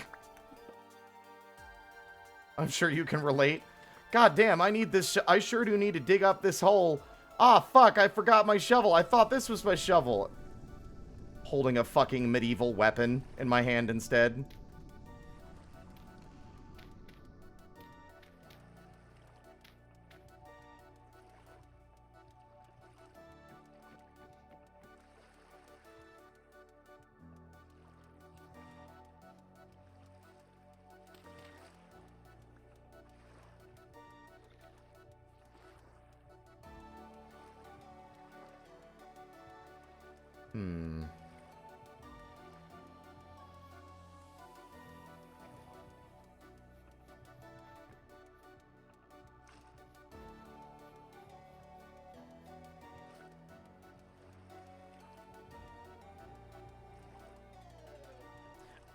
I'm sure you can relate. God damn, I need this. I sure do need to dig up this hole. Ah, fuck, I forgot my shovel. I thought this was my shovel. Holding a fucking medieval weapon in my hand instead.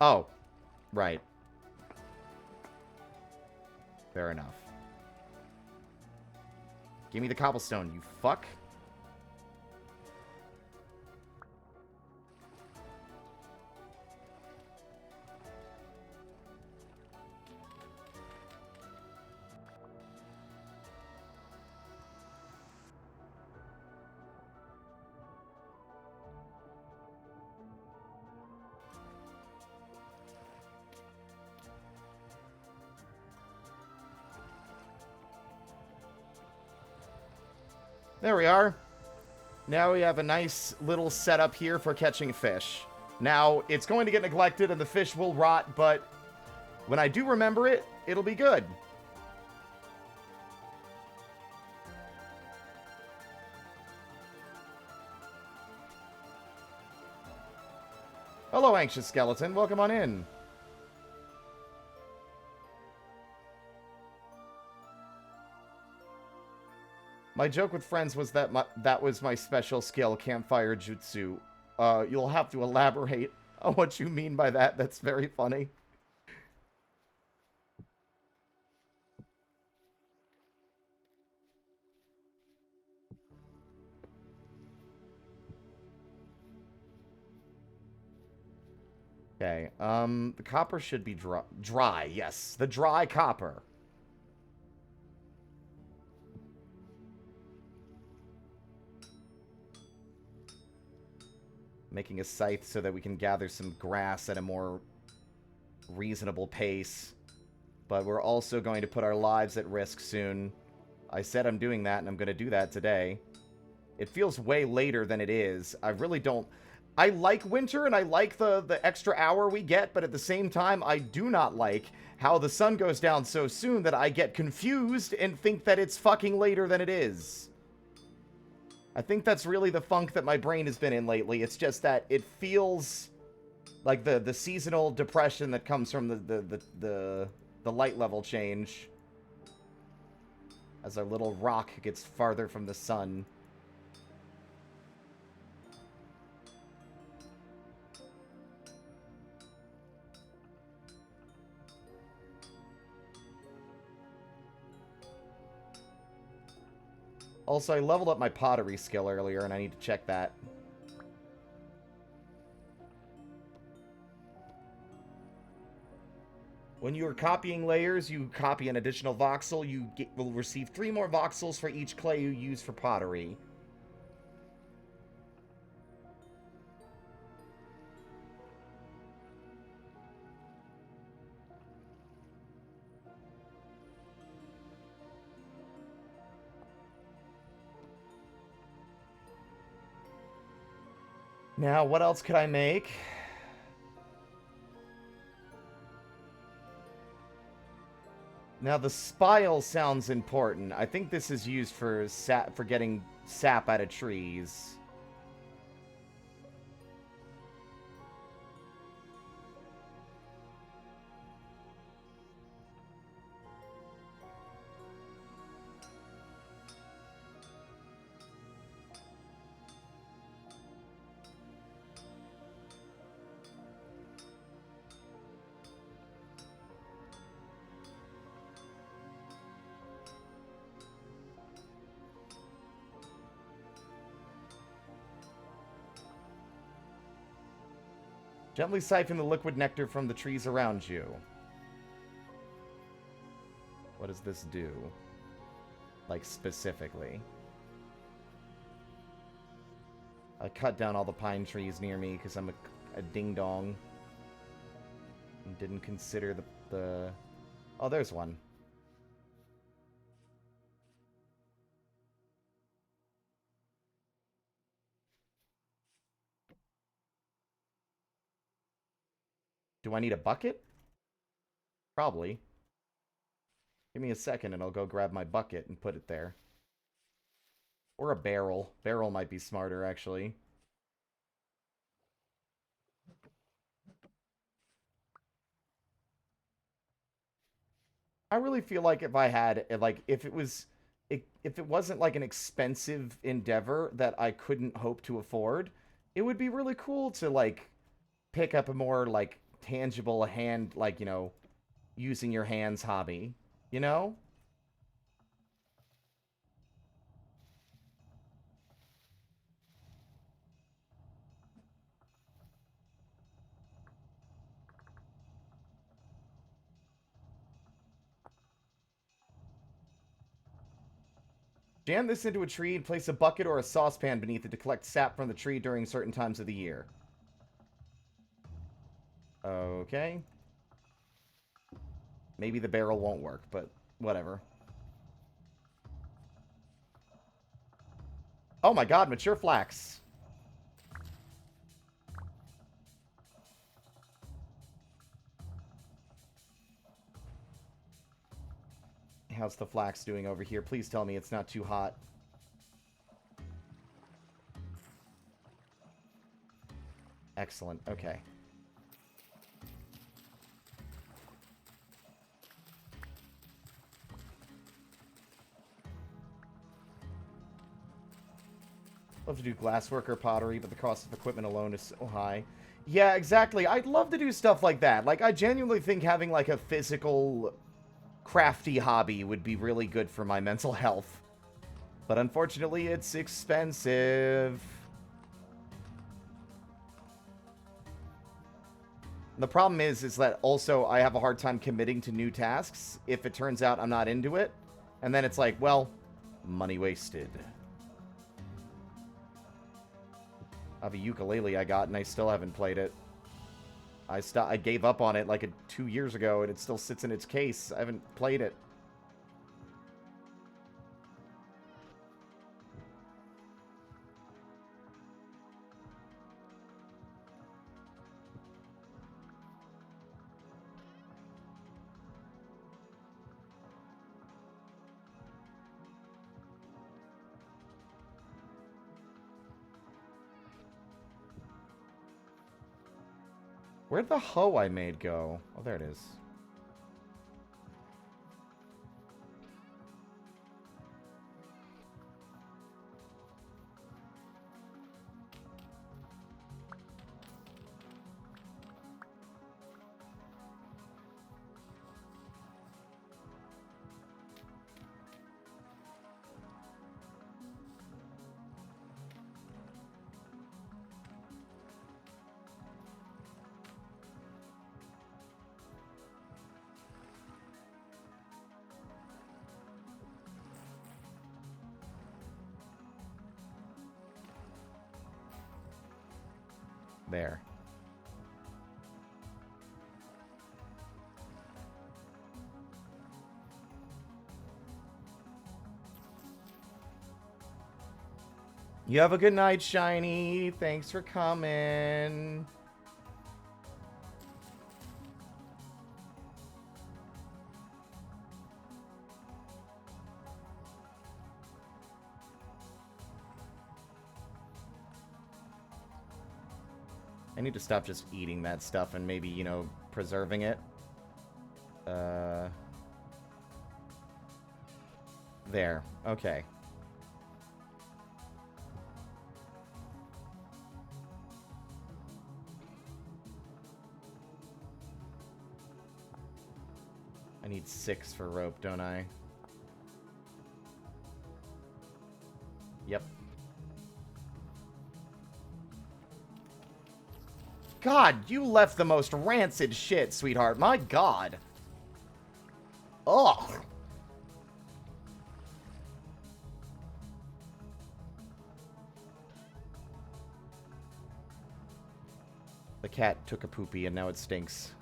Oh, right. Fair enough. Give me the cobblestone, you fuck. There we are. Now we have a nice little setup here for catching fish. Now, it's going to get neglected and the fish will rot, but when I do remember it, it'll be good. Hello, Anxious Skeleton. Welcome on in. My joke with friends was that that was my special skill, campfire jutsu. You'll have to elaborate on what you mean by that. That's very funny. Okay, the copper should be dry, yes. The dry copper. Making a scythe so that we can gather some grass at a more reasonable pace. But we're also going to put our lives at risk soon. I said I'm doing that, and I'm going to do that today. It feels way later than it is. I really don't... I like winter, and I like the extra hour we get, but at the same time, I do not like how the sun goes down so soon that I get confused and think that it's fucking later than it is. I think that's really the funk that my brain has been in lately. It's just that it feels like the seasonal depression that comes from the light level change as our little rock gets farther from the sun. Also, I leveled up my pottery skill earlier, and I need to check that. When you are copying layers, you copy an additional voxel. You will receive 3 more voxels for each clay you use for pottery. Now, what else could I make? Now, the spile sounds important. I think this is used for getting sap out of trees. Gently siphon the liquid nectar from the trees around you. What does this do? Like, specifically. I cut down all the pine trees near me because I'm a ding-dong. And didn't consider the... Oh, there's one. Do I need a bucket? Probably. Give me a second and I'll go grab my bucket and put it there. Or a barrel. Barrel might be smarter, actually. I really feel like if I had, like, if it wasn't like an expensive endeavor that I couldn't hope to afford, it would be really cool to, like, pick up a more, like, tangible hand, like, you know, using your hands hobby, you know? Jam this into a tree and place a bucket or a saucepan beneath it to collect sap from the tree during certain times of the year. Okay. Maybe the barrel won't work, but whatever. Oh my god, mature flax. How's the flax doing over here? Please tell me it's not too hot. Excellent. Okay. Love to do glasswork or pottery, but the cost of equipment alone is so high. Yeah, exactly. I'd love to do stuff like that. Like, I genuinely think having, like, a physical, crafty hobby would be really good for my mental health. But unfortunately, it's expensive. The problem is that also I have a hard time committing to new tasks if it turns out I'm not into it. And then it's like, well, money wasted. I have a ukulele I got, and I still haven't played it. I gave up on it like 2 years ago, and it still sits in its case. I haven't played it. Where'd the hoe I made go? Oh, there it is. There. You have a good night, Shiny. Thanks for coming. I need to stop just eating that stuff and maybe, you know, preserving it. There. Okay. I need 6 for rope, don't I? Yep. God, you left the most rancid shit, sweetheart. My God. Ugh. The cat took a poopy and now it stinks.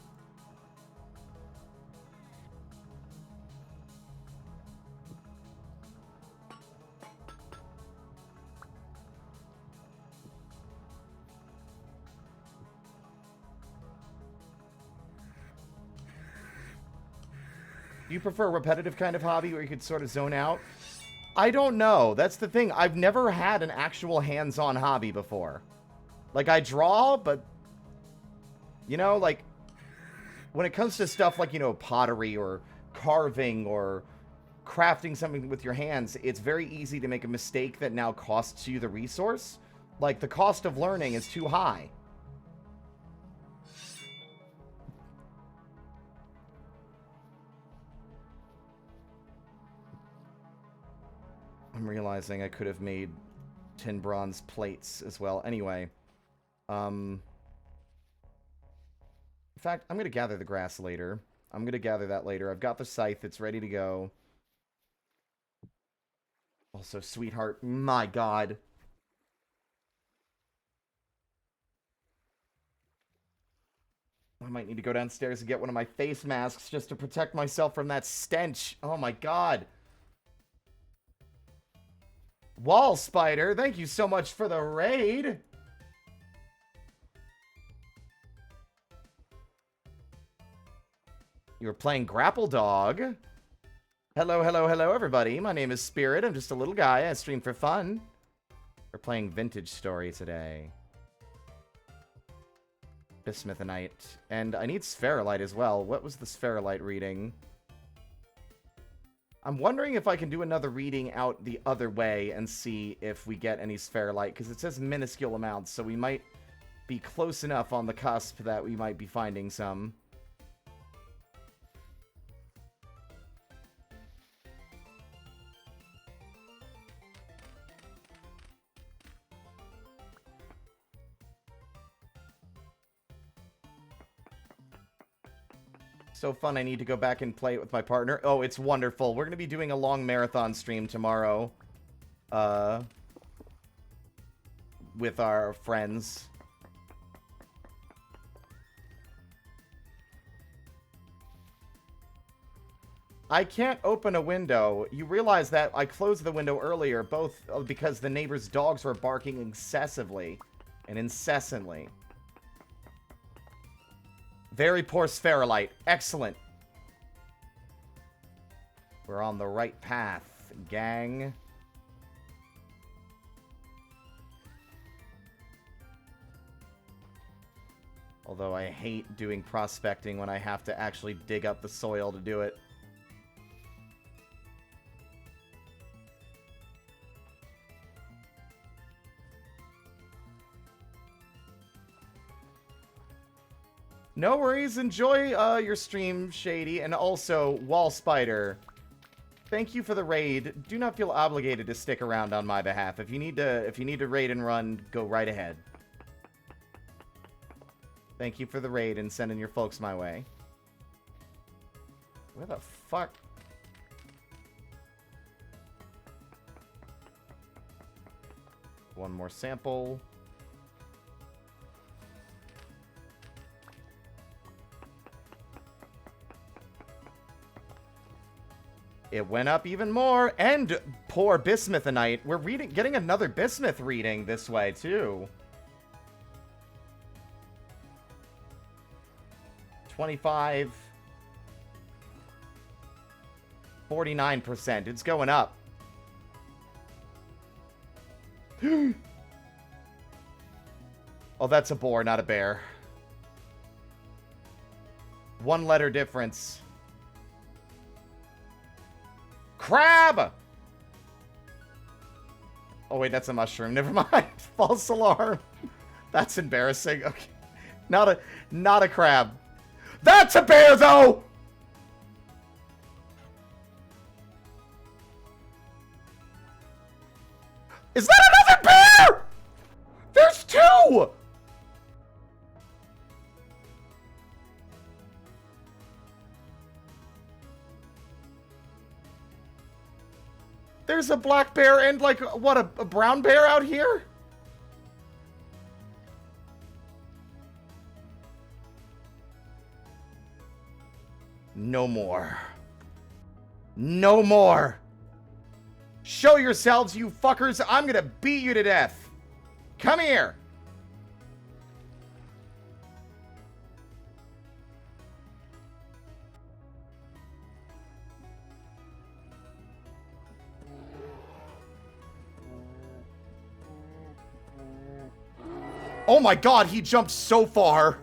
Do you prefer a repetitive kind of hobby where you could sort of zone out? I don't know. That's the thing. I've never had an actual hands-on hobby before. Like, I draw, but... You know, like... When it comes to stuff like, you know, pottery or carving or crafting something with your hands, it's very easy to make a mistake that now costs you the resource. Like, the cost of learning is too high. I'm realizing I could have made tin bronze plates as well. Anyway. In fact, I'm going to gather the grass later. I'm going to gather that later. I've got the scythe. It's ready to go. Also, sweetheart. My God. I might need to go downstairs and get one of my face masks just to protect myself from that stench. Oh my God. Wall Spider, thank you so much for the raid. You were playing Grapple Dog. Hello, hello, hello, everybody. My name is Spirit. I'm just a little guy. I stream for fun. We're playing Vintage Story today. Bismuthinite. And I need Spherolite as well. What was the Spherolite reading? I'm wondering if I can do another reading out the other way and see if we get any Spherolite, because it says minuscule amounts, so we might be close enough on the cusp that we might be finding some. So fun, I need to go back and play it with my partner. Oh, it's wonderful. We're going to be doing a long marathon stream tomorrow. With our friends. I can't open a window. You realize that I closed the window earlier, both because the neighbor's dogs were barking excessively and incessantly. Very poor Spherolite. Excellent. We're on the right path, gang. Although I hate doing prospecting when I have to actually dig up the soil to do it. No worries. Enjoy your stream, Shady, and also Wall Spider. Thank you for the raid. Do not feel obligated to stick around on my behalf. If you need to raid and run, go right ahead. Thank you for the raid and sending your folks my way. Where the fuck? One more sample. It went up even more, and poor Bismuthinite. We're getting another Bismuth reading this way, too. 25. 49%. It's going up. Oh, that's a boar, not a bear. One letter difference. Crab! Oh, wait, that's a mushroom. Never mind. False alarm. That's embarrassing. Okay. Not a crab. That's a bear, though! Is that another bear? There's two! There's a black bear and, like, what, a brown bear out here? No more. No more. Show yourselves, you fuckers. I'm gonna beat you to death. Come here. Oh my god, he jumped so far.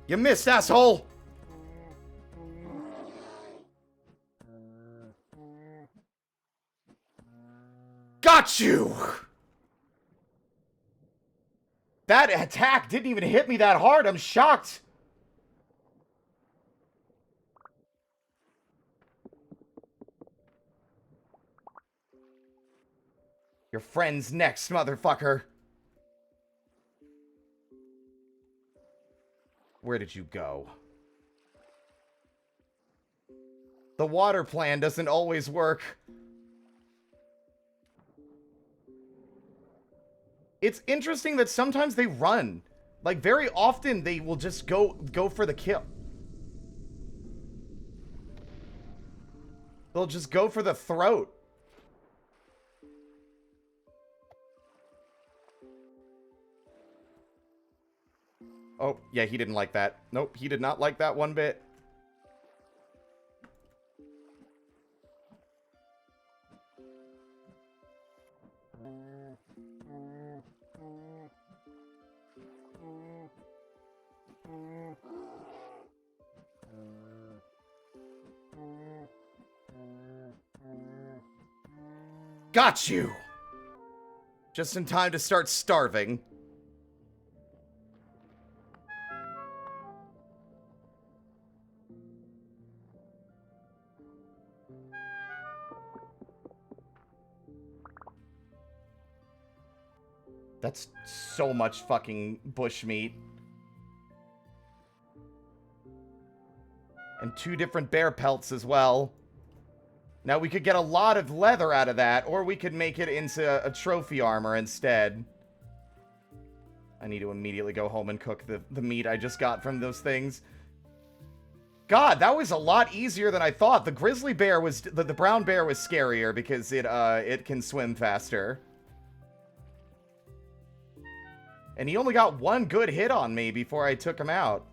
You missed, asshole. Got you. That attack didn't even hit me that hard. I'm shocked. Your friend's next, motherfucker. Where did you go? The water plan doesn't always work. It's interesting that sometimes they run. Like, very often they will just go for the kill. They'll just go for the throat. Oh, yeah, he didn't like that. Nope, he did not like that one bit. Got you! Just in time to start starving. That's so much fucking bushmeat. And 2 different bear pelts as well. Now, we could get a lot of leather out of that, or we could make it into a trophy armor instead. I need to immediately go home and cook the meat I just got from those things. God, that was a lot easier than I thought. The grizzly bear was... The brown bear was scarier because it can swim faster. And he only got 1 good hit on me before I took him out.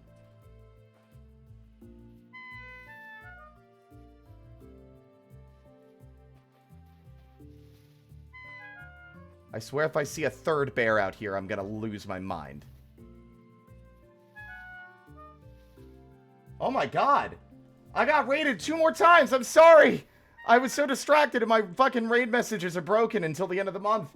I swear if I see a 3rd bear out here, I'm gonna lose my mind. Oh my god! I got raided 2 more times! I'm sorry! I was so distracted and my fucking raid messages are broken until the end of the month.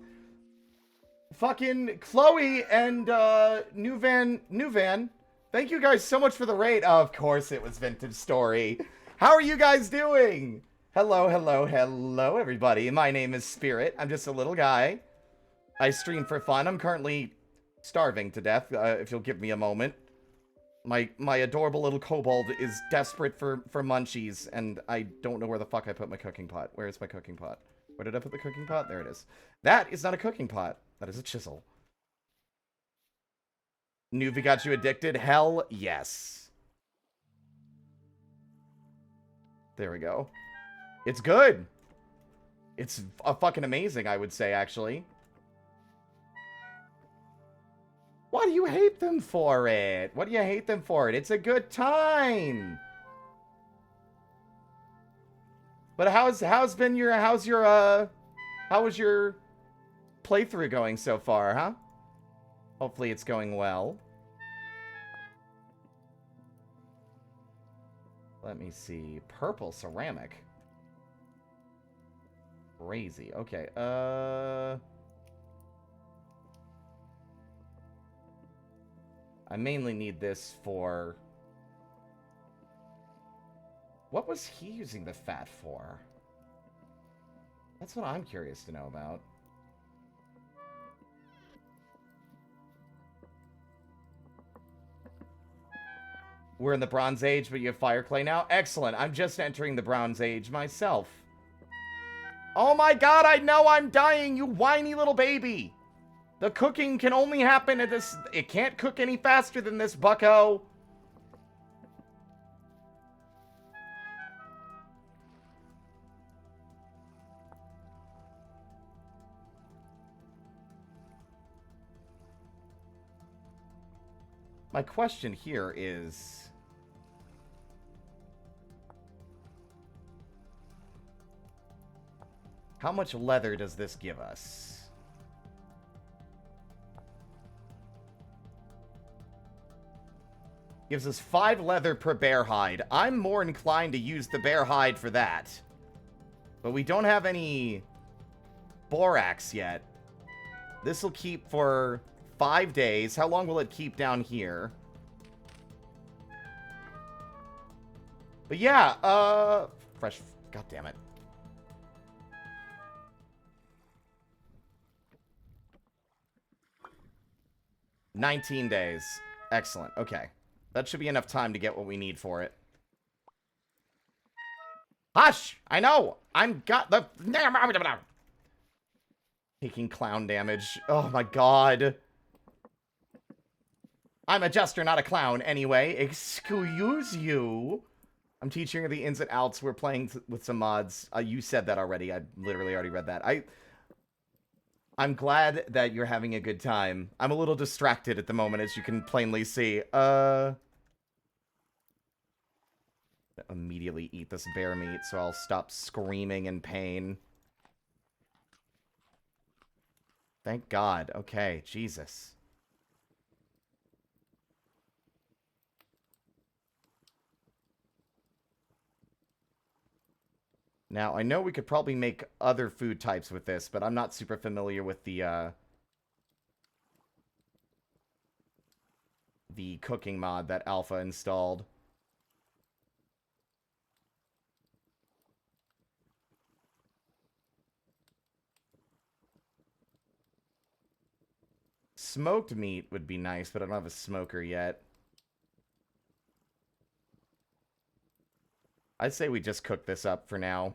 Fucking Chloe and Nuvan, thank you guys so much for the raid. Oh, of course it was Vintage Story. How are you guys doing? Hello, hello, hello, everybody. My name is Spirit. I'm just a little guy. I stream for fun. I'm currently starving to death, if you'll give me a moment. My adorable little kobold is desperate for munchies, and I don't know where the fuck I put my cooking pot. Where is my cooking pot? Where did I put the cooking pot? There it is. That is not a cooking pot. That is a chisel. Nuvi got you addicted? Hell yes. There we go. It's good. It's fucking amazing, I would say, actually. Why do you hate them for it? What do you hate them for it? It's a good time. But how was your playthrough going so far, huh? Hopefully it's going well. Let me see. Purple ceramic. Crazy. Okay, I mainly need this for... What was he using the fat for? That's what I'm curious to know about. We're in the Bronze Age, but you have fire clay now? Excellent. I'm just entering the Bronze Age myself. Oh my god, I know I'm dying, you whiny little baby! The cooking can only happen at this... It can't cook any faster than this, bucko. My question here is... how much leather does this give us? Gives us 5 leather per bear hide. I'm more inclined to use the bear hide for that. But we don't have any borax yet. This will keep for 5 days. How long will it keep down here? But yeah, fresh... God damn it. $19 days. Excellent. Okay. That should be enough time to get what we need for it. Hush! I know! I'm got the... taking clown damage. Oh my god. I'm a jester, not a clown. Anyway, excuse you. I'm teaching her the ins and outs. We're playing with some mods. You said that already. I literally already read that. I'm glad that you're having a good time. I'm a little distracted at the moment, as you can plainly see. Immediately eat this bear meat, so I'll stop screaming in pain. Thank God. Okay, Jesus. Now, I know we could probably make other food types with this, but I'm not super familiar with the cooking mod that Alpha installed. Smoked meat would be nice, but I don't have a smoker yet. I'd say we just cook this up for now.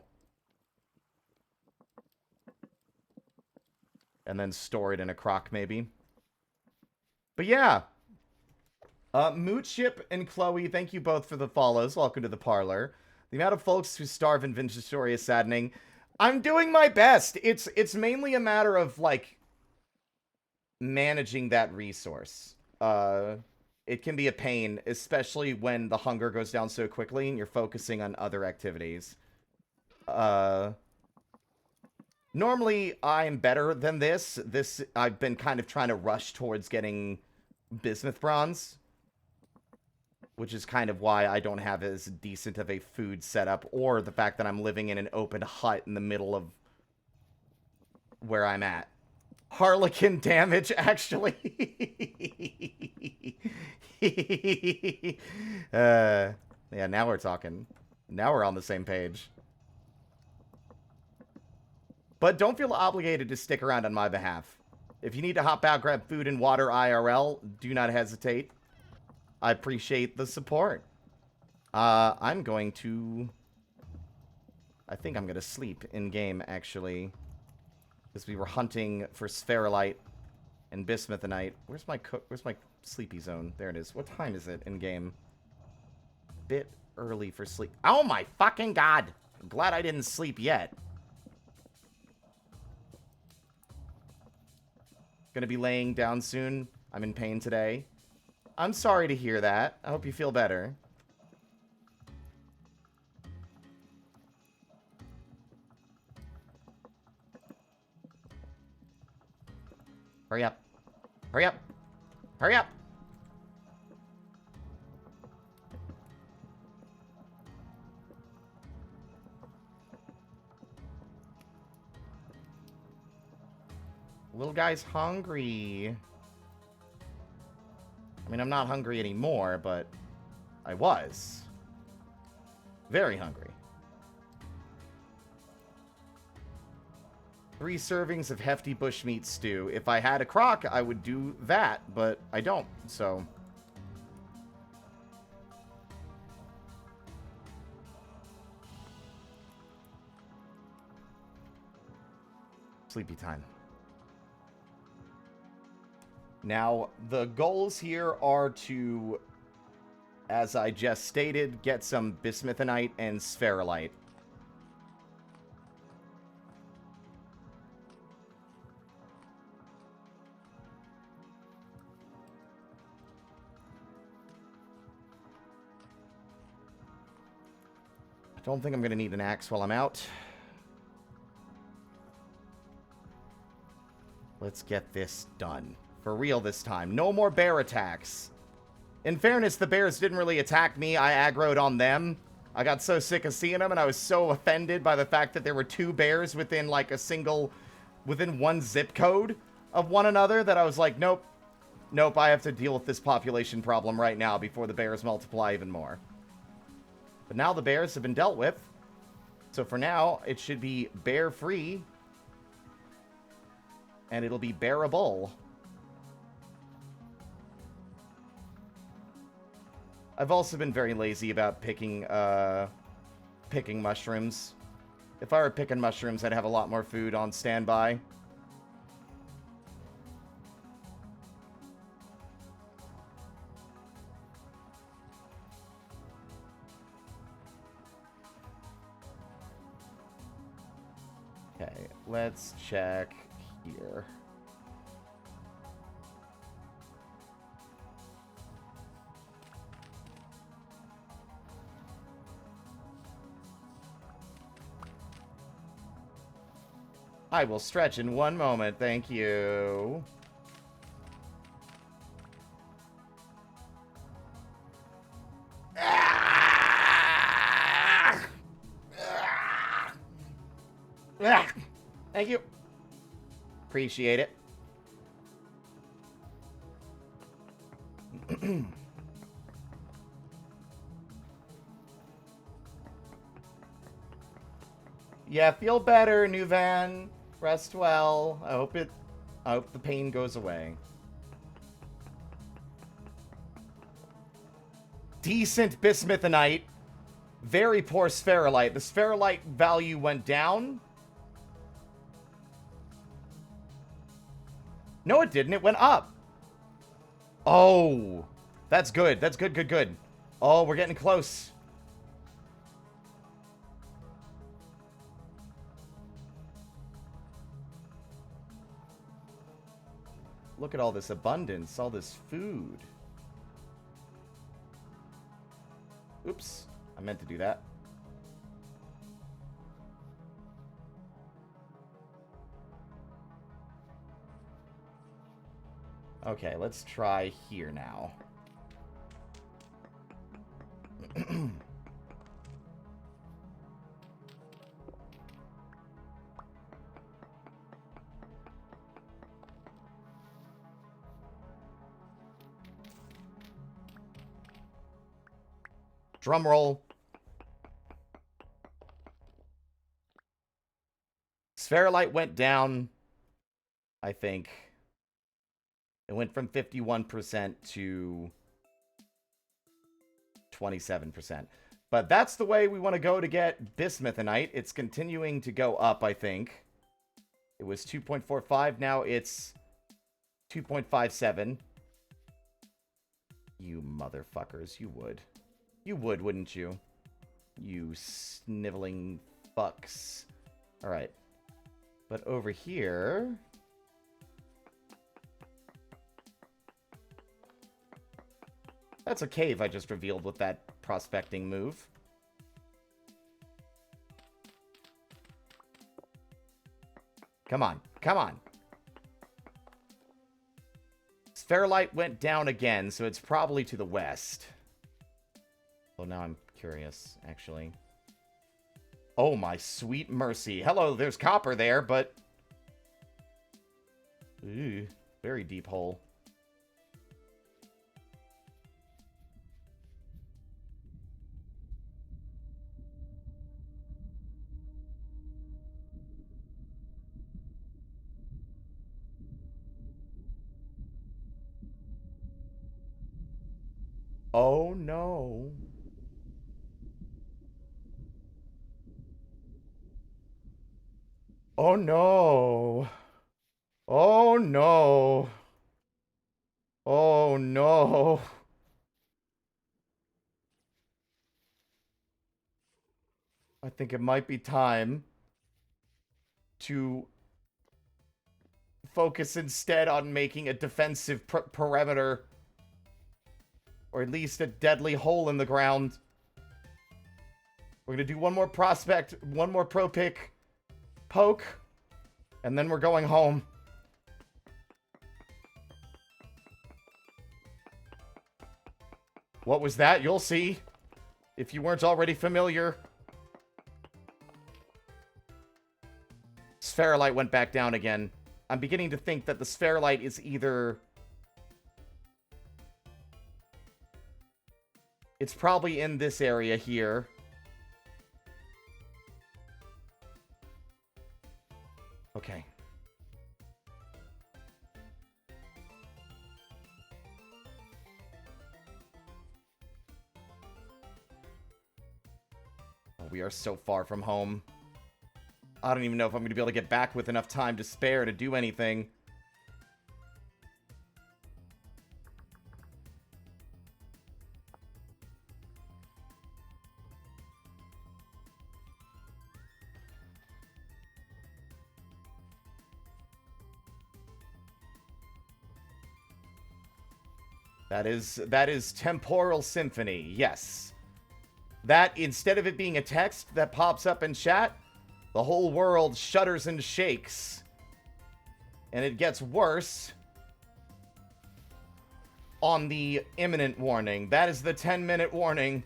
And then store it in a crock, maybe. But yeah. Mootship and Chloe, thank you both for the follows. Welcome to the parlor. The amount of folks who starve in Vintage Story is saddening. I'm doing my best. It's mainly a matter of, like, managing that resource. It can be a pain, especially when the hunger goes down so quickly and you're focusing on other activities. Normally, I'm better than this. I've been kind of trying to rush towards getting bismuth bronze, which is kind of why I don't have as decent of a food setup, or the fact that I'm living in an open hut in the middle of where I'm at. Harlequin damage, actually. Yeah, now we're talking. Now we're on the same page. But don't feel obligated to stick around on my behalf. If you need to hop out, grab food and water IRL, do not hesitate. I appreciate the support. I'm going to... I think I'm going to sleep in-game, actually. Because we were hunting for spherolite and bismuthinite. Where's my sleepy zone? There it is. What time is it in-game? Bit early for sleep. Oh my fucking god! I'm glad I didn't sleep yet. Gonna be laying down soon. I'm in pain today. I'm sorry to hear that. I hope you feel better. Hurry up. Hurry up. Hurry up. Little guy's hungry. I mean, I'm not hungry anymore, but I was. Very hungry. 3 servings of hefty bushmeat stew. If I had a crock, I would do that, but I don't, so... Sleepy time. Now, the goals here are to, as I just stated, get some bismuthinite and spherolite. Don't think I'm gonna need an axe while I'm out. Let's get this done. For real this time. No more bear attacks. In fairness, the bears didn't really attack me. I aggroed on them. I got so sick of seeing them, and I was so offended by the fact that there were 2 bears within, like, within 1 zip code of one another, that I was like, nope. Nope, I have to deal with this population problem right now before the bears multiply even more. But now the bears have been dealt with. So for now, it should be bear-free. And it'll be bearable. I've also been very lazy about picking mushrooms. If I were picking mushrooms, I'd have a lot more food on standby. Okay, let's check here. I will stretch in 1 moment, thank you. Thank you. Appreciate it. Yeah, feel better, new van. Rest well. I hope the pain goes away. Decent bismuthinite. Very poor spherolite. The spherolite value went down. No, it didn't. It went up. Oh. That's good. That's good, good, good. Oh, we're getting close. Look at all this abundance, all this food. Oops. I meant to do that. Okay, let's try here now. Drum roll. Spherolite went down, I think. It went from 51% to 27%. But that's the way we want to go to get bismuthinite. It's continuing to go up, I think. It was 2.45, now it's 2.57. You motherfuckers, you would. You would, wouldn't you? You sniveling fucks. Alright. But over here... That's a cave I just revealed with that prospecting move. Come on. Come on. Spherolite went down again, so it's probably to the west. Oh, now I'm curious, actually. Oh, my sweet mercy. Hello, there's copper there, but... Ooh, very deep hole. Oh, no. Oh, no. Oh, no. Oh, no. I think it might be time to focus instead on making a defensive perimeter. Or at least a deadly hole in the ground. We're going to do one more prospect, one more pro pick poke, and then we're going home. What was that? You'll see. If you weren't already familiar. Spherolite went back down again. I'm beginning to think that the Spherolite is either... It's probably in this area here. Okay. Oh, we are so far from home. I don't even know if I'm going to be able to get back with enough time to spare to do anything. That is Temporal Symphony, yes. That, instead of it being a text that pops up in chat, the whole world shudders and shakes. And it gets worse on the imminent warning. That is the 10-minute warning.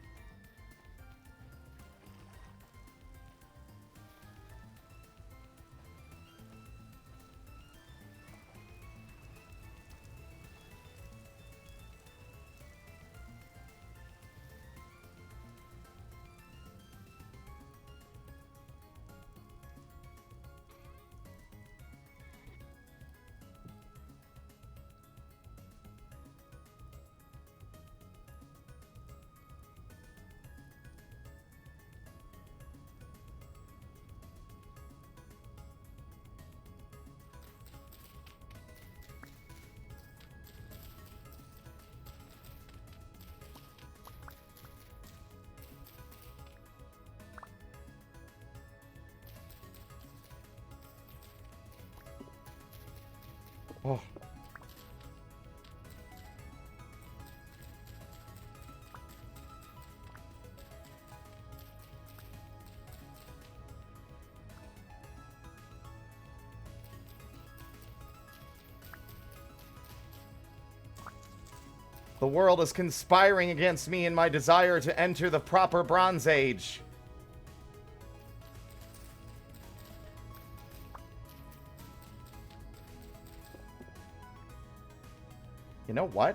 Oh. The world is conspiring against me in my desire to enter the proper Bronze Age. You know what?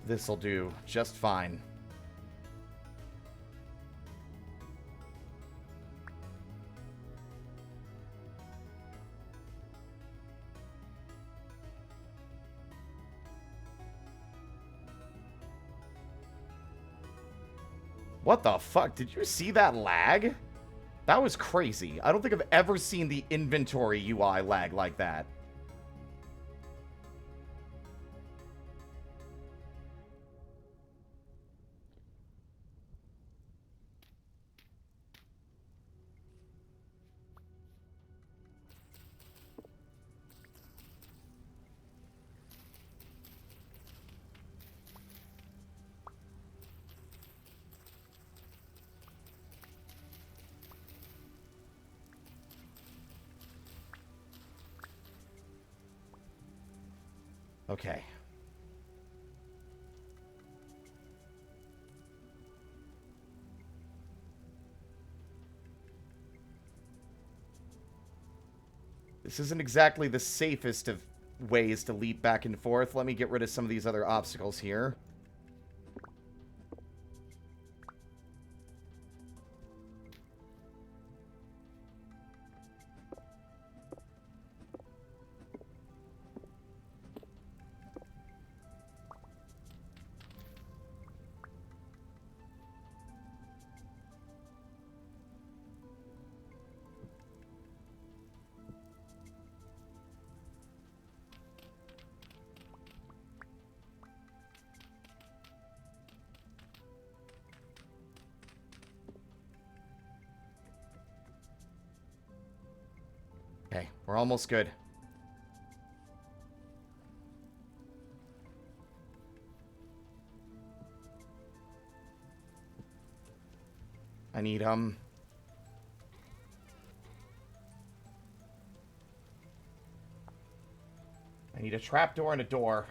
This'll do just fine. What the fuck? Did you see that lag? That was crazy. I don't think I've ever seen the inventory UI lag like that. Okay. This isn't exactly the safest of ways to leap back and forth. Let me get rid of some of these other obstacles here. We're almost good. I need, I need a trapdoor and a door.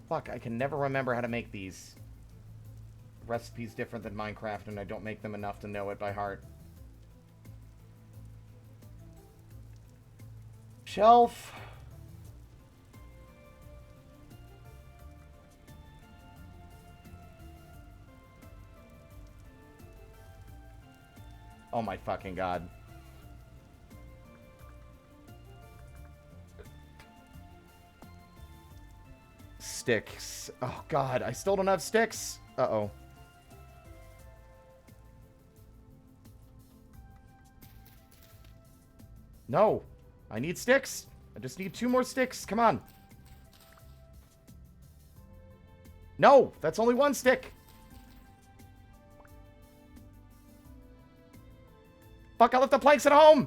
Fuck, I can never remember how to make these. Recipe's different than Minecraft, and I don't make them enough to know it by heart. Shelf. Oh my fucking god. Sticks. Oh god, I still don't have sticks. Uh-oh. No. I need sticks. I just need 2 more sticks. Come on. No, that's only 1 stick. Fuck, I left the planks at home.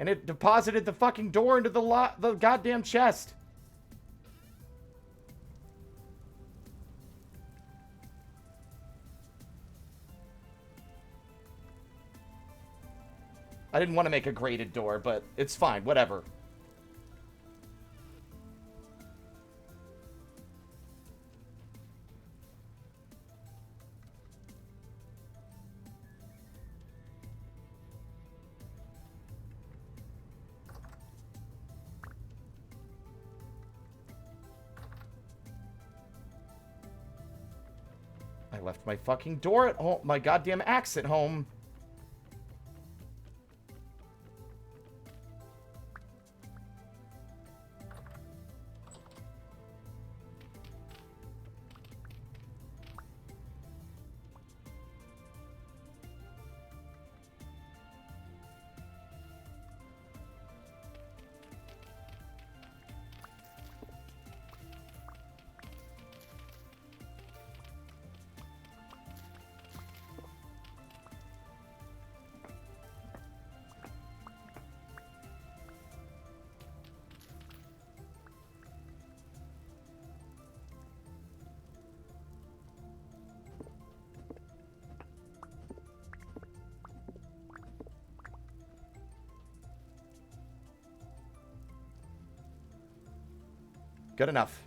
And it deposited the fucking door into the goddamn chest. I didn't want to make a grated door, but it's fine. Whatever. I left my fucking door at home. My goddamn axe at home. Good enough.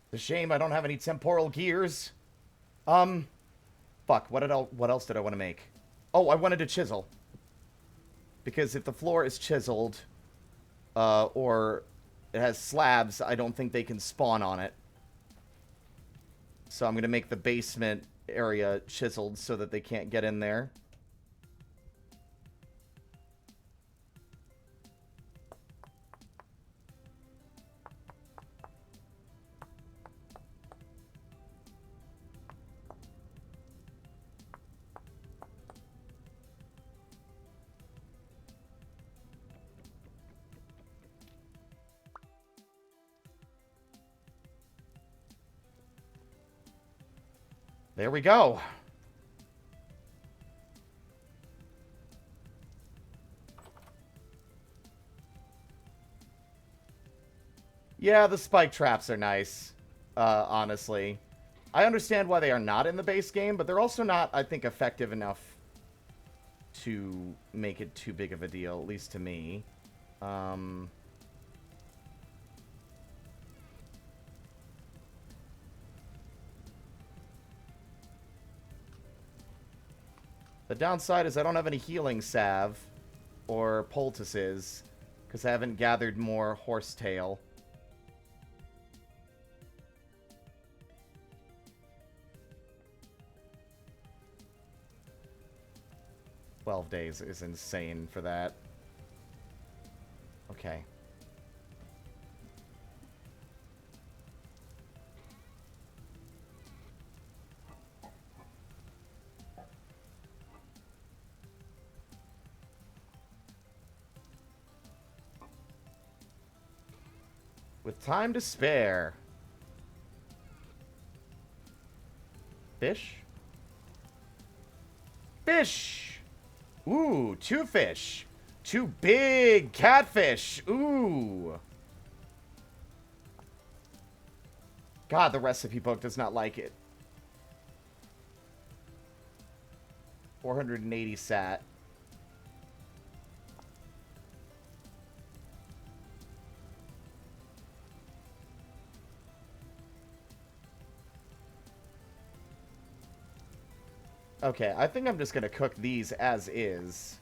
It's a shame I don't have any temporal gears. Fuck, what else did I want to make? Oh, I wanted to chisel. Because if the floor is chiseled, or it has slabs, I don't think they can spawn on it. So I'm going to make the basement area chiseled so that they can't get in there. There we go. Yeah, the spike traps are nice, honestly. I understand why they are not in the base game, but they're also not, I think, effective enough to make it too big of a deal, at least to me. The downside is I don't have any healing salve or poultices because I haven't gathered more horsetail. 12 days is insane for that. Okay. With time to spare. Fish? Fish! Ooh, 2 fish. 2 big catfish. Ooh. God, the recipe book does not like it. 480 sat. Okay, I think I'm just gonna cook these as is.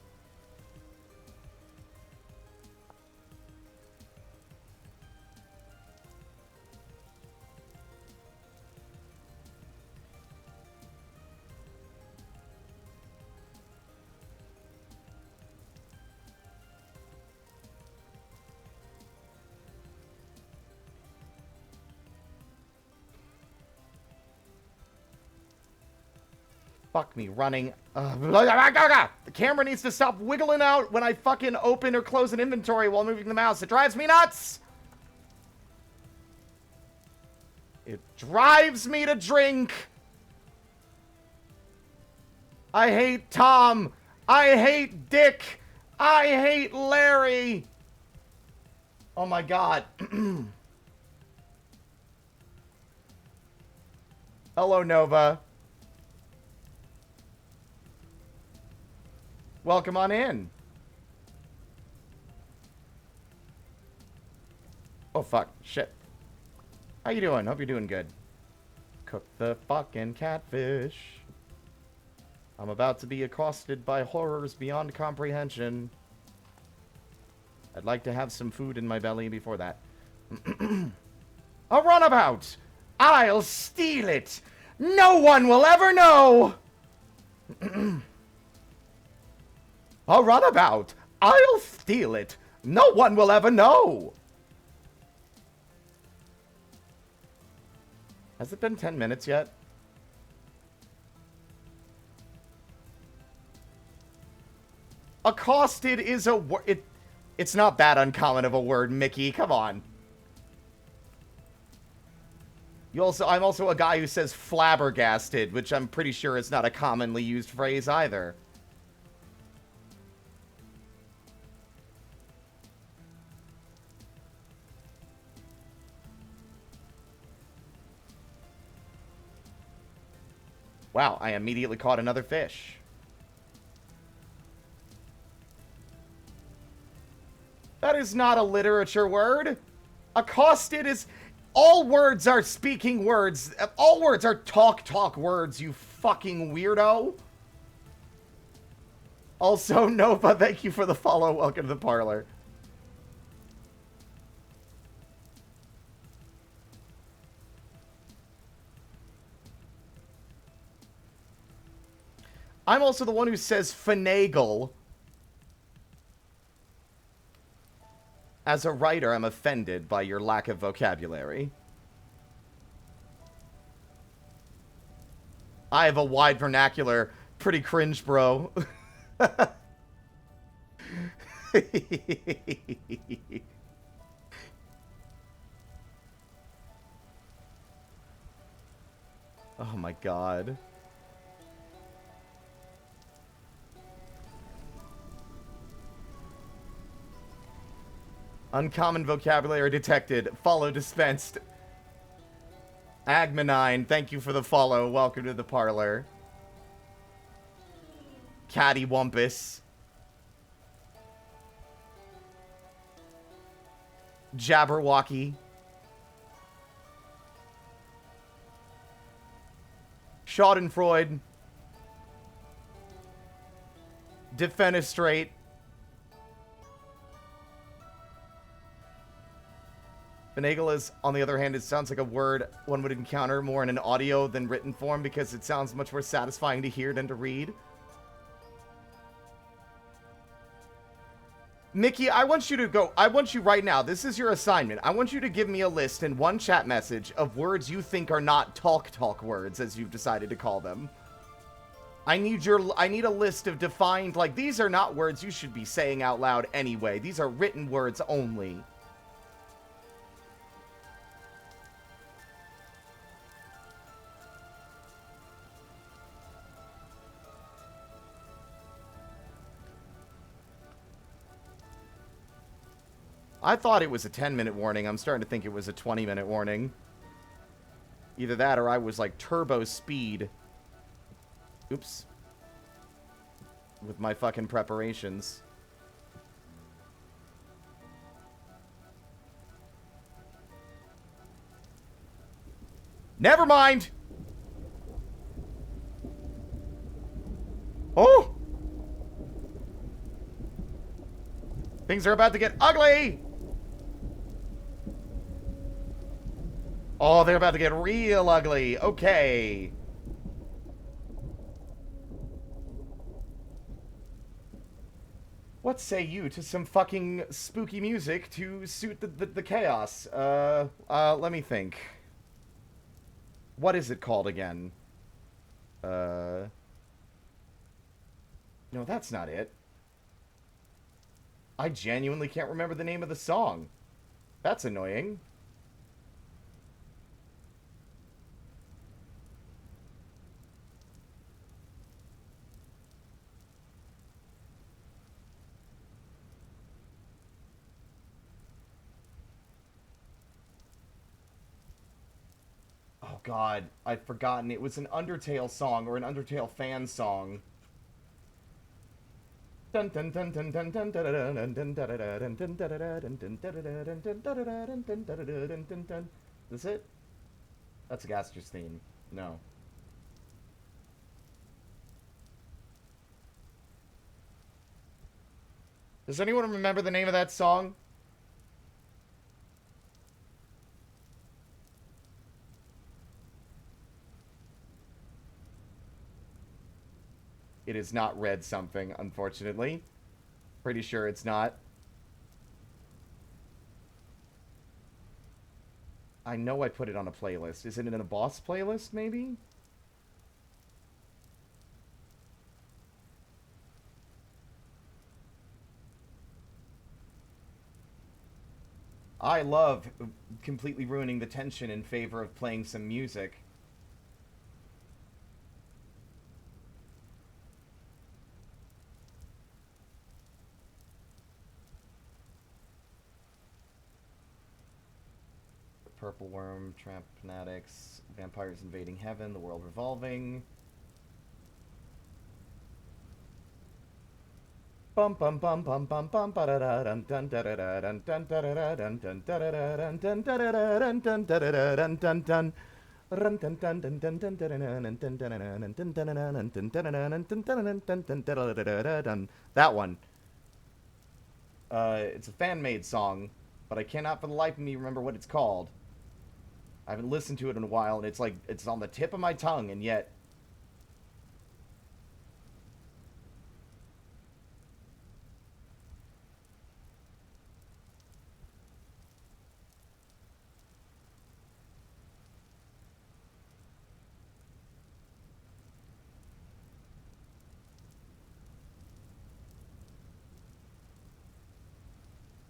Fuck me, running. The camera needs to stop wiggling out when I fucking open or close an inventory while moving the mouse. It drives me nuts! It drives me to drink! I hate Tom! I hate Dick! I hate Larry! Oh my god. Hello, Nova. Welcome on in. Oh, fuck. Shit. How you doing? Hope you're doing good. Cook the fucking catfish. I'm about to be accosted by horrors beyond comprehension. I'd like to have some food in my belly before that. A runabout! I'll steal it! No one will ever know! A runabout! I'll steal it! No one will ever know! Has it been 10 minutes yet? Accosted is a word. It's not that uncommon of a word, Mickey. Come on. I'm also a guy who says flabbergasted, which I'm pretty sure is not a commonly used phrase either. Wow, I immediately caught another fish. That is not a literature word. Accosted is... All words are speaking words. All words are talk words, you fucking weirdo. Also, Nova, thank you for the follow. Welcome to the parlor. I'm also the one who says finagle. As a writer, I'm offended by your lack of vocabulary. I have a wide vernacular. Pretty cringe, bro. Oh my god. Uncommon vocabulary detected. Follow dispensed. Agmanine, thank you for the follow. Welcome to the parlor. Cattywampus. Jabberwocky. Schadenfreude. Defenestrate. Finagle is, on the other hand, it sounds like a word one would encounter more in an audio than written form because it sounds much more satisfying to hear than to read. Mickey, I want you right now, this is your assignment. I want you to give me a list in one chat message of words you think are not talk words, as you've decided to call them. I need a list of defined, like, these are not words you should be saying out loud anyway. These are written words only. I thought it was a 10-minute warning. I'm starting to think it was a 20-minute warning. Either that or I was like turbo speed. Oops. With my fucking preparations. Never mind! Oh! Things are about to get ugly! Oh, they're about to get real ugly. Okay. What say you to some fucking spooky music to suit the chaos? Let me think. What is it called again? No, that's not it. I genuinely can't remember the name of the song. That's annoying. Oh god, I've forgotten. It was an Undertale song or an Undertale fan song. Dun dun dun dun dun dun dun dun dun dun dun dun. Is it? That's a Gaster's theme. No. Does anyone remember the name of that song? It is not Red something, unfortunately. Pretty sure it's not. I know I put it on a playlist. Is it in a boss playlist, maybe? I love completely ruining the tension in favor of playing some music. Purple Worm, Tramp Fanatics, Vampires Invading Heaven, The World Revolving. Bum bum bum bum bum bum ba da da dun dun da da da dun dun da da da dun dun da da da dun dun da da da dun dun da da da dun dun dun. Run dun dun dun dun dun dun dun dun dun dun dun dun dun. That one. It's a fan-made song, but I cannot for the life of me remember what it's called. I haven't listened to it in a while, and it's like, it's on the tip of my tongue, and yet...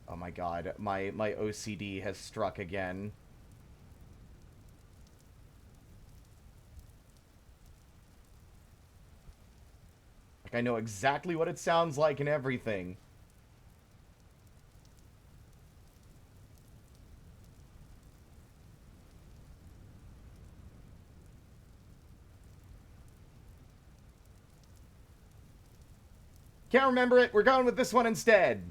Oh my god, my OCD has struck again. Like, I know exactly what it sounds like and everything. Can't remember it. We're going with this one instead.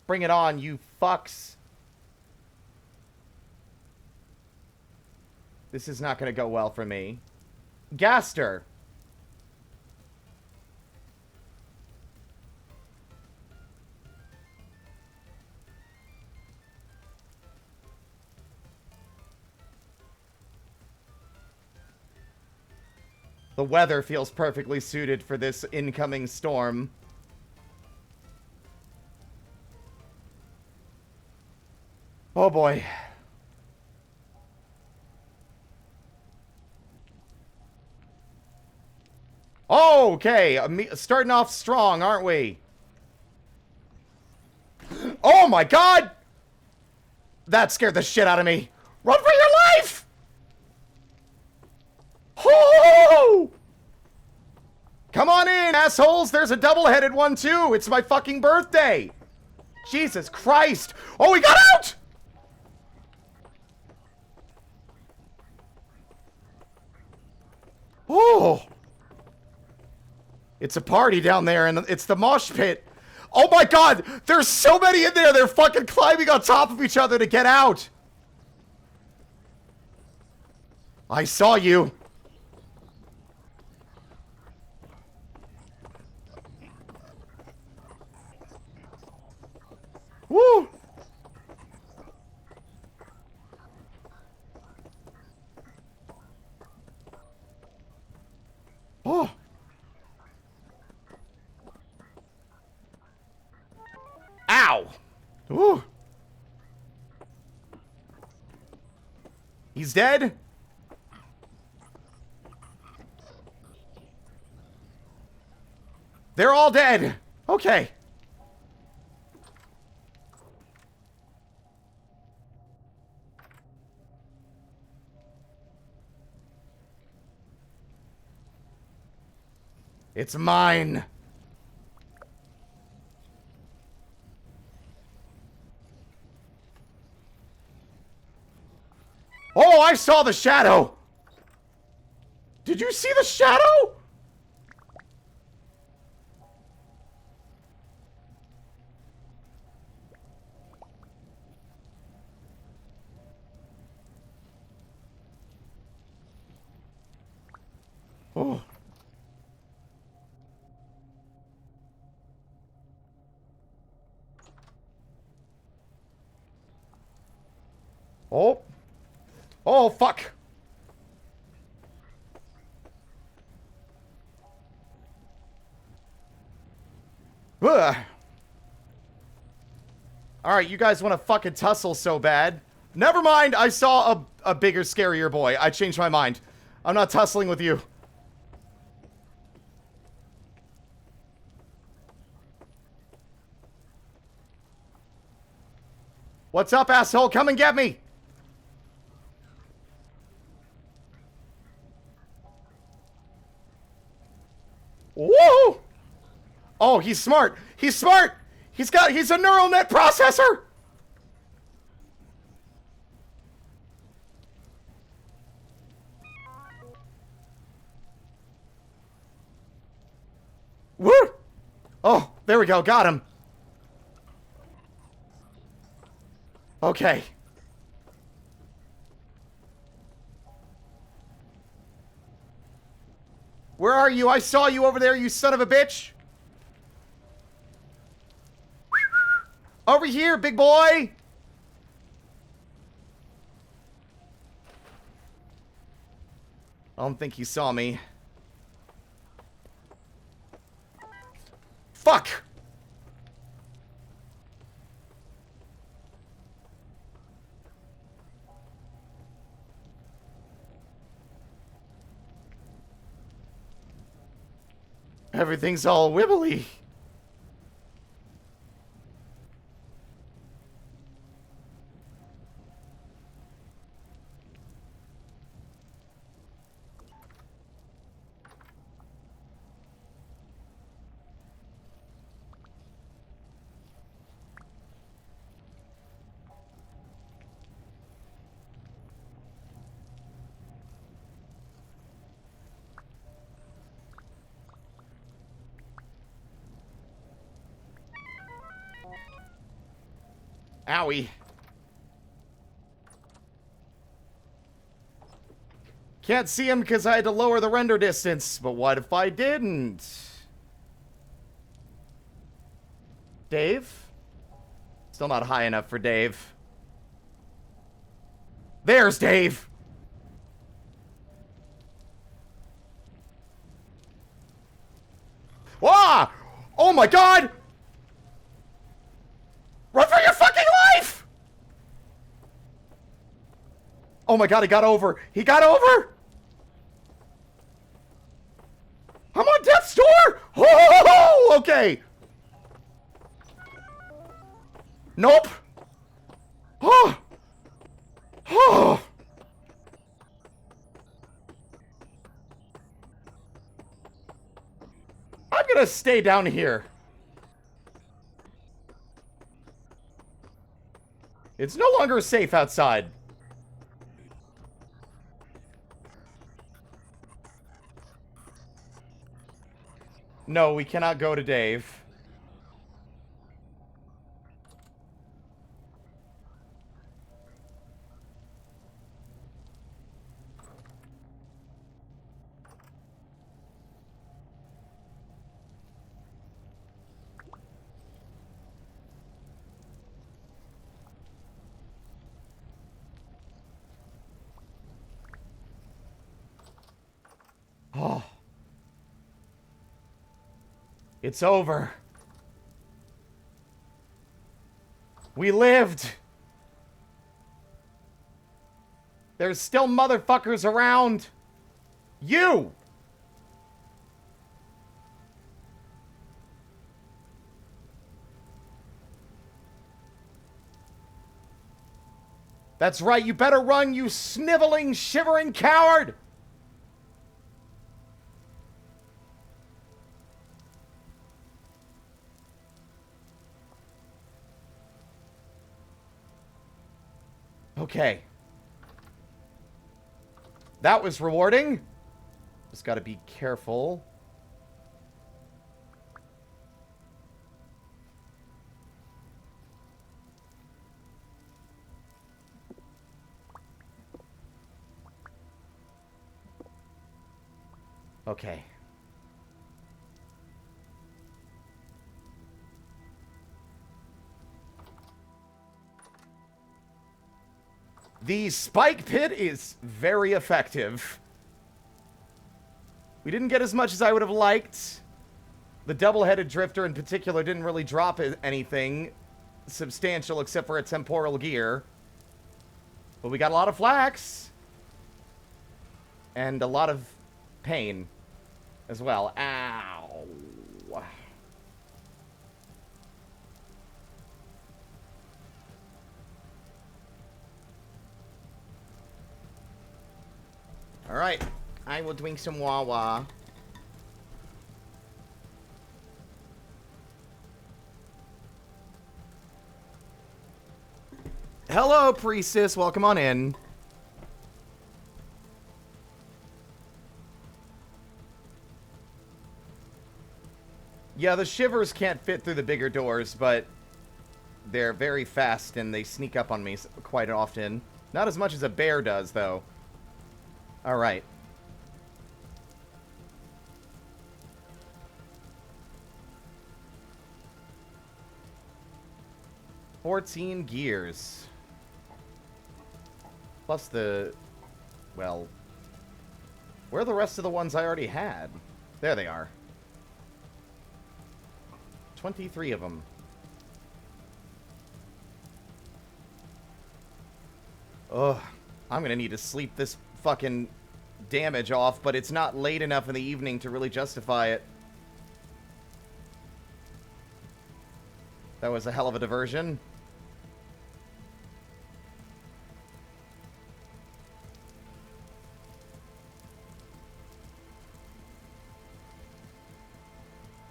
Bring it on, you fucks. This is not going to go well for me. Gaster. The weather feels perfectly suited for this incoming storm. Oh boy. Okay, starting off strong, aren't we? Oh my god! That scared the shit out of me. Run for your life! Oh! Come on in, assholes! There's a double-headed one, too! It's my fucking birthday! Jesus Christ! Oh, we got out! Oh! It's a party down there, and it's the mosh pit. Oh my god! There's so many in there! They're fucking climbing on top of each other to get out! I saw you! Woo! Oh! Ow! Ooh! He's dead? They're all dead! Okay. It's mine! Oh, I saw the shadow! Did you see the shadow? Oh. Oh. Oh, fuck. Ugh. Alright, you guys want to fucking tussle so bad. Never mind, I saw a bigger, scarier boy. I changed my mind. I'm not tussling with you. What's up, asshole? Come and get me! Whoa! Oh, he's smart. He's smart! He's a neural net processor! Woo! Oh, there we go. Got him. Okay. Where are you? I saw you over there, you son of a bitch! Over here, big boy! I don't think he saw me. Fuck! Everything's all wibbly. Owie. Can't see him because I had to lower the render distance, but what if I didn't? Dave? Still not high enough for Dave. There's Dave! Ah! Oh my god! Run for your fucking life! Oh my god, he got over. He got over! I'm on death's door! Oh, okay. Nope. Oh. Oh. I'm gonna stay down here. It's no longer safe outside. No, we cannot go to Dave. Oh. It's over. We lived. There's still motherfuckers around. You! That's right, you better run, you sniveling, shivering coward! Okay. That was rewarding. Just gotta be careful. Okay. The spike pit is very effective. We didn't get as much as I would have liked. The double-headed drifter in particular didn't really drop anything substantial except for a temporal gear. But we got a lot of flax. And a lot of pain as well. Ow. Alright. I will drink some Wawa. Hello, priestess. Welcome on in. Yeah, the shivers can't fit through the bigger doors, but they're very fast and they sneak up on me quite often. Not as much as a bear does, though. Alright. $14 gears. Plus the... Well... Where are the rest of the ones I already had? There they are. 23 of them. Ugh. I'm gonna need to sleep this fucking damage off, but it's not late enough in the evening to really justify it. That was a hell of a diversion.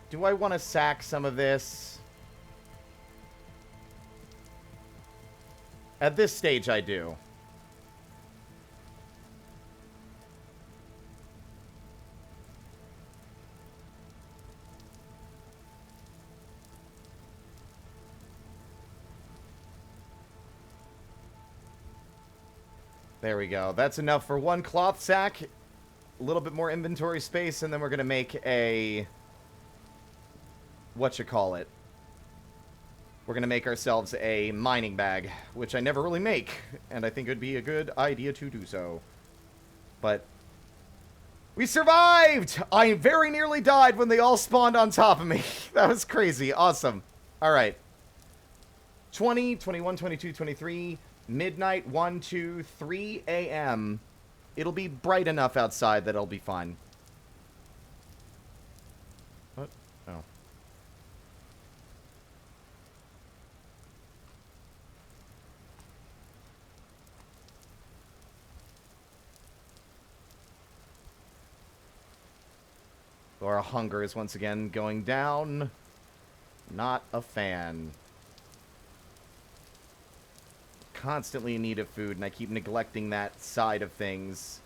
Do I want to sack some of this? At this stage, I do. There we go. That's enough for one cloth sack. A little bit more inventory space, and then we're going to make a... whatchamacallit. We're going to make ourselves a mining bag, which I never really make, and I think it would be a good idea to do so. But We survived! I very nearly died when they all spawned on top of me. That was crazy. Awesome. Alright. 20, 21, 22, 23, midnight, 1, 2, 3 a.m. It'll be bright enough outside that it'll be fine. What? Oh. Our hunger is once again going down. Not a fan. Constantly in need of food, and I keep neglecting that side of things.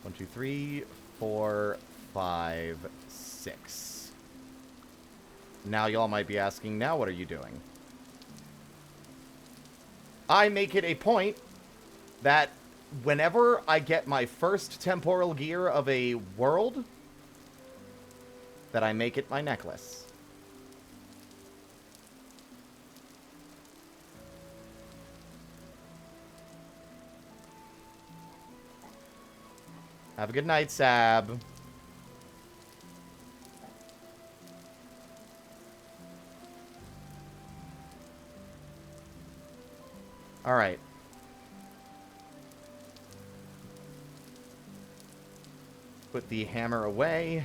One, two, 3, 4, 5, 6. Now y'all might be asking, now what are you doing? I make it a point that whenever I get my first temporal gear of a world, that I make it my necklace. Have a good night, Sab. Alright. Put the hammer away.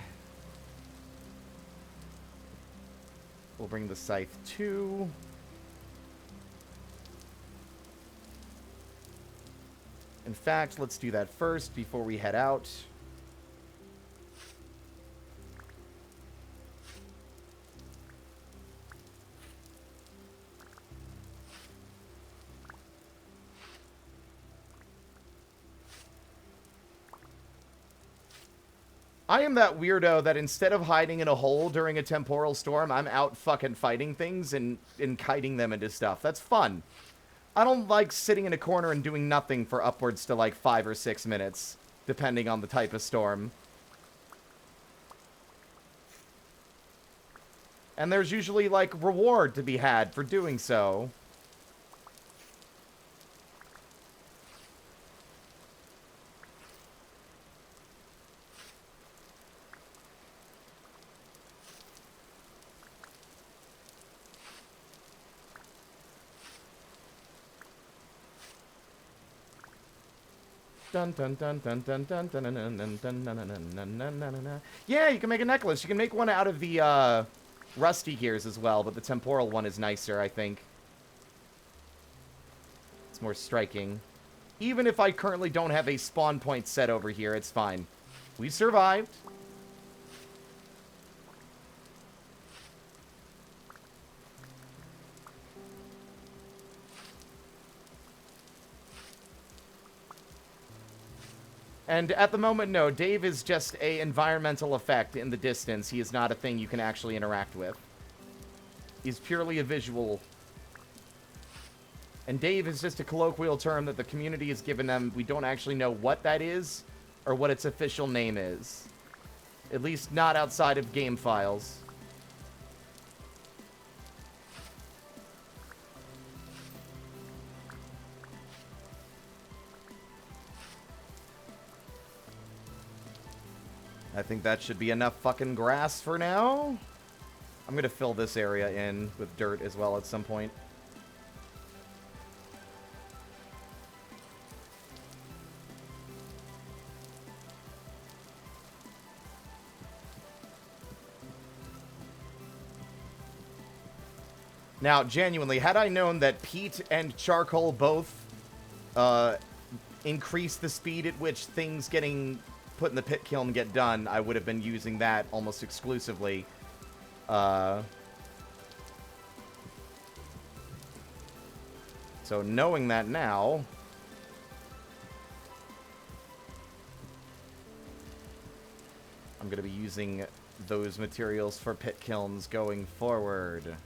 We'll bring the scythe too. In fact, let's do that first before we head out. I am that weirdo that instead of hiding in a hole during a temporal storm, I'm out fucking fighting things and kiting them into stuff. That's fun. I don't like sitting in a corner and doing nothing for upwards to like 5 or 6 minutes, depending on the type of storm. And there's usually like reward to be had for doing so. Dun dun dun dun dun dun dun dun dun dun dun dun dun dun. Yeah, you can make a necklace. You can make one out of the rusty gears as well, but the temporal one is nicer, I think. It's more striking. Even if I currently don't have a spawn point set over here, it's fine. We survived. And at the moment, no, Dave is just a environmental effect in the distance. He is not a thing you can actually interact with. He's purely a visual. And Dave is just a colloquial term that the community has given them. We don't actually know what that is or what its official name is. At least not outside of game files. I think that should be enough fucking grass for now. I'm gonna fill this area in with dirt as well at some point. Now, genuinely, had I known that peat and charcoal both increase the speed at which things getting put in the pit kiln get done, I would have been using that almost exclusively. So knowing that now, I'm going to be using those materials for pit kilns going forward.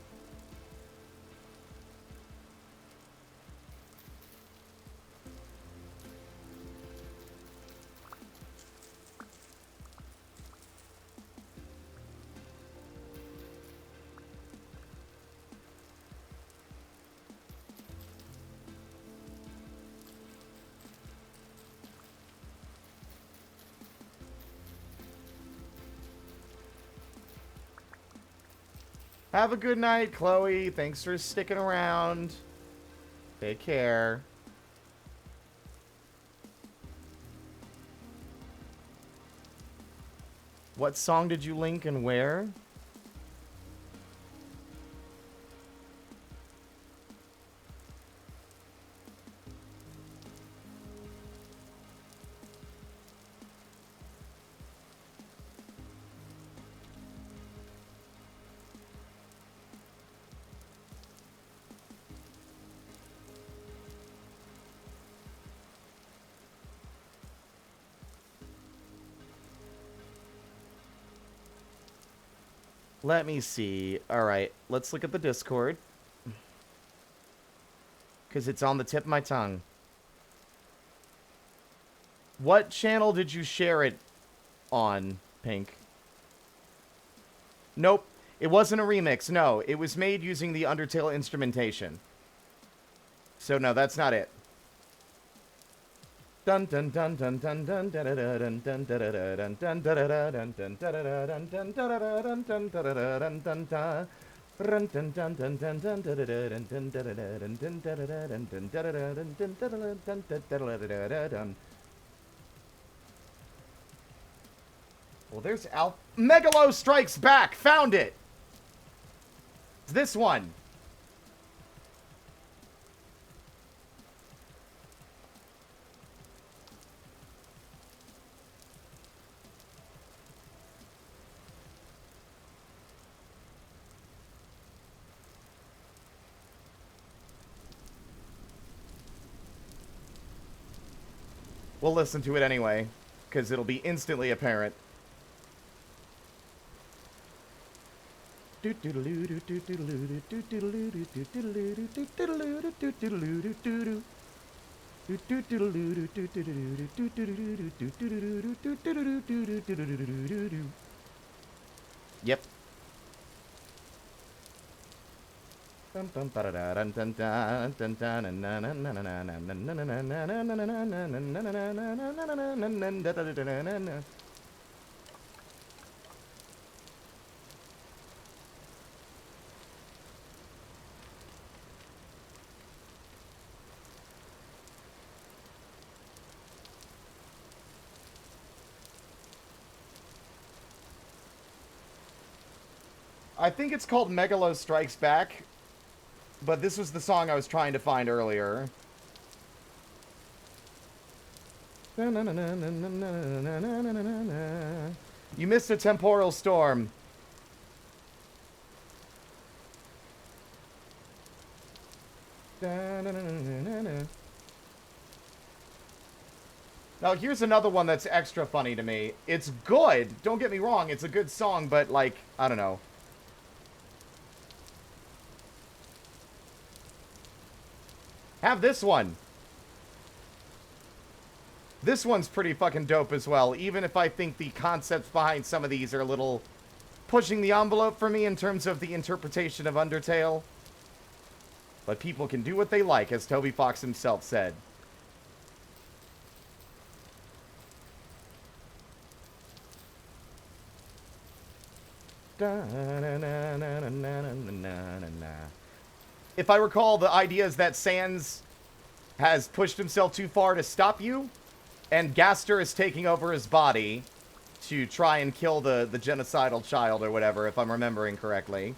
Have a good night, Chloe. Thanks for sticking around. Take care. What song did you link and where? Let me see. Alright, let's look at the Discord. Because it's on the tip of my tongue. What channel did you share it on, Pink? Nope. It wasn't a remix. No, it was made using the Undertale instrumentation. So no, that's not it. Dun dun dun dun dun dun dun dun dun dun dun dun dun dun dun dun. Well, there's Megalo Strikes Back. Found it. It's this one. We'll listen to it anyway, because it'll be instantly apparent. Yep. I think it's called Megalo Strikes Back, but this was the song I was trying to find earlier. You missed a temporal storm. Now, here's another one that's extra funny to me. It's good. Don't get me wrong. It's a good song, but, like, I don't know. Have this one. This one's pretty fucking dope as well, even if I think the concepts behind some of these are a little pushing the envelope for me in terms of the interpretation of Undertale. But people can do what they like, as Toby Fox himself said. If I recall, the idea is that Sans has pushed himself too far to stop you, and Gaster is taking over his body to try and kill the genocidal child or whatever, if I'm remembering correctly.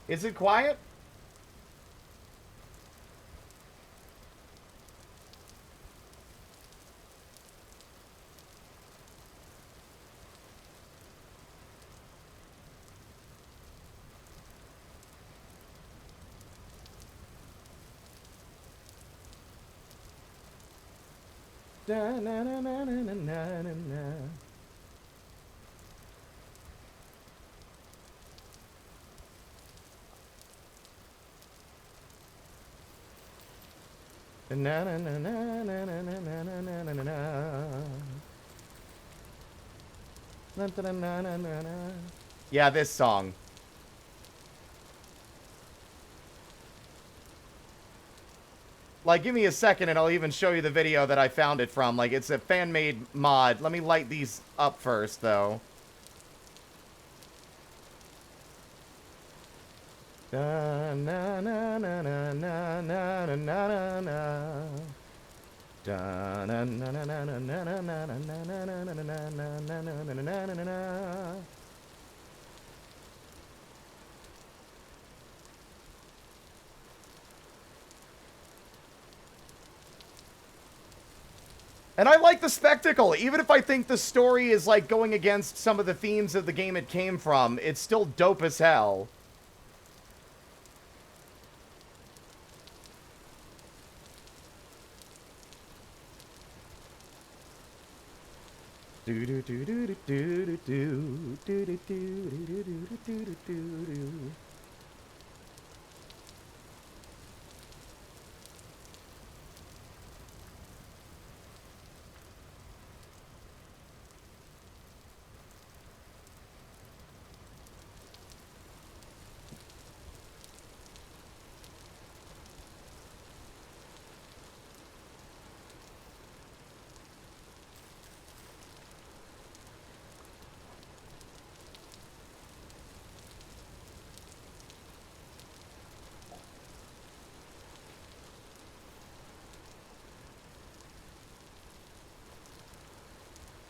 Is it quiet? Da, na, na, na, na, na, na, na. Na na na na na na na na na na na na na na. Yeah, this song. Like, give me a second and I'll even show you the video that I found it from. Like, it's a fan-made mod. Let me light these up first, though. Da na na na na na na na na na. Da na na na na na na na na na na na na na na. And I like the spectacle. Even if I think the story is, like, going against some of the themes of the game it came from, it's still dope as hell. Do do do do do do do do do do do do do.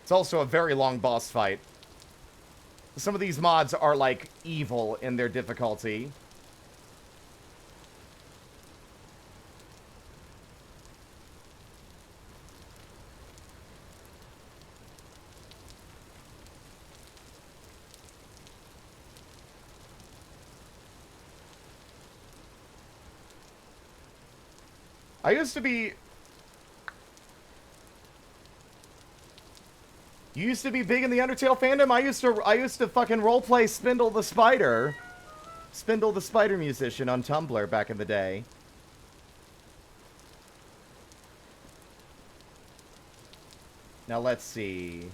It's also a very long boss fight. Some of these mods are, like, evil in their difficulty. I used to be... You used to be big in the Undertale fandom? I used to fucking roleplay Spindle the Spider. Spindle the Spider musician on Tumblr back in the day. Now let's see.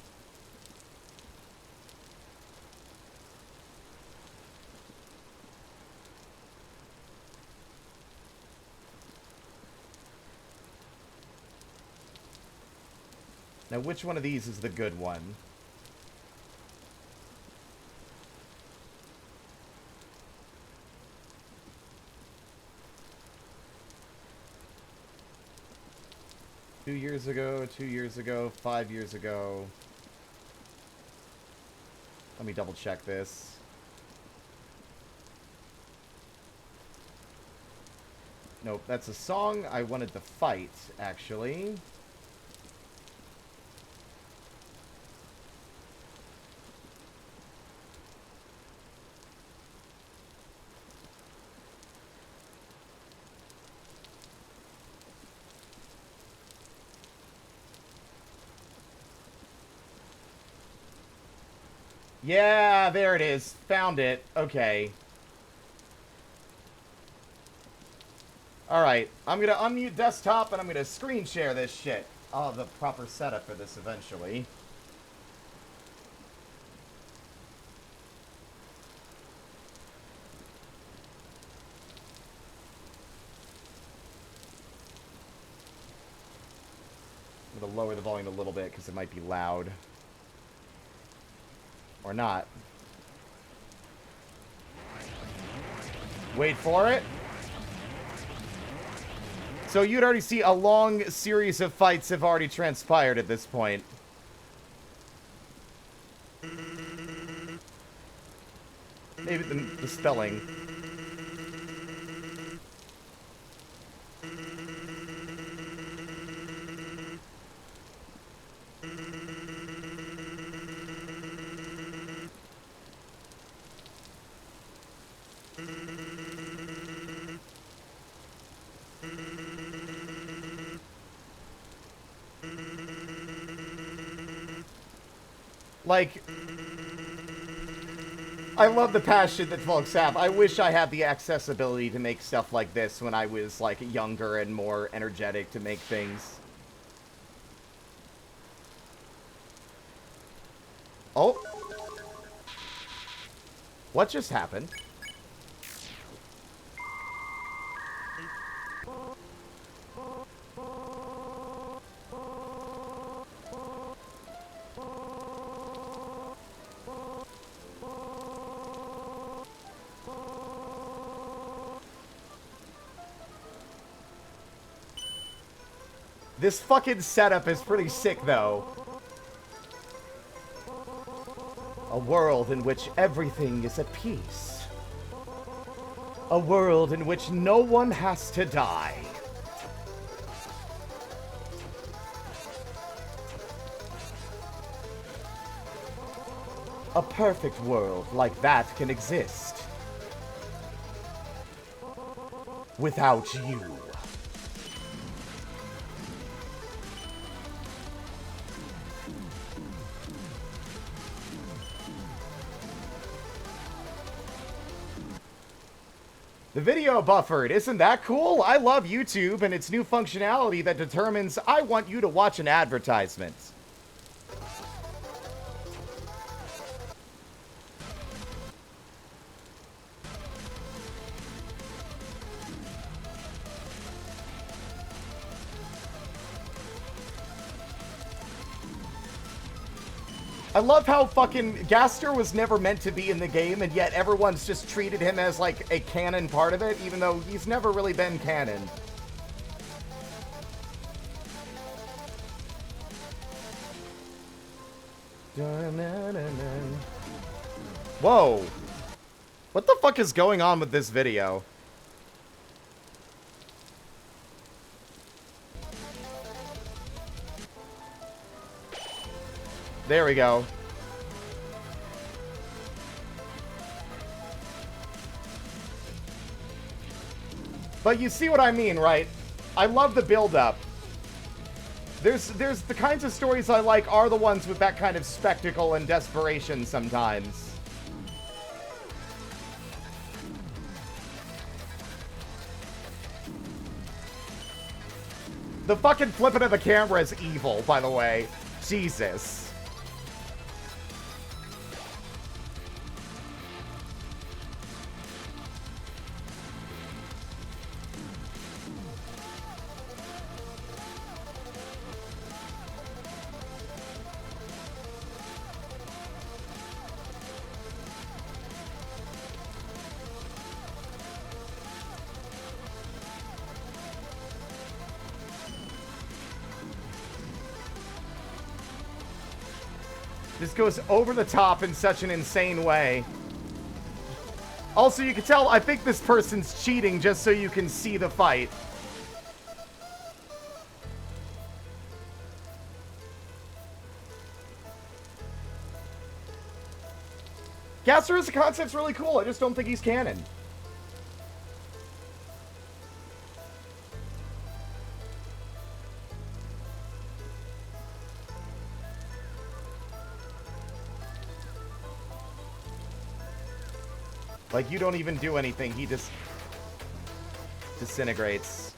Now, which one of these is the good one? Two years ago, 5 years ago. Let me double check this. Nope, that's a song I wanted to fight, actually. Yeah, there it is. Found it. Okay. Alright, I'm gonna unmute desktop and I'm gonna screen share this shit. I'll have the proper setup for this eventually. I'm gonna lower the volume a little bit because it might be loud. Or not. Wait for it. So you'd already see a long series of fights have already transpired at this point. Maybe the spelling. Like, I love the passion that folks have. I wish I had the accessibility to make stuff like this when I was, like, younger and more energetic to make things. Oh. What just happened? This fucking setup is pretty sick, though. A world in which everything is at peace. A world in which no one has to die. A perfect world like that can exist. Without you. The video buffered. Isn't that cool? I love YouTube and its new functionality that determines I want you to watch an advertisement. I love how fucking Gaster was never meant to be in the game, and yet everyone's just treated him as, like, a canon part of it, even though he's never really been canon. Whoa. What the fuck is going on with this video? There we go. But you see what I mean, right? I love the build-up. There's the kinds of stories I like are the ones with that kind of spectacle and desperation sometimes. The fucking flipping of the camera is evil, by the way. Jesus. This goes over the top in such an insane way. Also, you can tell, I think this person's cheating just so you can see the fight. Gaster as a concept's really cool, I just don't think he's canon. Like, you don't even do anything. He just disintegrates.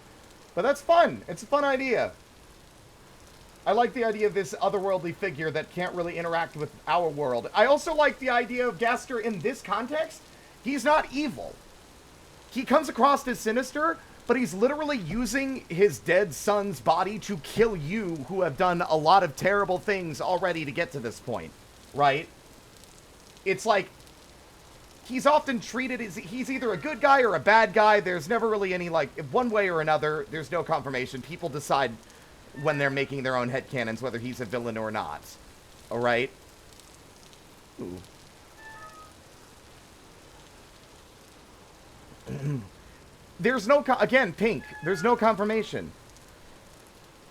But that's fun. It's a fun idea. I like the idea of this otherworldly figure that can't really interact with our world. I also like the idea of Gaster in this context. He's not evil. He comes across as sinister, but he's literally using his dead son's body to kill you who have done a lot of terrible things already to get to this point. Right? It's like, he's often treated as, he's either a good guy or a bad guy. There's never really any, like, one way or another. There's no confirmation. People decide when they're making their own headcanons whether he's a villain or not. Alright? Ooh. There's no, again, pink. There's no confirmation.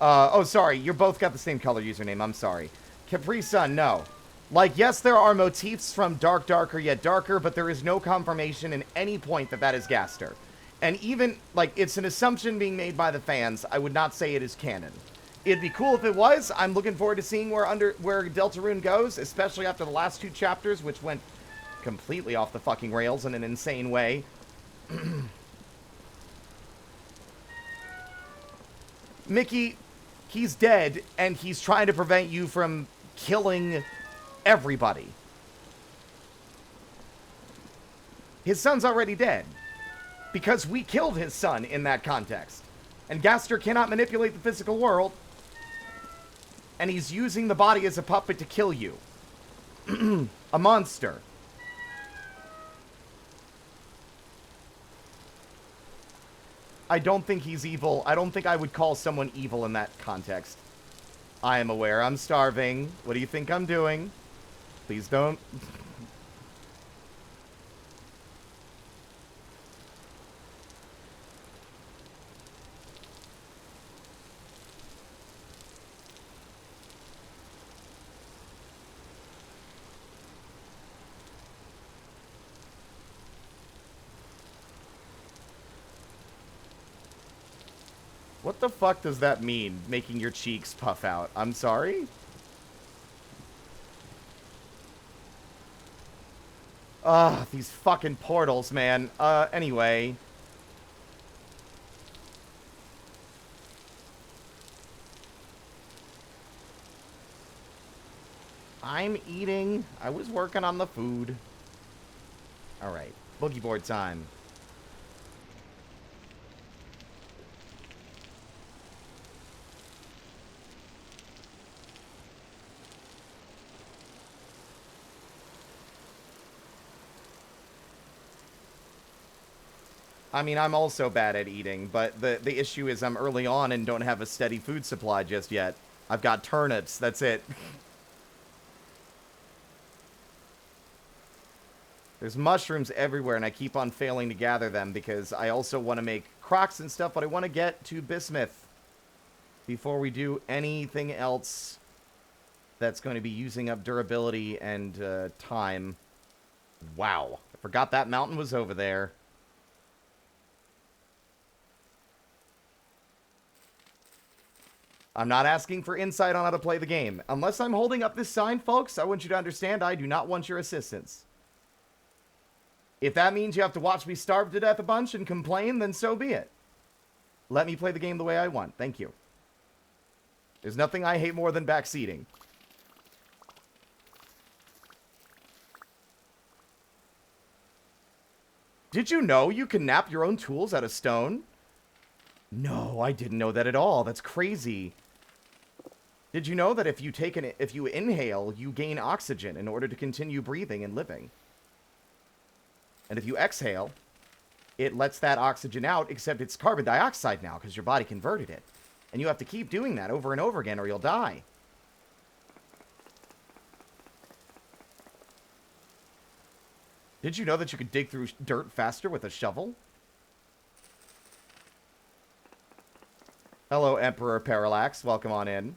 Oh, sorry. You're both got the same color username. I'm sorry. Capri Sun, no. Like, yes, there are motifs from Dark Darker Yet Darker, but there is no confirmation in any point that that is Gaster. And even, like, it's an assumption being made by the fans. I would not say it is canon. It'd be cool if it was. I'm looking forward to seeing where Deltarune goes, especially after the last two chapters, which went completely off the fucking rails in an insane way. Mickey, he's dead, and he's trying to prevent you from killing everybody. His son's already dead. Because we killed his son in that context. And Gaster cannot manipulate the physical world. And he's using the body as a puppet to kill you. A monster. I don't think he's evil. I don't think I would call someone evil in that context. I am aware I'm starving. What do you think I'm doing? Please don't. What the fuck does that mean, making your cheeks puff out? I'm sorry? Ugh, these fucking portals, man. Anyway. I'm eating. I was working on the food. Alright, boogie board time. I mean, I'm also bad at eating, but the issue is I'm early on and don't have a steady food supply just yet. I've got turnips, that's it. There's mushrooms everywhere, and I keep on failing to gather them because I also want to make crocs and stuff, but I want to get to bismuth before we do anything else that's going to be using up durability and time. Wow. I forgot that mountain was over there. I'm not asking for insight on how to play the game. Unless I'm holding up this sign, folks, I want you to understand I do not want your assistance. If that means you have to watch me starve to death a bunch and complain, then so be it. Let me play the game the way I want. Thank you. There's nothing I hate more than backseating. Did you know you can nap your own tools out of stone? No, I didn't know that at all. That's crazy. Did you know that if you inhale, you gain oxygen in order to continue breathing and living? And if you exhale, it lets that oxygen out, except it's carbon dioxide now because your body converted it. And you have to keep doing that over and over again or you'll die. Did you know that you could dig through dirt faster with a shovel? Hello, Emperor Parallax. Welcome on in.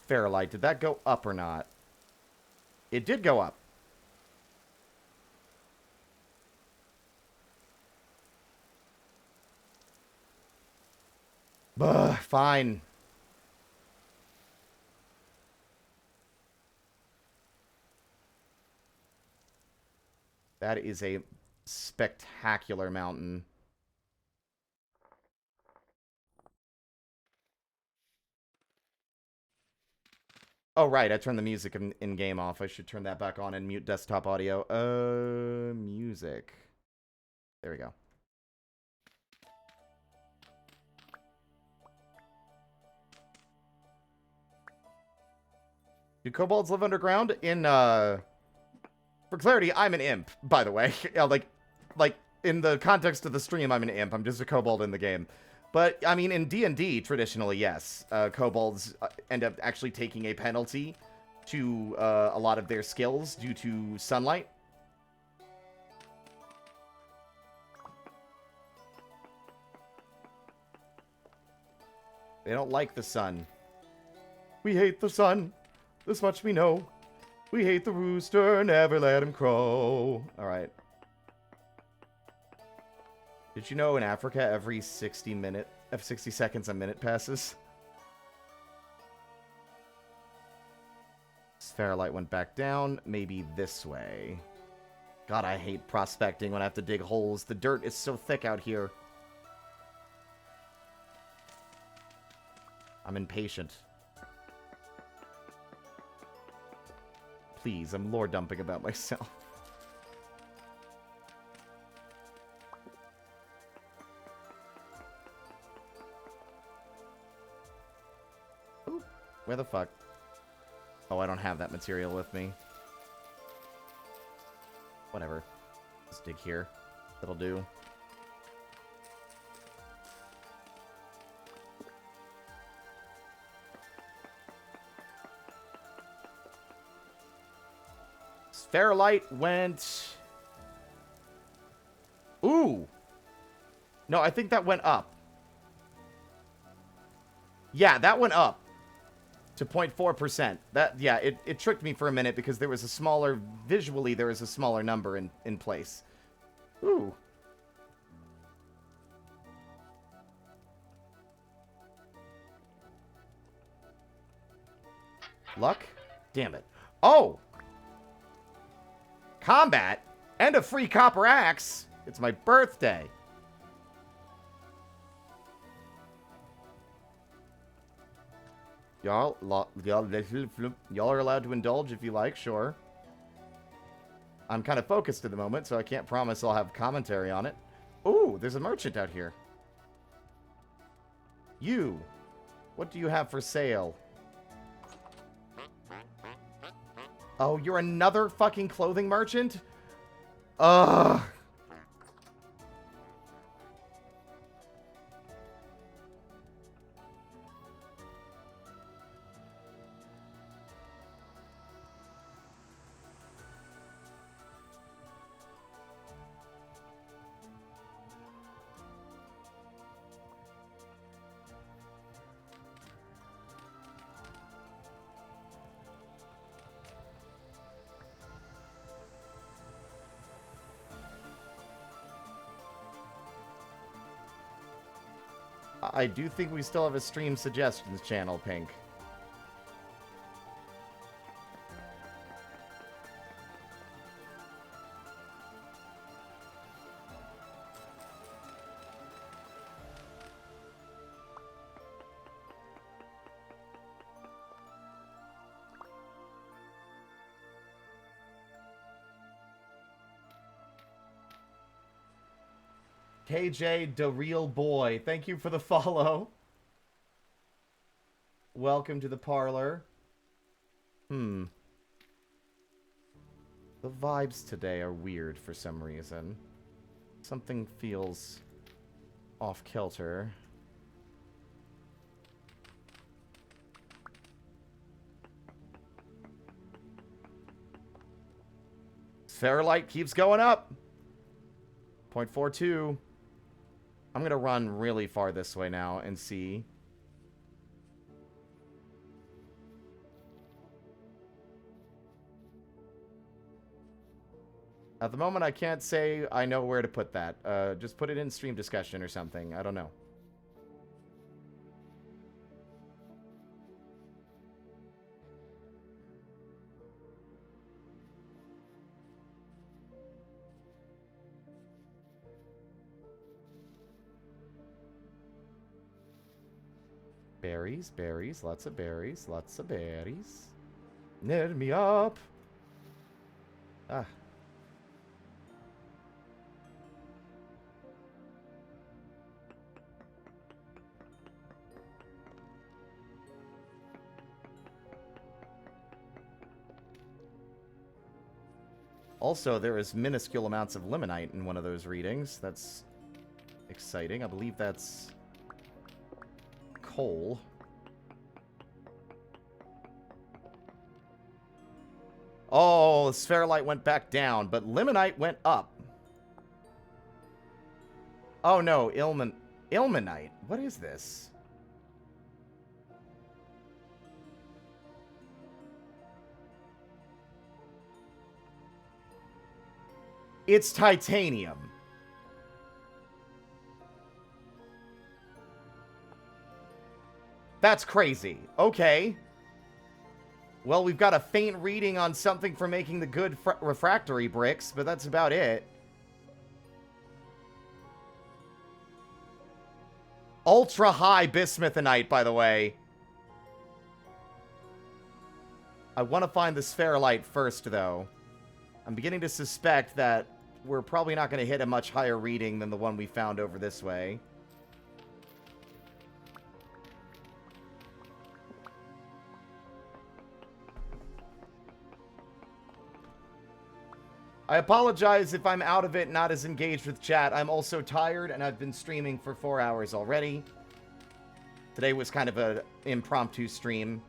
Fairlight, did that go up or not? It did go up. Fine. That is a spectacular mountain. Oh, right. I turned the music in-game off. I should turn that back on and mute desktop audio. Music. There we go. Do kobolds live underground? For clarity, I'm an imp, by the way. Yeah, like, in the context of the stream, I'm an imp. I'm just a kobold in the game. But, I mean, in D&D, traditionally, yes. Kobolds end up actually taking a penalty to a lot of their skills due to sunlight. They don't like the sun. We hate the sun. This much we know. We hate the rooster. Never let him crow. All right. Did you know in Africa every 60 seconds a minute passes? Spherolite went back down. Maybe this way. God, I hate prospecting when I have to dig holes. The dirt is so thick out here. I'm impatient. Please, I'm lore dumping about myself. Ooh, where the fuck? Oh, I don't have that material with me. Whatever. Let's dig here. That'll do. Fairlight went... Ooh! No, I think that went up. Yeah, that went up to 0.4%. That, yeah, it tricked me for a minute because there was a smaller... Visually, there was a smaller number in place. Ooh. Luck? Damn it. Oh! Combat? And a free copper axe? It's my birthday. Y'all are allowed to indulge if you like, sure. I'm kind of focused at the moment, so I can't promise I'll have commentary on it. Ooh, there's a merchant out here. You. What do you have for sale? Oh, you're another fucking clothing merchant? Ugh. I do think we still have a stream suggestions channel, Pink. KJ, the real boy. Thank you for the follow. Welcome to the parlor. The vibes today are weird for some reason. Something feels off-kilter. Fairlight keeps going up. 0.42. I'm going to run really far this way now and see. At the moment, I can't say I know where to put that. Just put it in stream discussion or something. I don't know. Berries, berries, lots of berries, lots of berries. Knit me up. Ah. Also, there is minuscule amounts of limonite in one of those readings. That's exciting. I believe that's coal. Oh, the spherolite went back down, but limonite went up. Oh no, ilmenite. What is this? It's titanium. That's crazy. Okay. Well, we've got a faint reading on something for making the good refractory bricks, but that's about it. Ultra high bismuthinite, by the way. I want to find the spherolite first, though. I'm beginning to suspect that we're probably not going to hit a much higher reading than the one we found over this way. I apologize if I'm out of it, not as engaged with chat. I'm also tired, and I've been streaming for 4 hours already. Today was kind of an impromptu stream.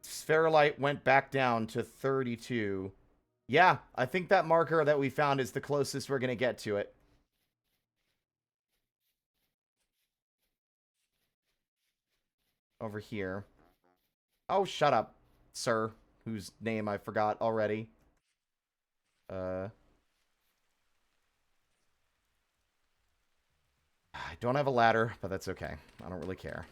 Spherolite went back down to 32. Yeah, I think that marker that we found is the closest we're going to get to it. Over here. Oh, shut up, sir, whose name I forgot already. I don't have a ladder, but that's okay. I don't really care.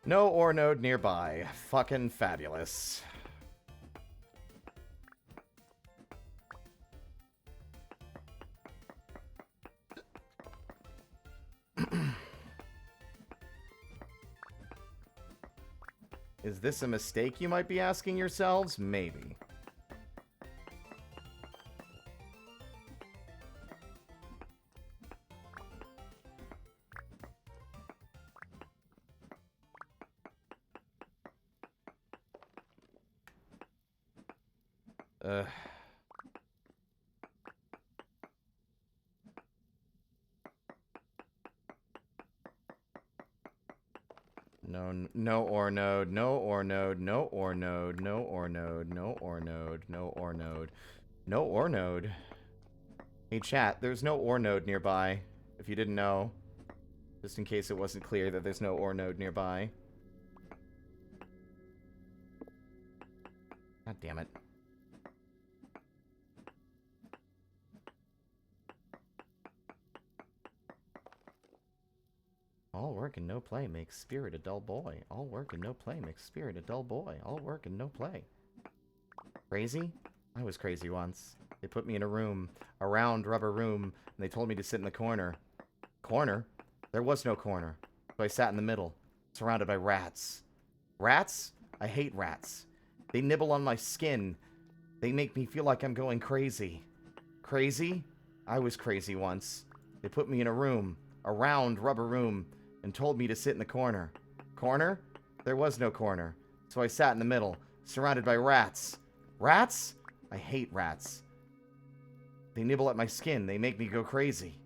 No ore node nearby. Fucking fabulous. Is this a mistake, you might be asking yourselves? Maybe. No ore node, no ore node, no ore node, no ore node, no ore node, no ore node, no ore node. Hey chat, there's no ore node nearby, if you didn't know. Just in case it wasn't clear that there's no ore node nearby. God damn it. All work and no play makes spirit a dull boy. All work and no play makes spirit a dull boy. All work and no play. Crazy? I was crazy once. They put me in a room, a round rubber room, and they told me to sit in the corner. Corner? There was no corner. So I sat in the middle, surrounded by rats. Rats? I hate rats. They nibble on my skin. They make me feel like I'm going crazy. Crazy? I was crazy once. They put me in a room, a round rubber room, and told me to sit in the corner. Corner? There was no corner. So I sat in the middle, surrounded by rats. Rats? I hate rats. They nibble at my skin. They make me go crazy.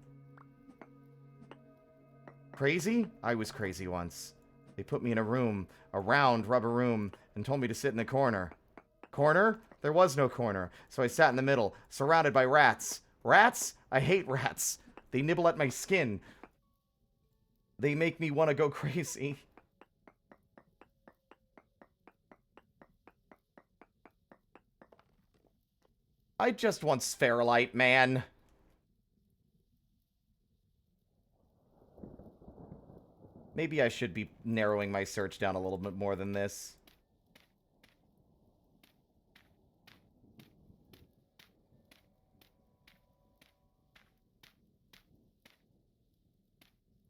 Crazy? I was crazy once. They put me in a room, a round rubber room, and told me to sit in the corner. Corner? There was no corner. So I sat in the middle, surrounded by rats. Rats? I hate rats. They nibble at my skin. They make me want to go crazy. I just want Spherolite, man. Maybe I should be narrowing my search down a little bit more than this.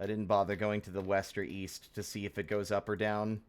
I didn't bother going to the west or east to see if it goes up or down.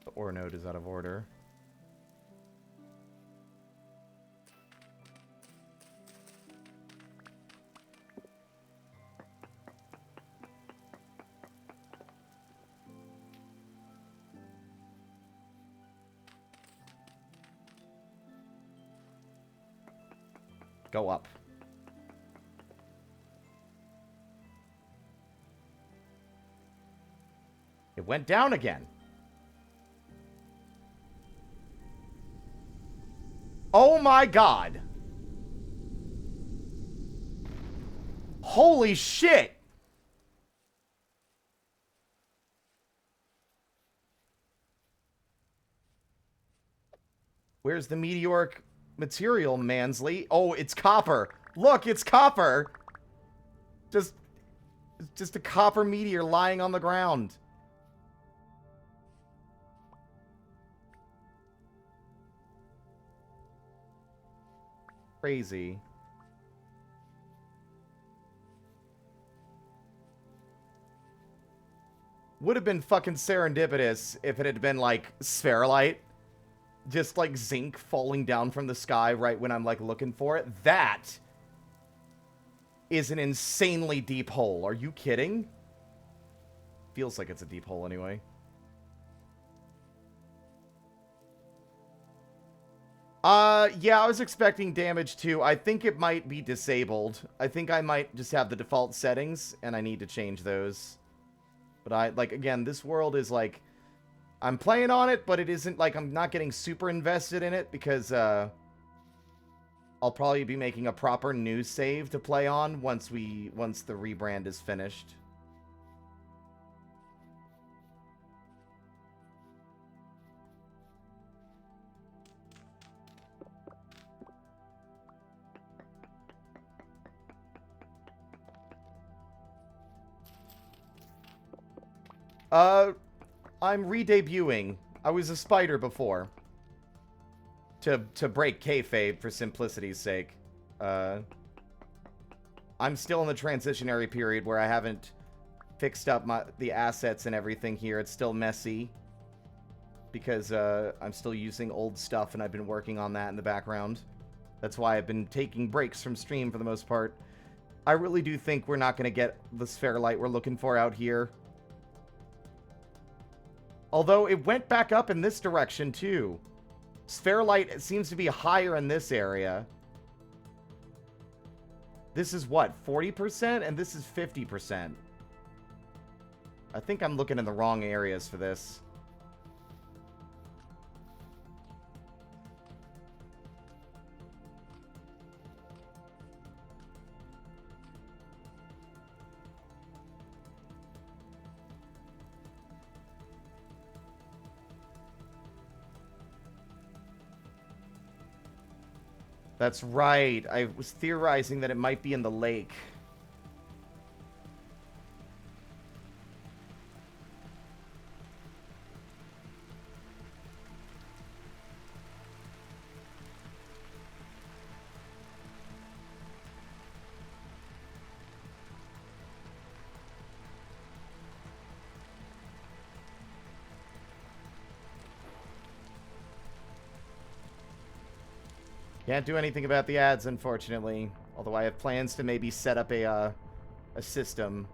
The ore node is out of order. Go up. It went down again. Oh my god. Holy shit. Where's the meteoric material, Mansley? Oh, it's copper. Look, it's copper. Just a copper meteor lying on the ground. Crazy. Would have been fucking serendipitous if it had been, like, spherolite. Just, like, zinc falling down from the sky right when I'm, like, looking for it. That is an insanely deep hole. Are you kidding? Feels like it's a deep hole anyway. Yeah, I was expecting damage too. I think it might be disabled. I think I might just have the default settings, and I need to change those. But like, again, this world is like, I'm playing on it, but it isn't like I'm not getting super invested in it because, I'll probably be making a proper new save to play on once the rebrand is finished. I'm re-debuting. I was a spider before. To break kayfabe for simplicity's sake. I'm still in the transitionary period where I haven't fixed up the assets and everything here. It's still messy. Because, I'm still using old stuff and I've been working on that in the background. That's why I've been taking breaks from stream for the most part. I really do think we're not going to get the spherolite we're looking for out here. Although it went back up in this direction, too. Spherolite seems to be higher in this area. This is what, 40%? And this is 50%. I think I'm looking in the wrong areas for this. That's right. I was theorizing that it might be in the lake. Can't do anything about the ads, unfortunately. Although I have plans to maybe set up a system.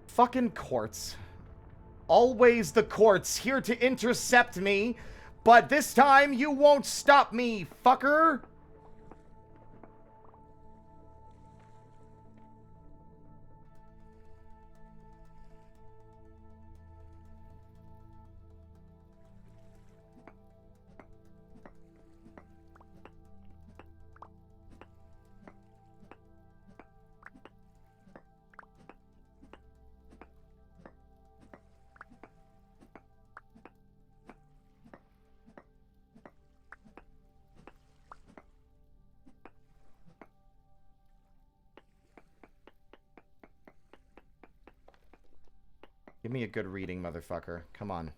Fucking courts. Always the courts, here to intercept me. But this time, you won't stop me, fucker! Give me a good reading, motherfucker. Come on.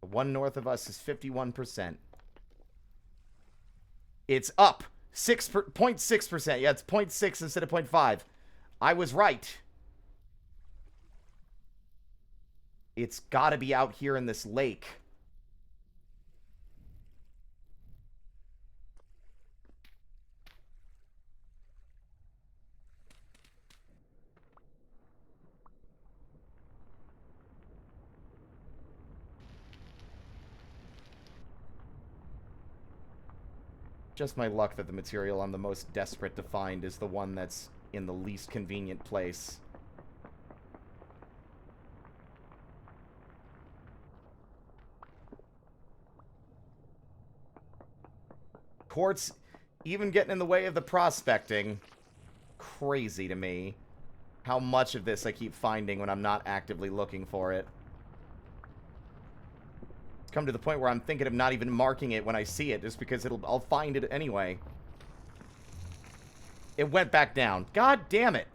The one north of us is 51%. It's up. 0.6%. Yeah, it's 0.6 instead of 0.5. I was right. It's gotta be out here in this lake. Just my luck that the material I'm the most desperate to find is the one that's in the least convenient place. Quartz even getting in the way of the prospecting. Crazy to me. How much of this I keep finding when I'm not actively looking for it. It's come to the point where I'm thinking of not even marking it when I see it, just because I'll find it anyway. It went back down. God damn it.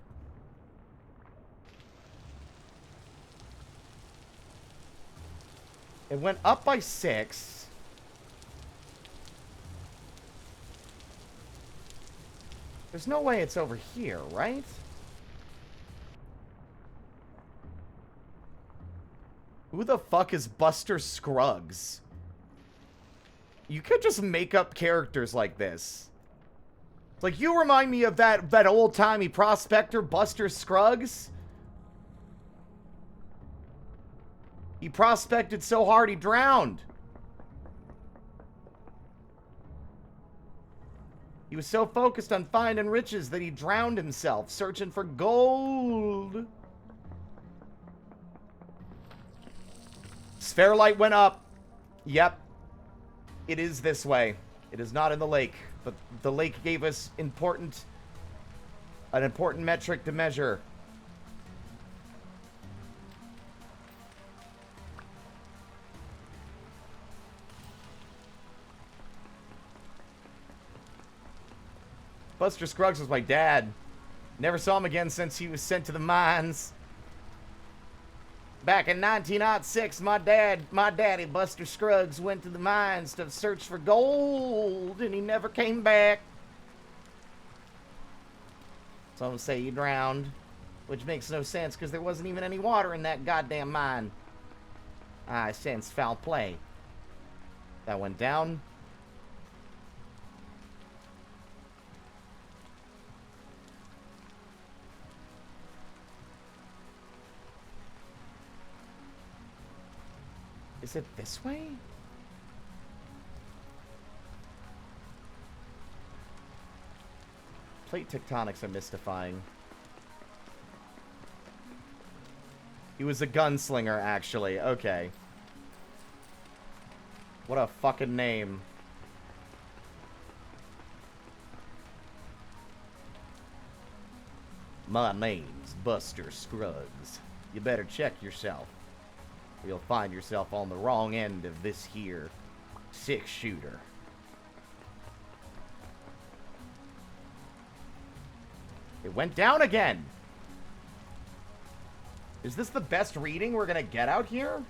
It went up by 6. There's no way it's over here, right? Who the fuck is Buster Scruggs? You could just make up characters like this. Like, you remind me of that old-timey prospector, Buster Scruggs. He prospected so hard he drowned. He was so focused on finding riches that he drowned himself, searching for gold. Sphere light went up. Yep. It is this way. It is not in the lake. But the lake gave us an important metric to measure. Buster Scruggs was my dad. Never saw him again since he was sent to the mines. Back in 1906, my daddy, Buster Scruggs, went to the mines to search for gold, and he never came back. Some say he drowned, which makes no sense, because there wasn't even any water in that goddamn mine. I sense foul play. That went down. Is it this way? Plate tectonics are mystifying. He was a gunslinger, actually. Okay. What a fucking name. My name's Buster Scruggs. You better check yourself. You'll find yourself on the wrong end of this here 6-shooter. It went down again. Is this the best reading we're gonna get out here?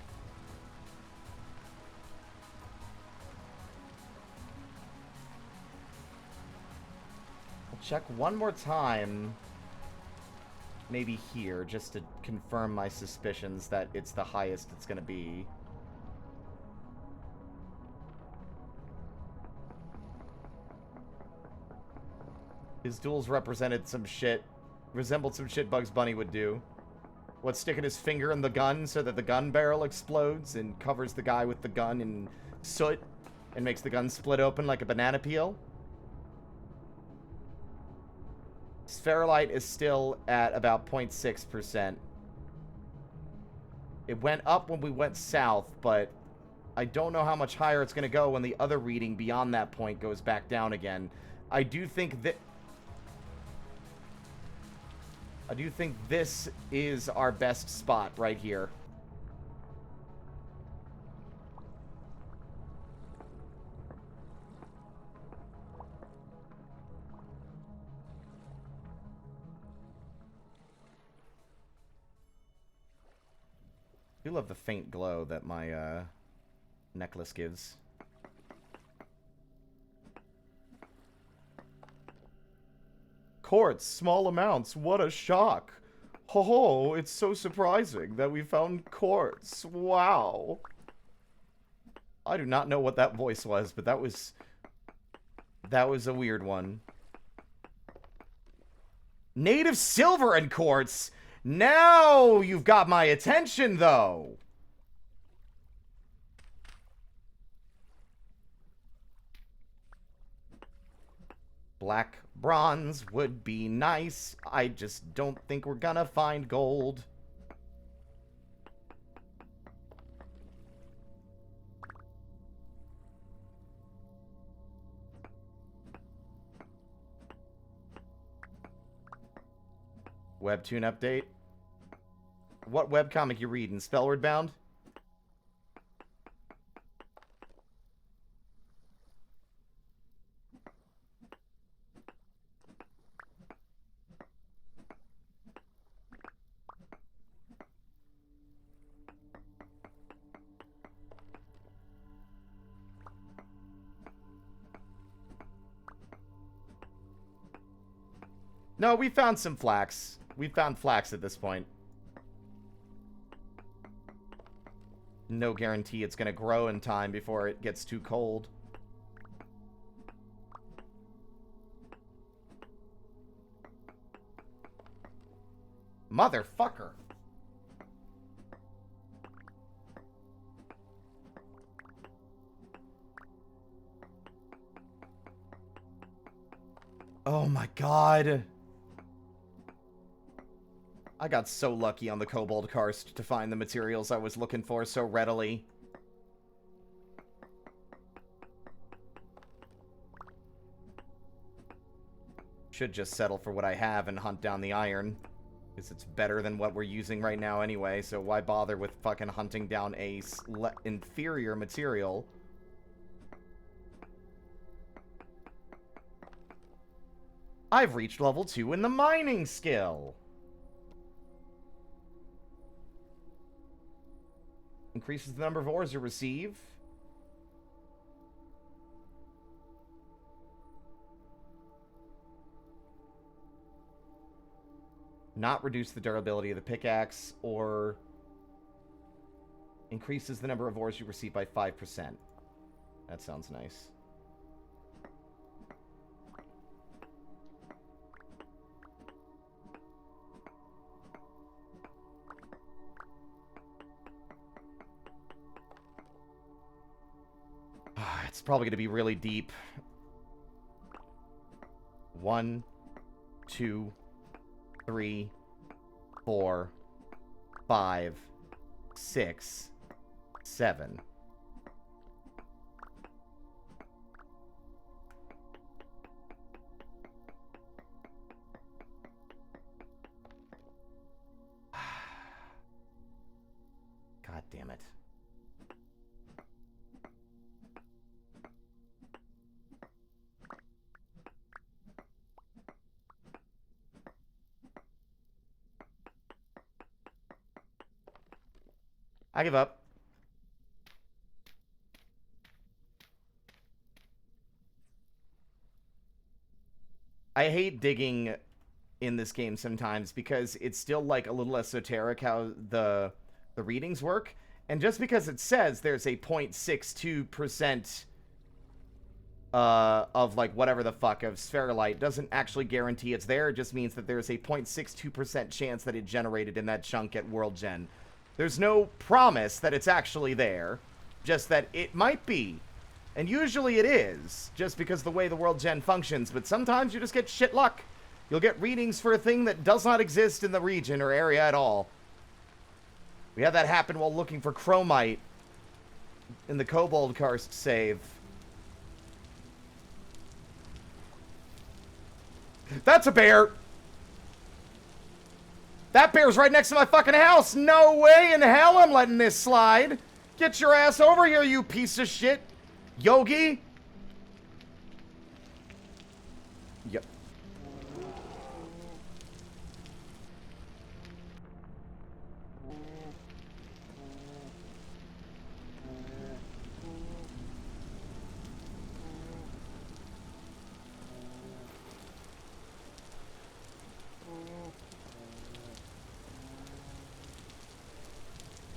I'll check one more time. Maybe here, just to confirm my suspicions that it's the highest it's gonna be. His duels represented some shit, resembled some shit Bugs Bunny would do. What, sticking his finger in the gun so that the gun barrel explodes and covers the guy with the gun in soot and makes the gun split open like a banana peel? Spherolite is still at about 0.6%. It went up when we went south, but I don't know how much higher it's going to go when the other reading beyond that point goes back down again. I do think this is our best spot right here. I do love the faint glow that my necklace gives. Quartz, small amounts, what a shock. Ho ho, it's so surprising that we found quartz. Wow. I do not know what that voice was, but that was a weird one. Native silver and quartz. Now you've got my attention, though. Black bronze would be nice. I just don't think we're gonna find gold. Webtoon update. What webcomic you reading? Spellword Bound? No, we found some flax. We found flax at this point. No guarantee it's going to grow in time before it gets too cold. Motherfucker. Oh my god. I got so lucky on the Kobold Karst to find the materials I was looking for so readily. Should just settle for what I have and hunt down the iron. Because it's better than what we're using right now anyway, so why bother with fucking hunting down a inferior material? I've reached level 2 in the mining skill! Increases the number of ores you receive. Not reduce the durability of the pickaxe, or increases the number of ores you receive by 5%. That sounds nice. It's probably going to be really deep. 1, 2, 3, 4, 5, 6, 7. God damn it. I give up. I hate digging in this game sometimes because it's still like a little esoteric how the readings work. And just because it says there's a 0.62% of like whatever the fuck of spherolite doesn't actually guarantee it's there. It just means that there's a 0.62% chance that it generated in that chunk at World Gen. There's no promise that it's actually there, just that it might be. And usually it is, just because of the way the World Gen functions, but sometimes you just get shit luck. You'll get readings for a thing that does not exist in the region or area at all. We had that happen while looking for chromite in the Kobold Karst save. That's a bear! That bear's right next to my fucking house! No way in hell I'm letting this slide! Get your ass over here, you piece of shit! Yogi? Yep.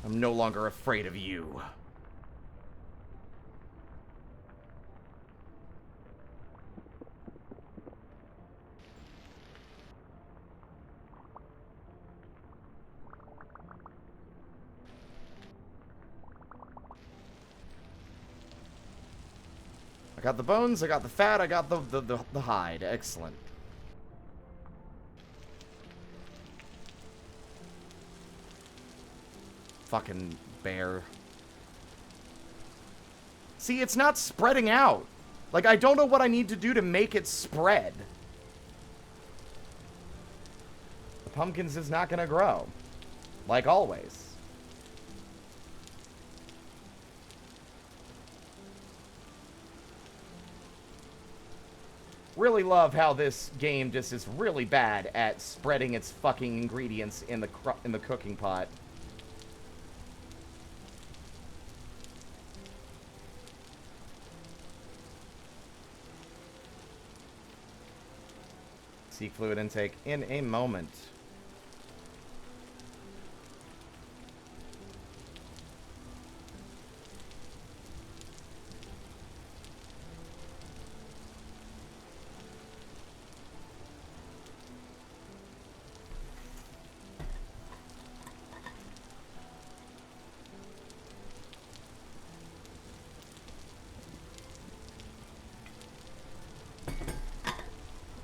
I'm no longer afraid of you. got the bones, I got the fat, I got the hide. Excellent. Fucking bear. See, it's not spreading out. Like, I don't know what I need to do to make it spread. The pumpkins is not gonna grow. Like always. Really love how this game just is really bad at spreading its fucking ingredients in the cooking pot. Seek fluid intake in a moment.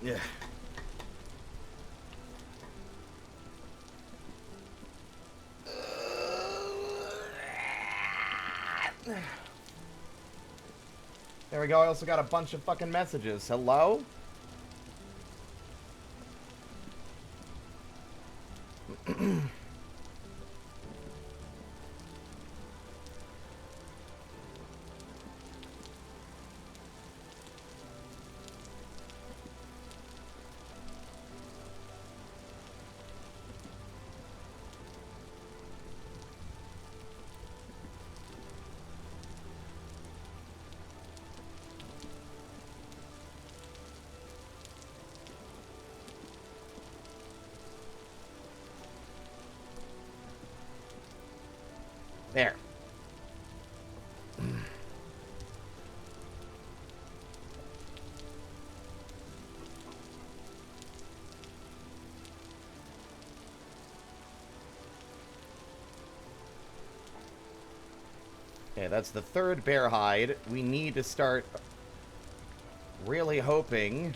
Yeah. There we go. I also got a bunch of fucking messages. Hello? There. Okay, that's the third bear hide. We need to start really hoping.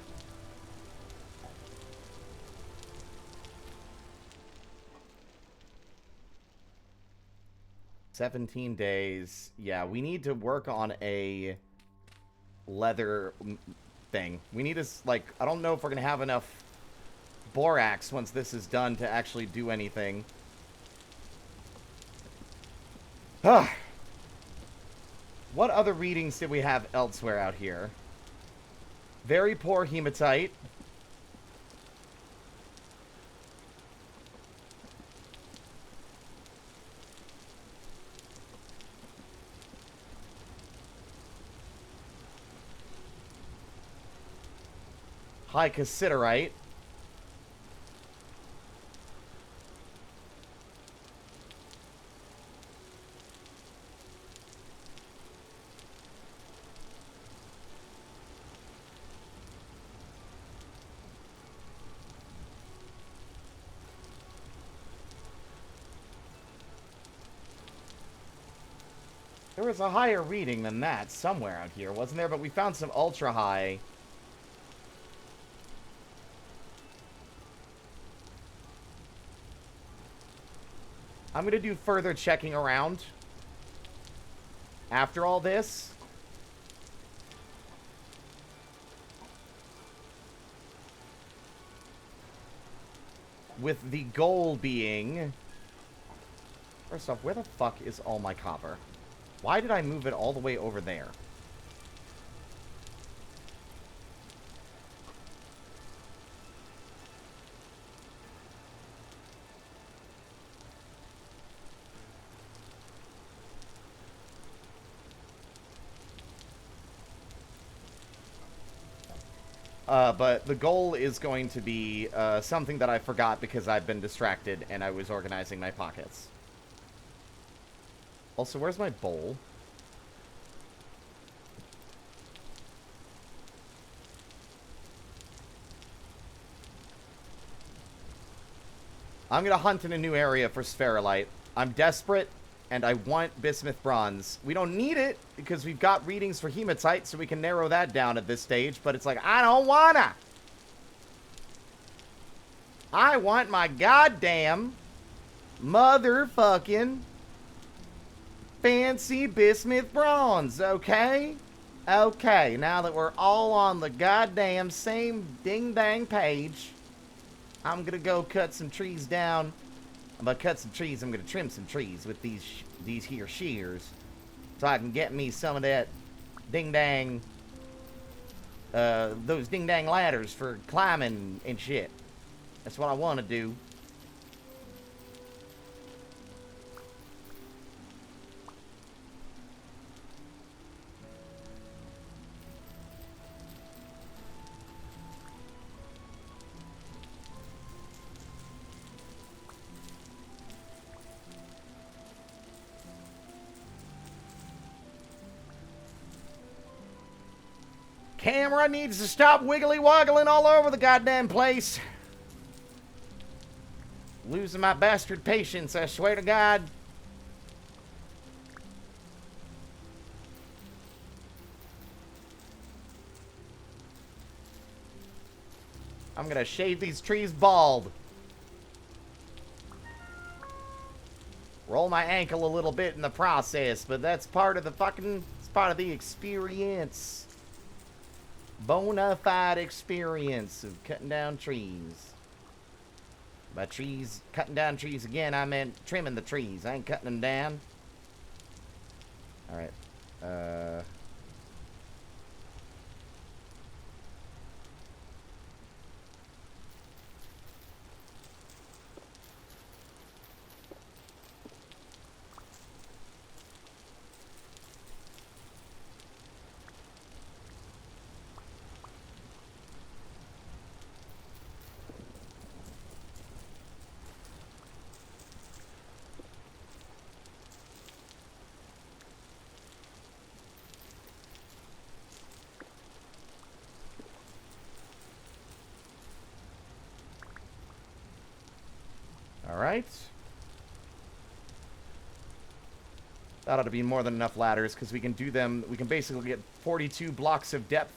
"17 days. Yeah, we need to work on a leather thing. We need to, like, I don't know if we're going to have enough borax once this is done to actually do anything. Ah. What other readings did we have elsewhere out here? Very poor hematite. High cassiterite. There was a higher reading than that somewhere out here, wasn't there? But we found some ultra high. I'm going to do further checking around after all this. With the goal being... First off, where the fuck is all my copper? Why did I move it all the way over there? But the goal is going to be something that I forgot because I've been distracted and I was organizing my pockets. Also, where's my bowl? I'm gonna hunt in a new area for spherolite. I'm desperate, And I want bismuth bronze. We don't need it because we've got readings for hematite, so we can narrow that down at this stage. But it's like, I don't wanna. I want my goddamn motherfucking fancy bismuth bronze, okay? Okay, now that we're all on the goddamn same ding-dang page, I'm gonna go cut some trees down. I'm gonna cut some trees. I'm gonna trim some trees with these here shears, so I can get me some of that ding-dang, those ding-dang ladders for climbing and shit. That's what I want to do. Camera needs to stop wiggly-woggling all over the goddamn place. Losing my bastard patience, I swear to God. I'm gonna shave these trees bald. Roll my ankle a little bit in the process, but that's part of the fucking, it's part of the experience. Bona fide experience of cutting down trees. By trees, cutting down trees again, I meant trimming the trees. I ain't cutting them down. Alright. Alright. That ought to be more than enough ladders, because we can do them, we can basically get 42 blocks of depth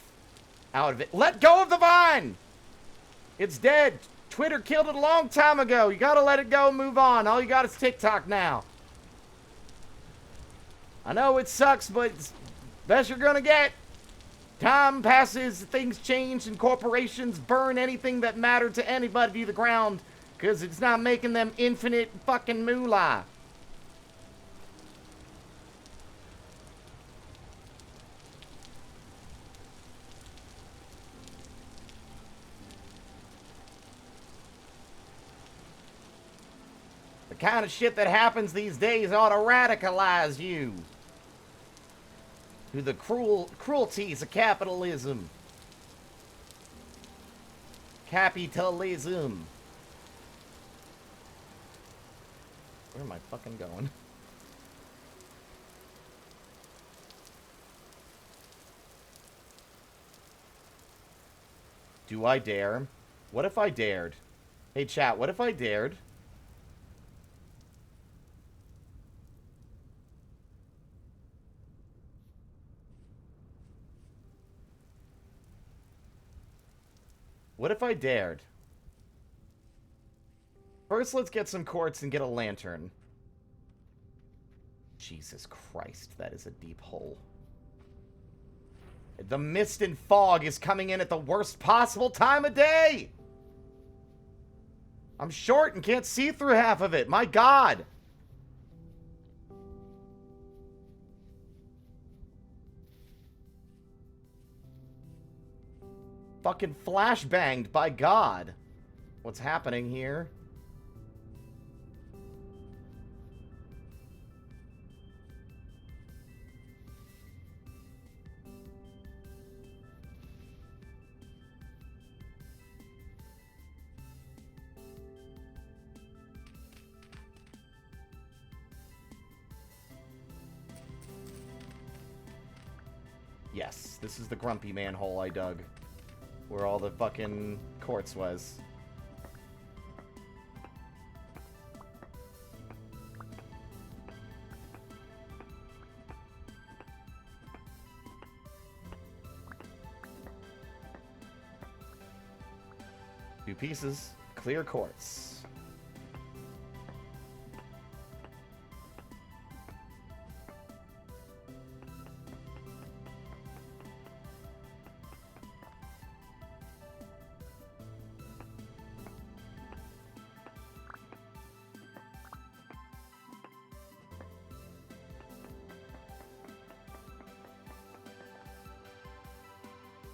out of it. Let go of the vine! It's dead. Twitter killed it a long time ago. You gotta let it go and move on. All you got is TikTok now. I know it sucks, but it's best you're gonna get. Time passes, things change, and corporations burn anything that mattered to anybody to the ground, because it's not making them infinite fucking moolah. The kind of shit that happens these days ought to radicalize you to the cruelties of capitalism. Capitalism. Where am I fucking going? Do I dare? What if I dared? Hey chat, what if I dared? What if I dared? First, let's get some quartz and get a lantern. Jesus Christ, that is a deep hole. The mist and fog is coming in at the worst possible time of day! I'm short and can't see through half of it. My God! Fucking flashbanged, by God. What's happening here? Yes, this is the grumpy manhole I dug. Where all the fucking quartz was. 2 pieces. Clear quartz.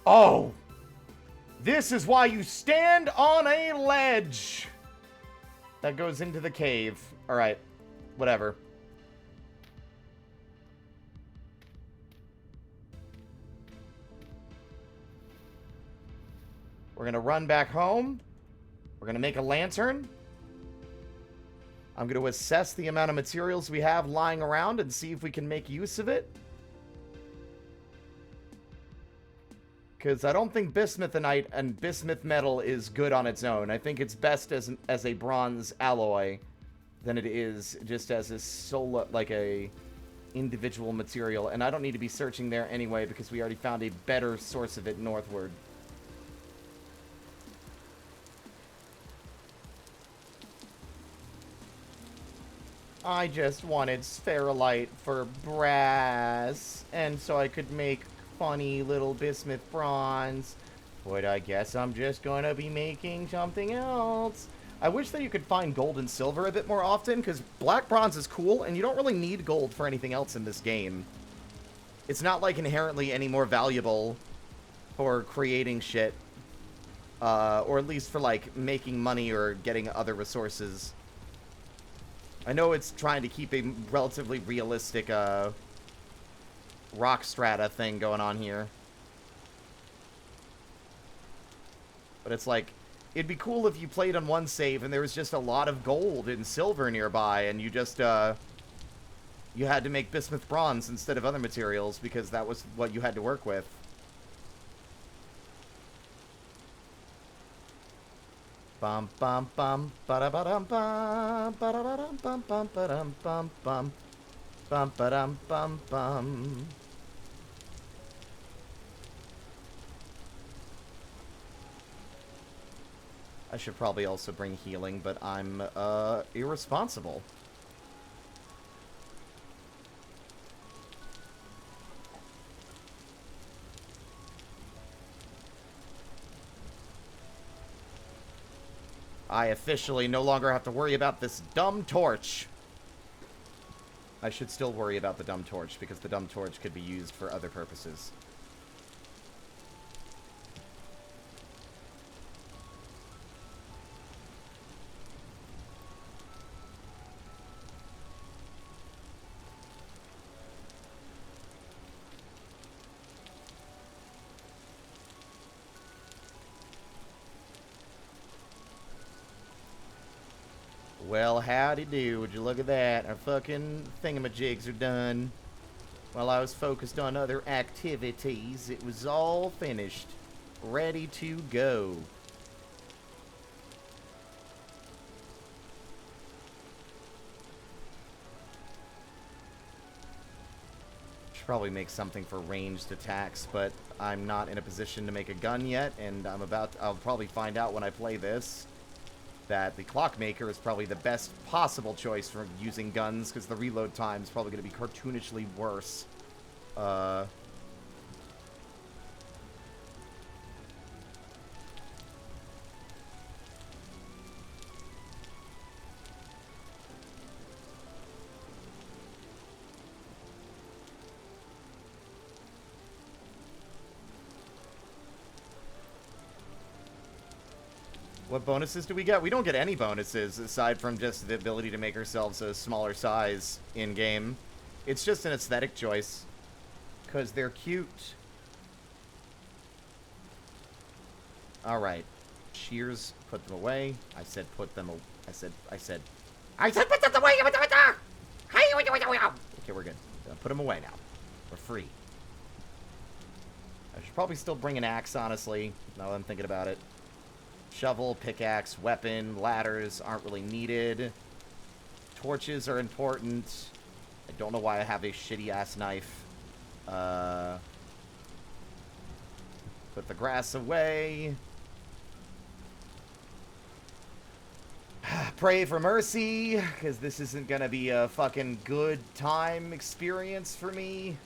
Oh! This is why you stand on a ledge! That goes into the cave. Alright. Whatever. We're gonna run back home. We're gonna make a lantern. I'm gonna assess the amount of materials we have lying around and see if we can make use of it. Because I don't think bismuthinite and bismuth metal is good on its own. I think it's best as a bronze alloy than it is just as a solo, like a individual material. And I don't need to be searching there anyway because we already found a better source of it northward. I just wanted spherolite for brass, and so I could make funny little bismuth bronze. But I guess I'm just gonna be making something else. I wish that you could find gold and silver a bit more often, because black bronze is cool, and you don't really need gold for anything else in this game. It's not, like, inherently any more valuable for creating shit. Or at least for, like, making money or getting other resources. I know it's trying to keep a relatively realistic, rock strata thing going on here. But it's like, it'd be cool if you played on one save and there was just a lot of gold and silver nearby and you just, you had to make bismuth bronze instead of other materials because that was what you had to work with. Bum bum bum ba ba dum bum ba da dum bum bum ba dum bum bum bum ba dum bum bum. I should probably also bring healing, but I'm irresponsible. I officially no longer have to worry about this dumb torch. I should still worry about the dumb torch, because the dumb torch could be used for other purposes. Well, howdy do. Would you look at that? Our fucking thingamajigs are done. While I was focused on other activities, it was all finished. Ready to go. Should probably make something for ranged attacks, but I'm not in a position to make a gun yet, and I'll probably find out when I play this that the Clockmaker is probably the best possible choice for using guns, because the reload time is probably going to be cartoonishly worse. What bonuses do we get? We don't get any bonuses, aside from just the ability to make ourselves a smaller size in-game. It's just an aesthetic choice. Because they're cute. Alright. Shears, put them away. I said put them away. I said put them away! Okay, we're good. Put them away now. We're free. I should probably still bring an axe, honestly, now that I'm thinking about it. Shovel, pickaxe, weapon, ladders aren't really needed. Torches are important. I don't know why I have a shitty-ass knife. Put the grass away. Pray for mercy, because this isn't gonna be a fucking good time experience for me.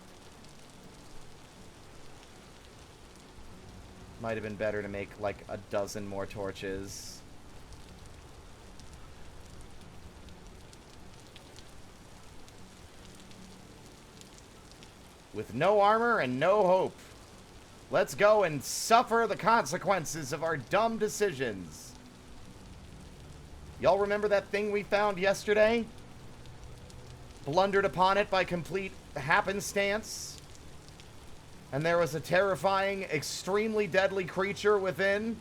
Might have been better to make, like, a dozen more torches. With no armor and no hope. Let's go and suffer the consequences of our dumb decisions. Y'all remember that thing we found yesterday? Blundered upon it by complete happenstance. And there was a terrifying, extremely deadly creature within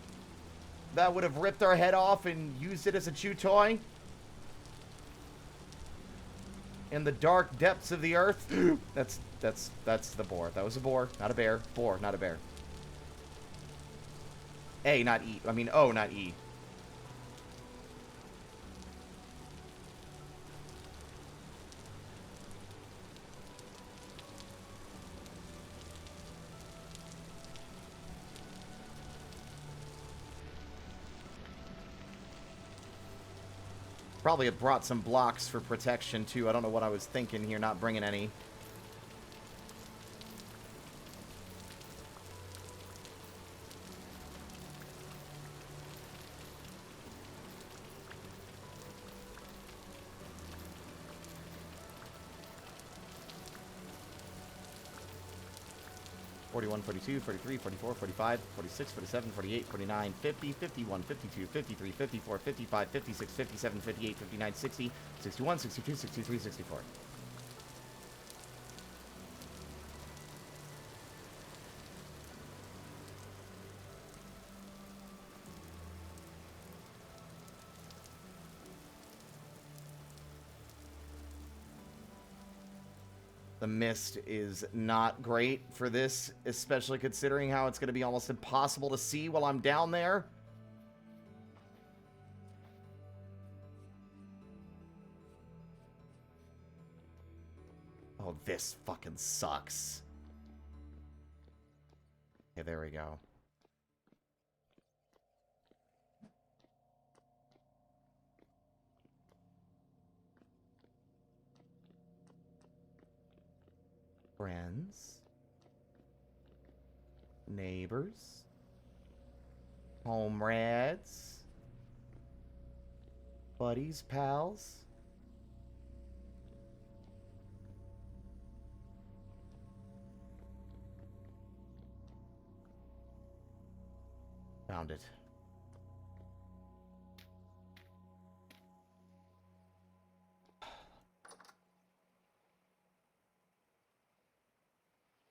that would have ripped our head off and used it as a chew toy. In the dark depths of the earth. That's the boar. That was a boar, not a bear. Boar, not a bear. A, not E. I mean, O, not E. Probably have brought some blocks for protection, too. I don't know what I was thinking here, not bringing any. (41, 42, 43, 44, 45, 46, 47, 48, 49, 50, 51, 52, 53, 54, 55, 56, 57, 58, 59, 60, 61, 62, 63, 64. The mist is not great for this, especially considering how it's going to be almost impossible to see while I'm down there. Oh, this fucking sucks. Okay, there we go. Friends, neighbors, comrades, buddies, pals. Found it.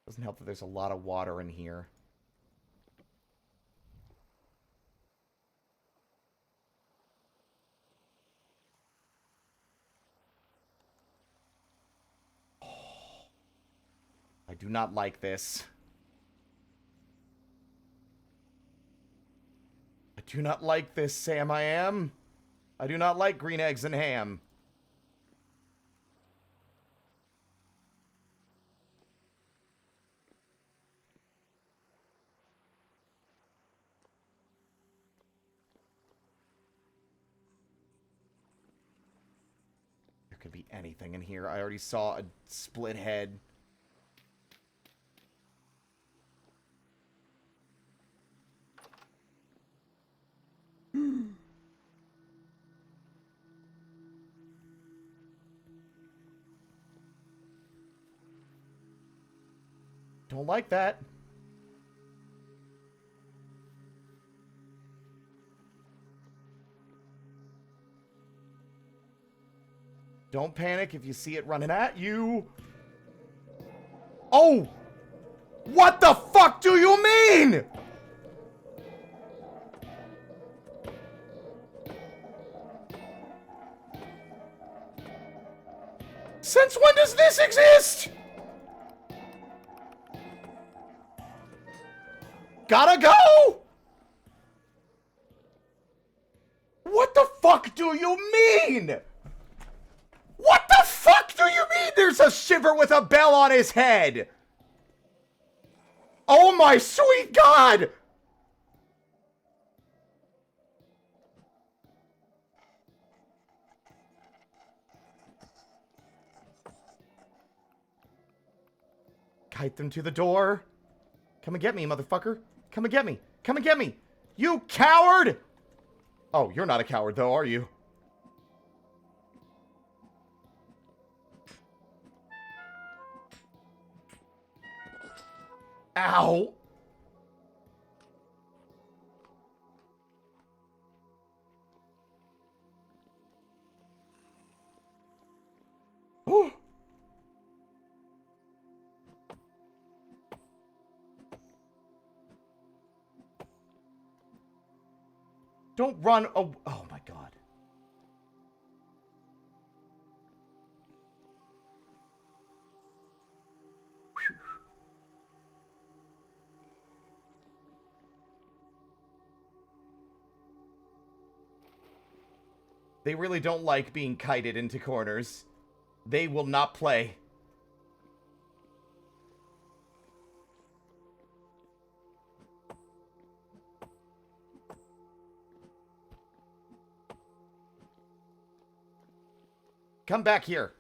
Doesn't help that there's a lot of water in here. I do not like this. I do not like this, Sam I am. I do not like green eggs and ham. There could be anything in here. I already saw a split head. Don't like that. Don't panic if you see it running at you. Oh! What the fuck do you mean? Since when does this exist? Gotta go! What the fuck do you mean? What the fuck do you mean there's a shiver with a bell on his head? Oh my sweet God! Kite them to the door. Come and get me, motherfucker. Come and get me. Come and get me. You coward! Oh, you're not a coward, though, are you? Ow! Don't run. Oh my god. Whew. They really don't like being kited into corners. They will not play. Come back here.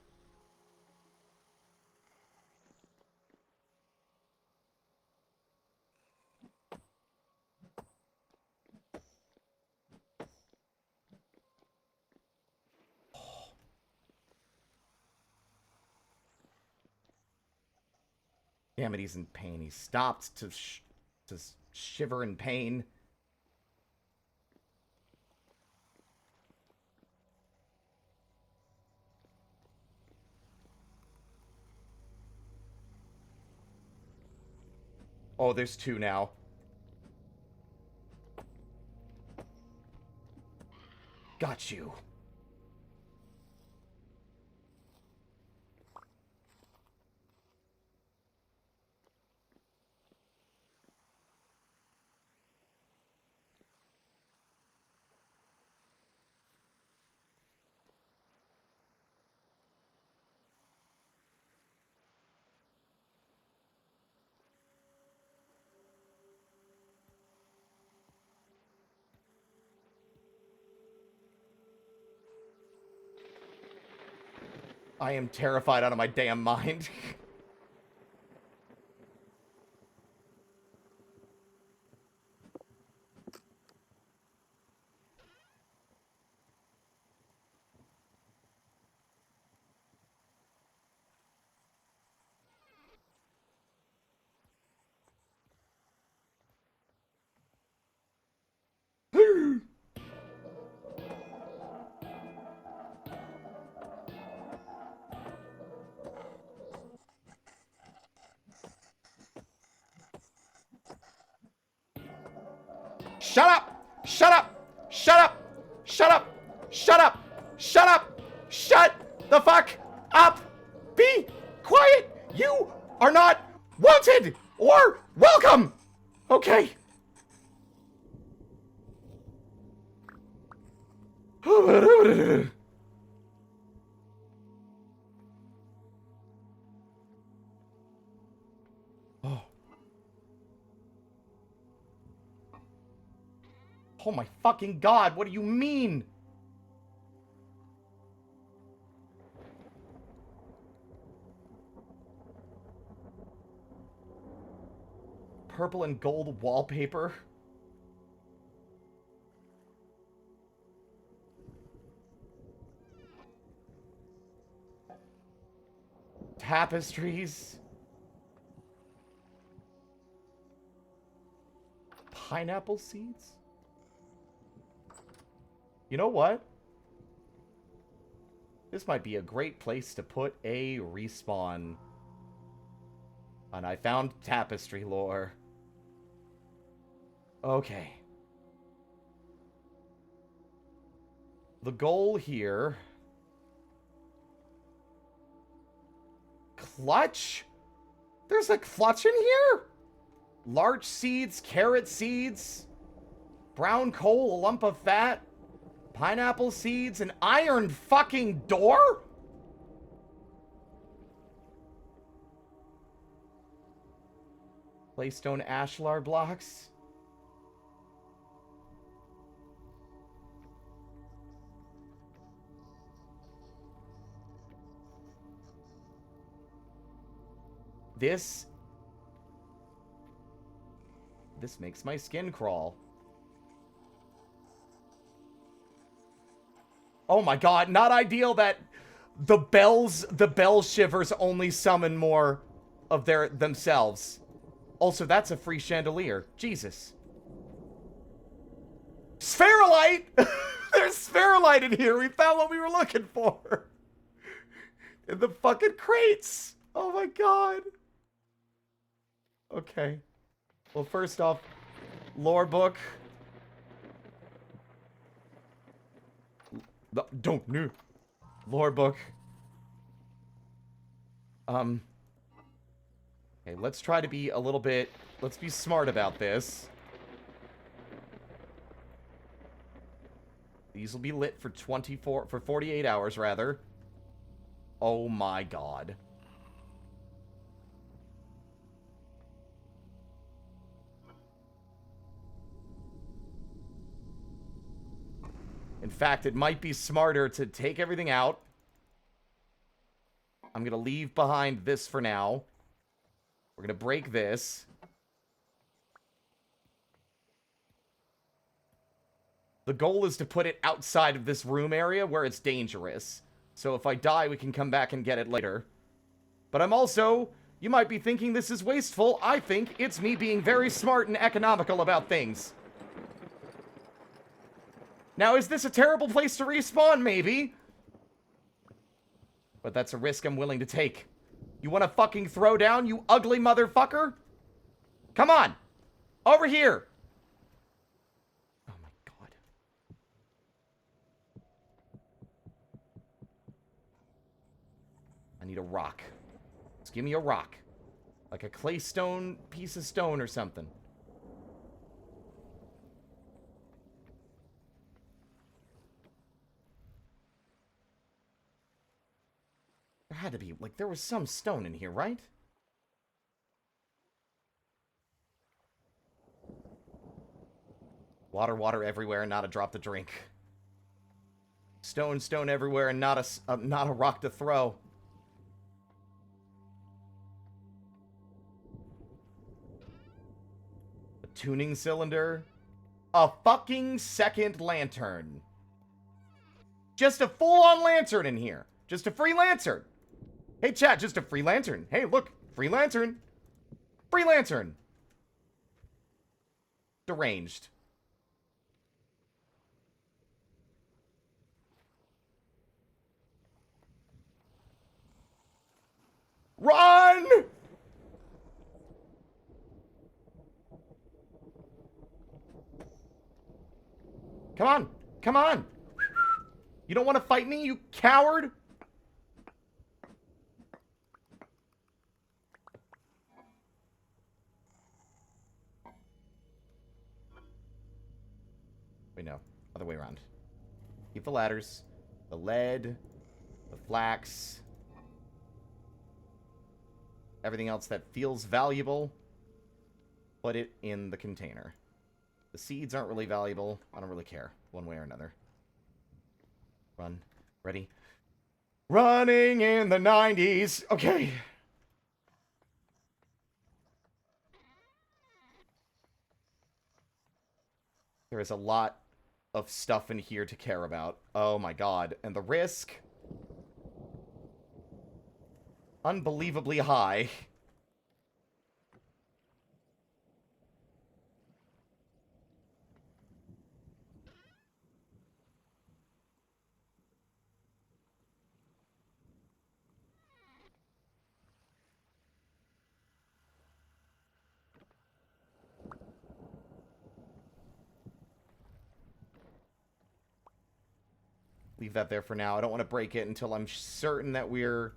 Damn it, he's in pain. He stopped to shiver in pain. Oh, there's two now. Got you. I am terrified out of my damn mind. Shut up! Shut up! Shut up! Shut up! Shut up! Shut up! Shut the fuck up! Be quiet! You are not wanted or welcome! Okay. Oh my fucking god, what do you mean? Purple and gold wallpaper? Tapestries? Pineapple seeds? You know what? This might be a great place to put a respawn. And I found tapestry lore. Okay. The goal here... Clutch? There's a clutch in here? Larch seeds, carrot seeds, brown coal, a lump of fat, pineapple seeds, an iron fucking door? Claystone ashlar blocks. This This makes my skin crawl. Oh my god, not ideal that the bell shivers only summon more of themselves. Also, that's a free chandelier. Jesus. Spherolite! There's spherolite in here. We found what we were looking for. In the fucking crates. Oh my god. Okay. Well, first off, lore book. Don't know. Lore book. Okay, let's try to be a little bit... Let's be smart about this. These will be lit for 48 hours, rather. Oh my god. In fact, it might be smarter to take everything out. I'm going to leave behind this for now. We're going to break this. The goal is to put it outside of this room area where it's dangerous. So if I die, we can come back and get it later. But I'm also... You might be thinking this is wasteful. I think it's me being very smart and economical about things. Now, is this a terrible place to respawn? Maybe. But that's a risk I'm willing to take. You want to fucking throw down, you ugly motherfucker? Come on. Over here. Oh my god. I need a rock. Just give me a rock. Like a clay stone, piece of stone or something. There had to be, like, there was some stone in here, right? Water, water everywhere, and not a drop to drink. Stone, stone everywhere, and not a rock to throw. A tuning cylinder. A fucking second lantern. Just a full-on lantern in here. Just a free lantern. Hey, chat, just a free lantern. Hey, look, free lantern. Free lantern. Deranged. Run! Come on. Come on. You don't want to fight me, you coward? Wait, no. Other way around. Keep the ladders. The lead. The flax. Everything else that feels valuable. Put it in the container. The seeds aren't really valuable. I don't really care. One way or another. Run. Ready? Running in the 90s. Okay. There is a lot of stuff in here to care about. Oh my god. And the risk... unbelievably high. Leave that there for now. I don't want to break it until I'm certain that we're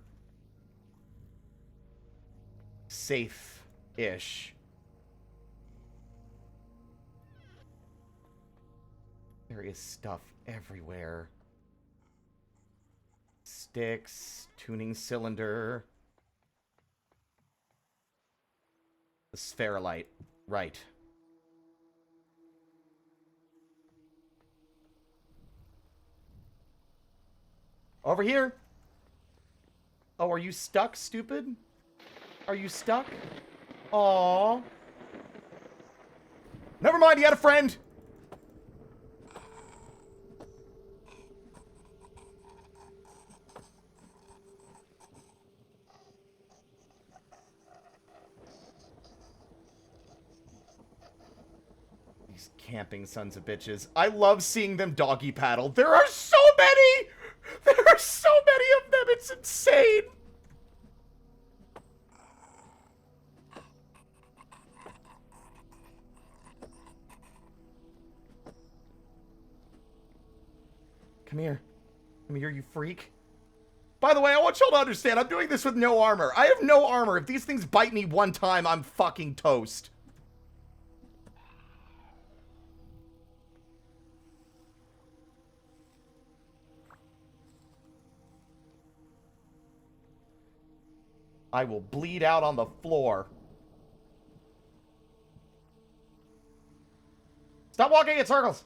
safe-ish. There is stuff everywhere. Sticks, tuning cylinder. The spherolite. Right. Over here. Oh, are you stuck, stupid? Are you stuck? Aww. Never mind, he had a friend. These camping sons of bitches. I love seeing them doggy paddle. There are so many! There are so many of them, it's insane! Come here. Come here, you freak. By the way, I want y'all to understand, I'm doing this with no armor. I have no armor. If these things bite me one time, I'm fucking toast. I will bleed out on the floor. Stop walking in circles!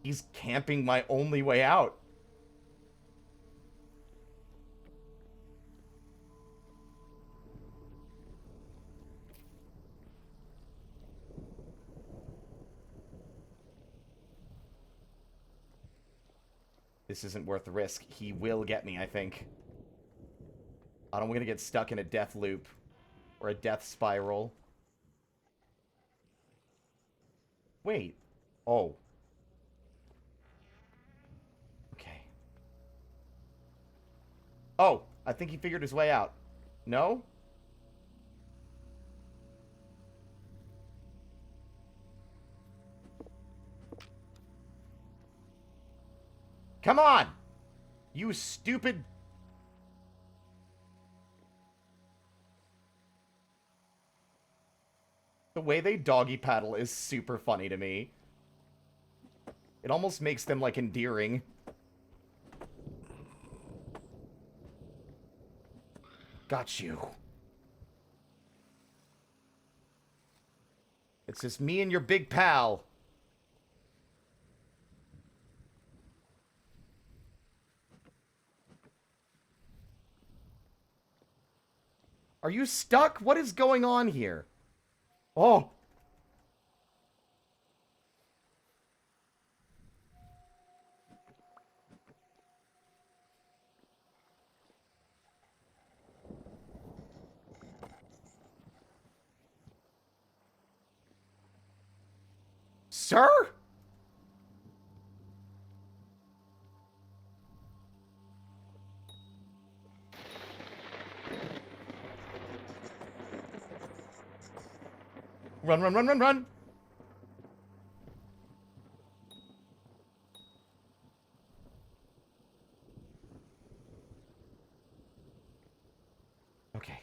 He's camping my only way out. This isn't worth the risk. He will get me, I think. I don't want to get stuck in a death loop. Or a death spiral. Wait. Oh. Okay. Oh, I think he figured his way out. No? Come on! You stupid... The way they doggy paddle is super funny to me. It almost makes them, like, endearing. Got you. It's just me and your big pal. Are you stuck? What is going on here? Oh. Sir? Run, run, run, run, run! Okay.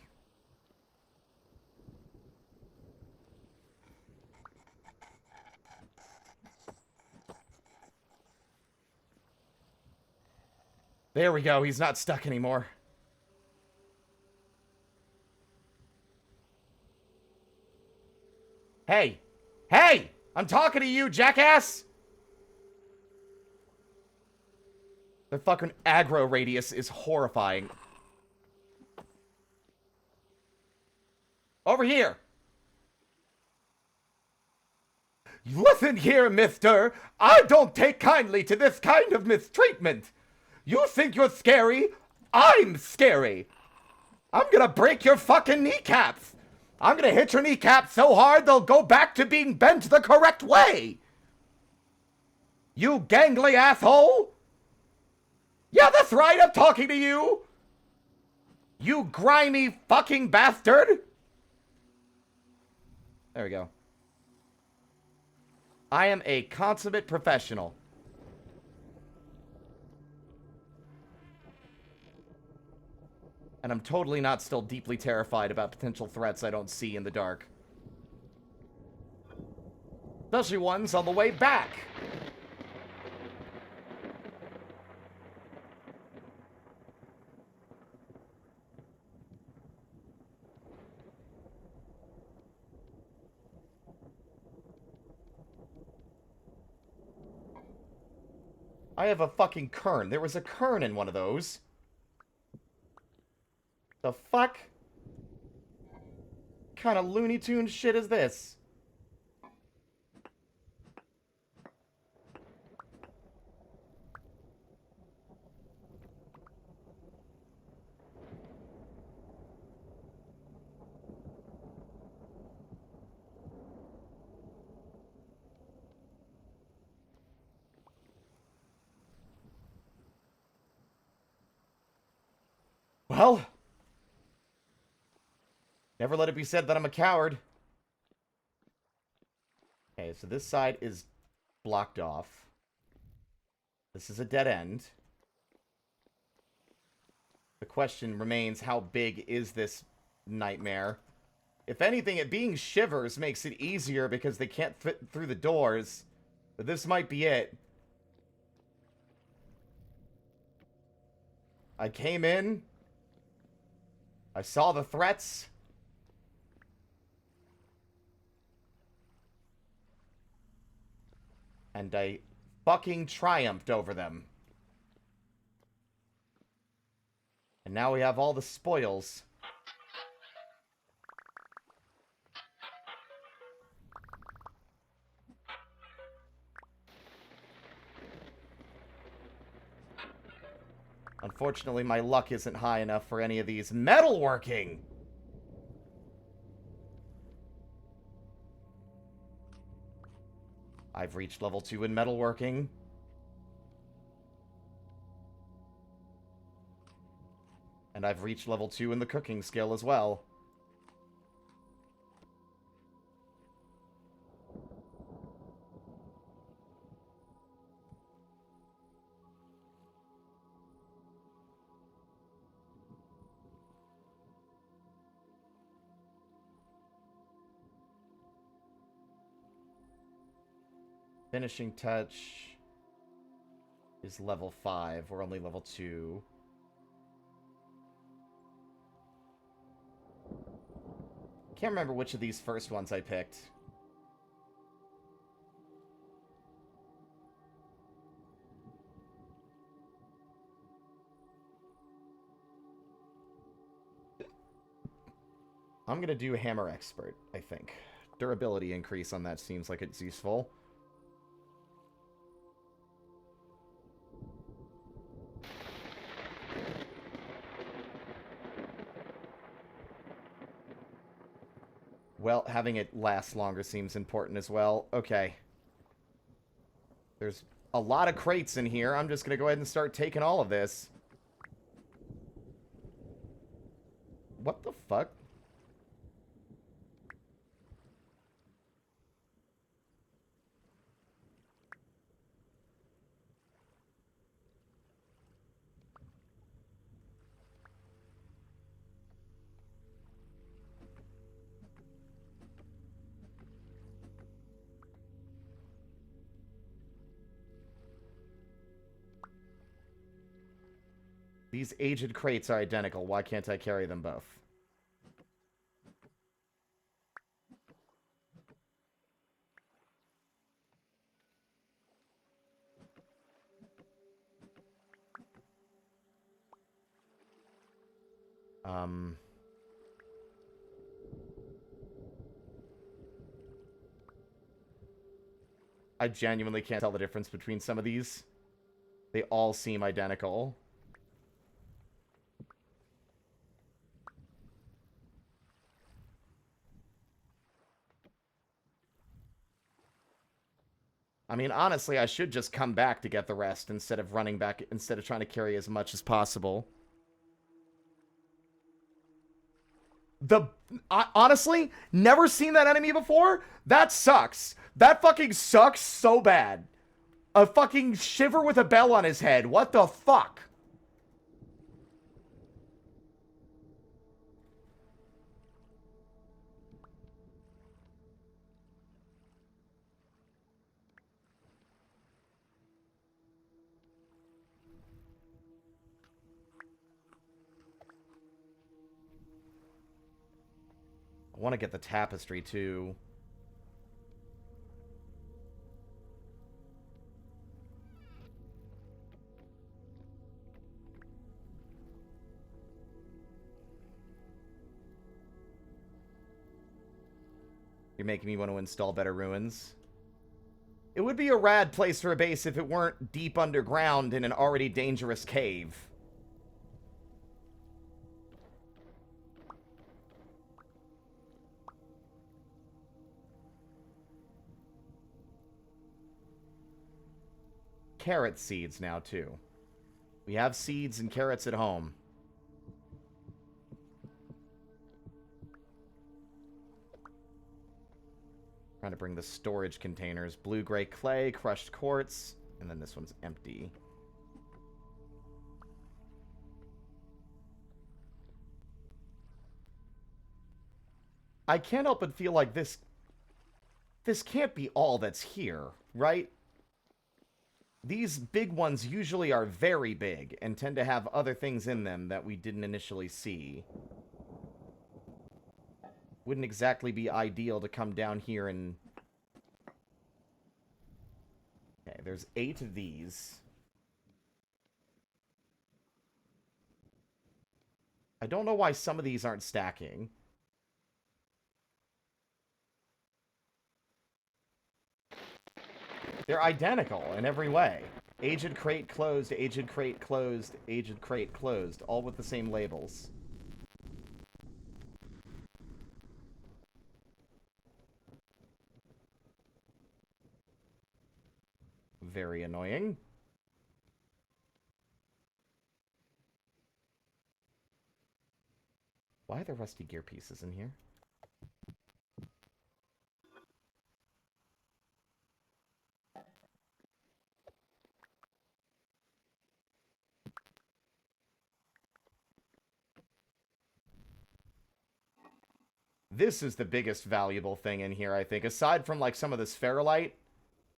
There we go, he's not stuck anymore. Hey! Hey! I'm talking to you, jackass! The fucking aggro radius is horrifying. Over here! Listen here, mister! I don't take kindly to this kind of mistreatment! You think you're scary? I'm scary! I'm gonna break your fucking kneecaps! I'm gonna hit your kneecaps so hard they'll go back to being bent the correct way! You gangly asshole! Yeah, that's right, I'm talking to you! You grimy fucking bastard! There we go. I am a consummate professional. And I'm totally not still deeply terrified about potential threats I don't see in the dark. Especially ones on the way back. I have a fucking kern. There was a kern in one of those. The fuck? kind of Looney Tunes shit is this? Well, never let it be said that I'm a coward. Okay, so this side is blocked off. This is a dead end. The question remains, how big is this nightmare? If anything, it being shivers makes it easier because they can't fit through the doors. But this might be it. I came in. I saw the threats. And I fucking triumphed over them. And now we have all the spoils. Unfortunately, my luck isn't high enough for any of these metalworking. I've reached level 2 in metalworking. And I've reached level 2 in the cooking skill as well. Finishing touch is level 5. We're only level 2. Can't remember which of these first ones I picked. I'm gonna do Hammer Expert, I think. Durability increase on that seems like it's useful. Well, having it last longer seems important as well. Okay. There's a lot of crates in here. I'm just going to go ahead and start taking all of this. What the fuck? These aged crates are identical. Why can't I carry them both? I genuinely can't tell the difference between some of these. They all seem identical. I mean, honestly, I should just come back to get the rest instead of running back, instead of trying to carry as much as possible. Honestly, never seen that enemy before? That sucks. That fucking sucks so bad. A fucking shiver with a bell on his head. What the fuck? I want to get the tapestry, too. You're making me want to install better ruins. It would be a rad place for a base if it weren't deep underground in an already dangerous cave. Carrot seeds now, too. We have seeds and carrots at home. Trying to bring the storage containers. Blue-gray clay, crushed quartz, and then this one's empty. I can't help but feel like this can't be all that's here, right? These big ones usually are very big and tend to have other things in them that we didn't initially see. Wouldn't exactly be ideal to come down here and... Okay, there's 8 of these. I don't know why some of these aren't stacking. They're identical in every way. Aged crate closed, aged crate closed, aged crate closed, all with the same labels. Very annoying. Why are there rusty gear pieces in here? This is the biggest valuable thing in here, I think. Aside from, like, some of this ferrolite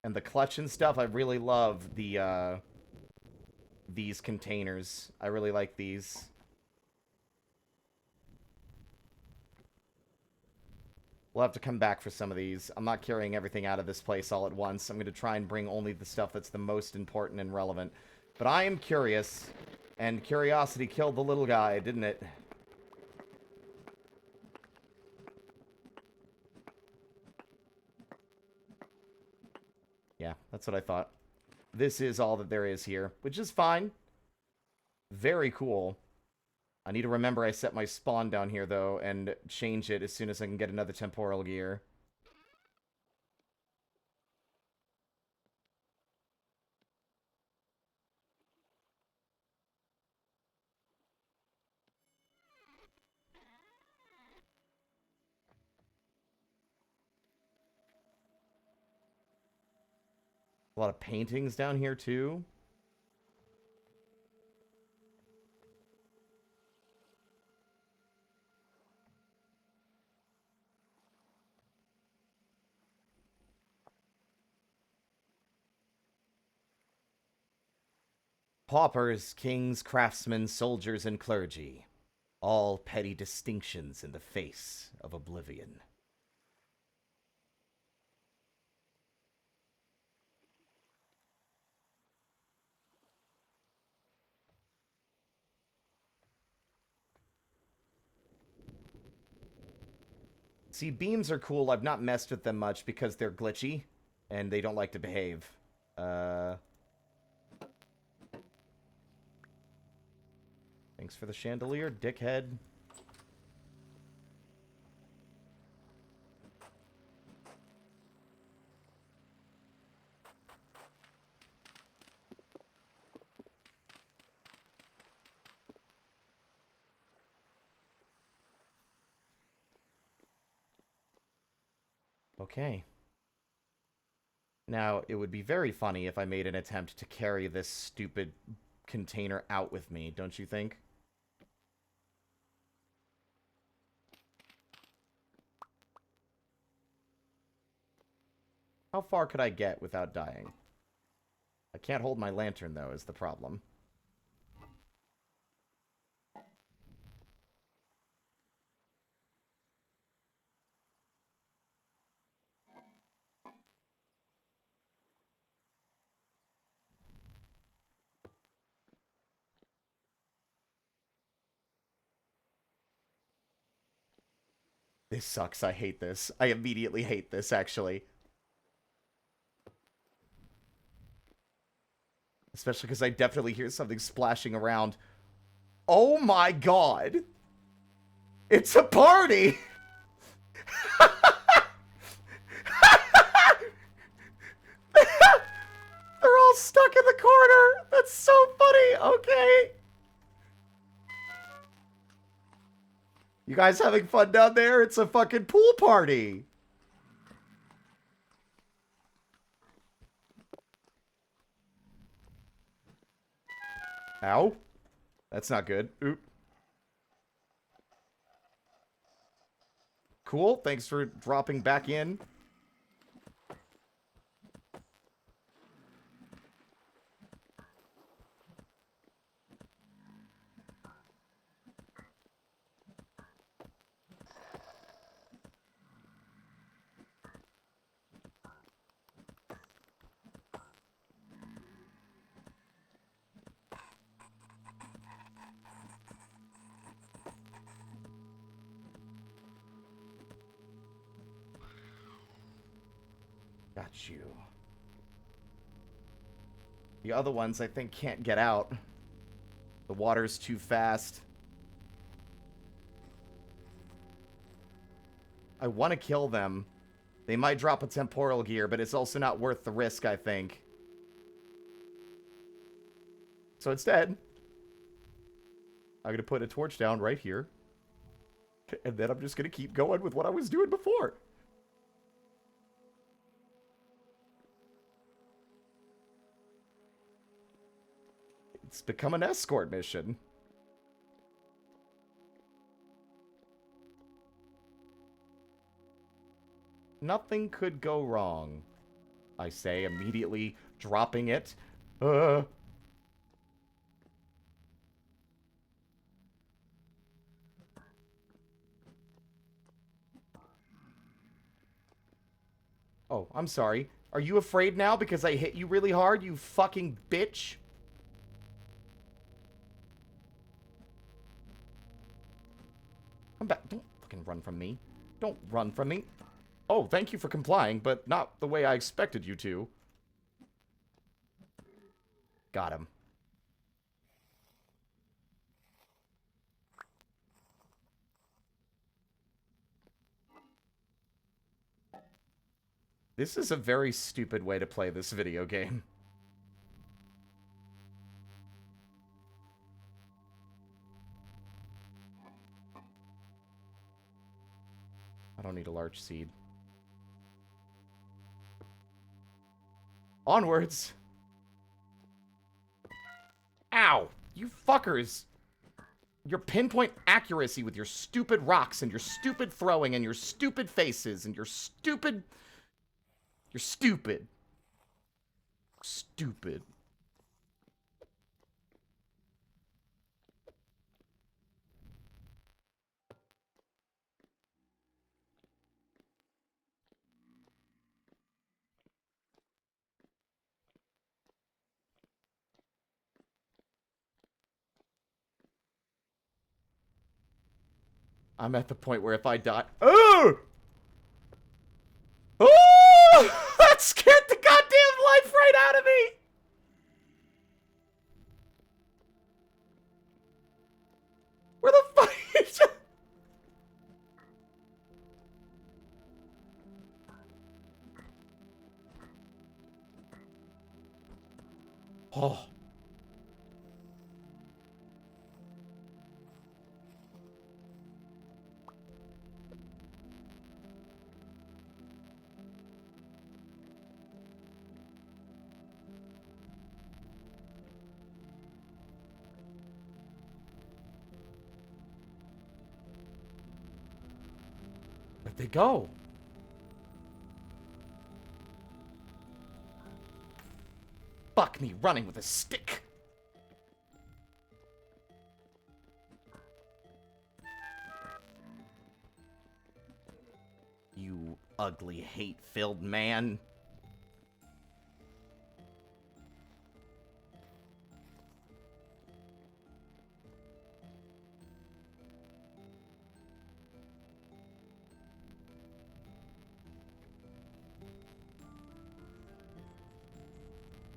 and the clutch and stuff, I really love the, these containers. I really like these. We'll have to come back for some of these. I'm not carrying everything out of this place all at once. I'm going to try and bring only the stuff that's the most important and relevant. But I am curious, and curiosity killed the little guy, didn't it? Yeah, that's what I thought. This is all that there is here, which is fine. Very cool. I need to remember I set my spawn down here, though, and change it as soon as I can get another temporal gear. A lot of paintings down here, too. Paupers, kings, craftsmen, soldiers, and clergy. All petty distinctions in the face of oblivion. See, beams are cool. I've not messed with them much because they're glitchy, and they don't like to behave. Thanks for the chandelier, dickhead. Okay. Now, it would be very funny if I made an attempt to carry this stupid container out with me, don't you think? How far could I get without dying? I can't hold my lantern, though, is the problem. This sucks. I hate this. I immediately hate this, actually. Especially because I definitely hear something splashing around. Oh my god! It's a party! They're all stuck in the corner! That's so funny! Okay. You guys having fun down there? It's a fucking pool party! Ow. That's not good. Oop. Cool. Thanks for dropping back in. Got you. The other ones, I think, can't get out. The water's too fast. I want to kill them. They might drop a temporal gear, but it's also not worth the risk, I think. So instead, I'm going to put a torch down right here. And then I'm just going to keep going with what I was doing before. It's become an escort mission. Nothing could go wrong, I say, immediately dropping it. Oh, I'm sorry. Are you afraid now because I hit you really hard, you fucking bitch? Come back. Don't fucking run from me. Don't run from me. Oh, thank you for complying, but not the way I expected you to. Got him. This is a very stupid way to play this video game. I don't need a large seed. Onwards! Ow! You fuckers! Your pinpoint accuracy with your stupid rocks and your stupid throwing and your stupid faces and your stupid... You're stupid. Stupid. I'm at the point where if I die... Oh! Oh! That scared the goddamn life right out of me! Where the fuck is it? Oh. Where'd they go? Fuck me running with a stick. You ugly, hate-filled man.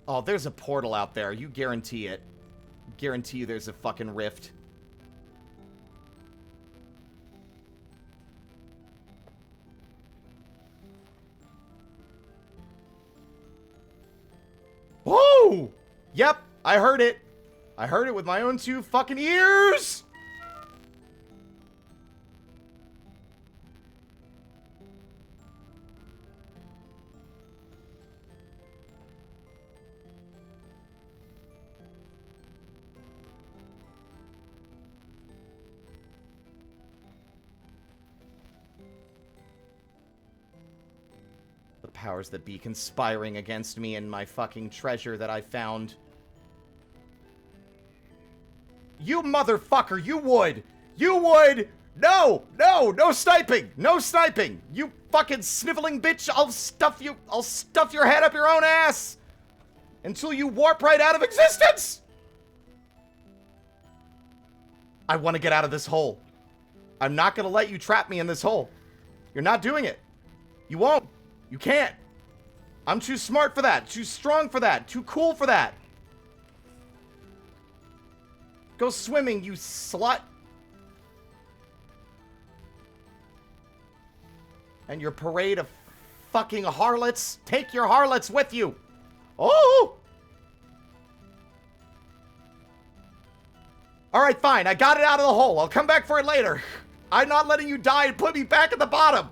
Oh, there's a portal out there. You guarantee it. Guarantee you there's a fucking rift. Whoa! Yep, I heard it. I heard it with my own 2 fucking ears! The powers that be conspiring against me and my fucking treasure that I found. You motherfucker, you would! You would! No! No! No sniping! No sniping! You fucking sniveling bitch! I'll stuff your head up your own ass! Until you warp right out of existence! I want to get out of this hole. I'm not gonna let you trap me in this hole. You're not doing it. You won't. You can't. I'm too smart for that. Too strong for that. Too cool for that. Go swimming, you slut. And your parade of fucking harlots. Take your harlots with you. Oh! Alright, fine. I got it out of the hole. I'll come back for it later. I'm not letting you die and put me back at the bottom.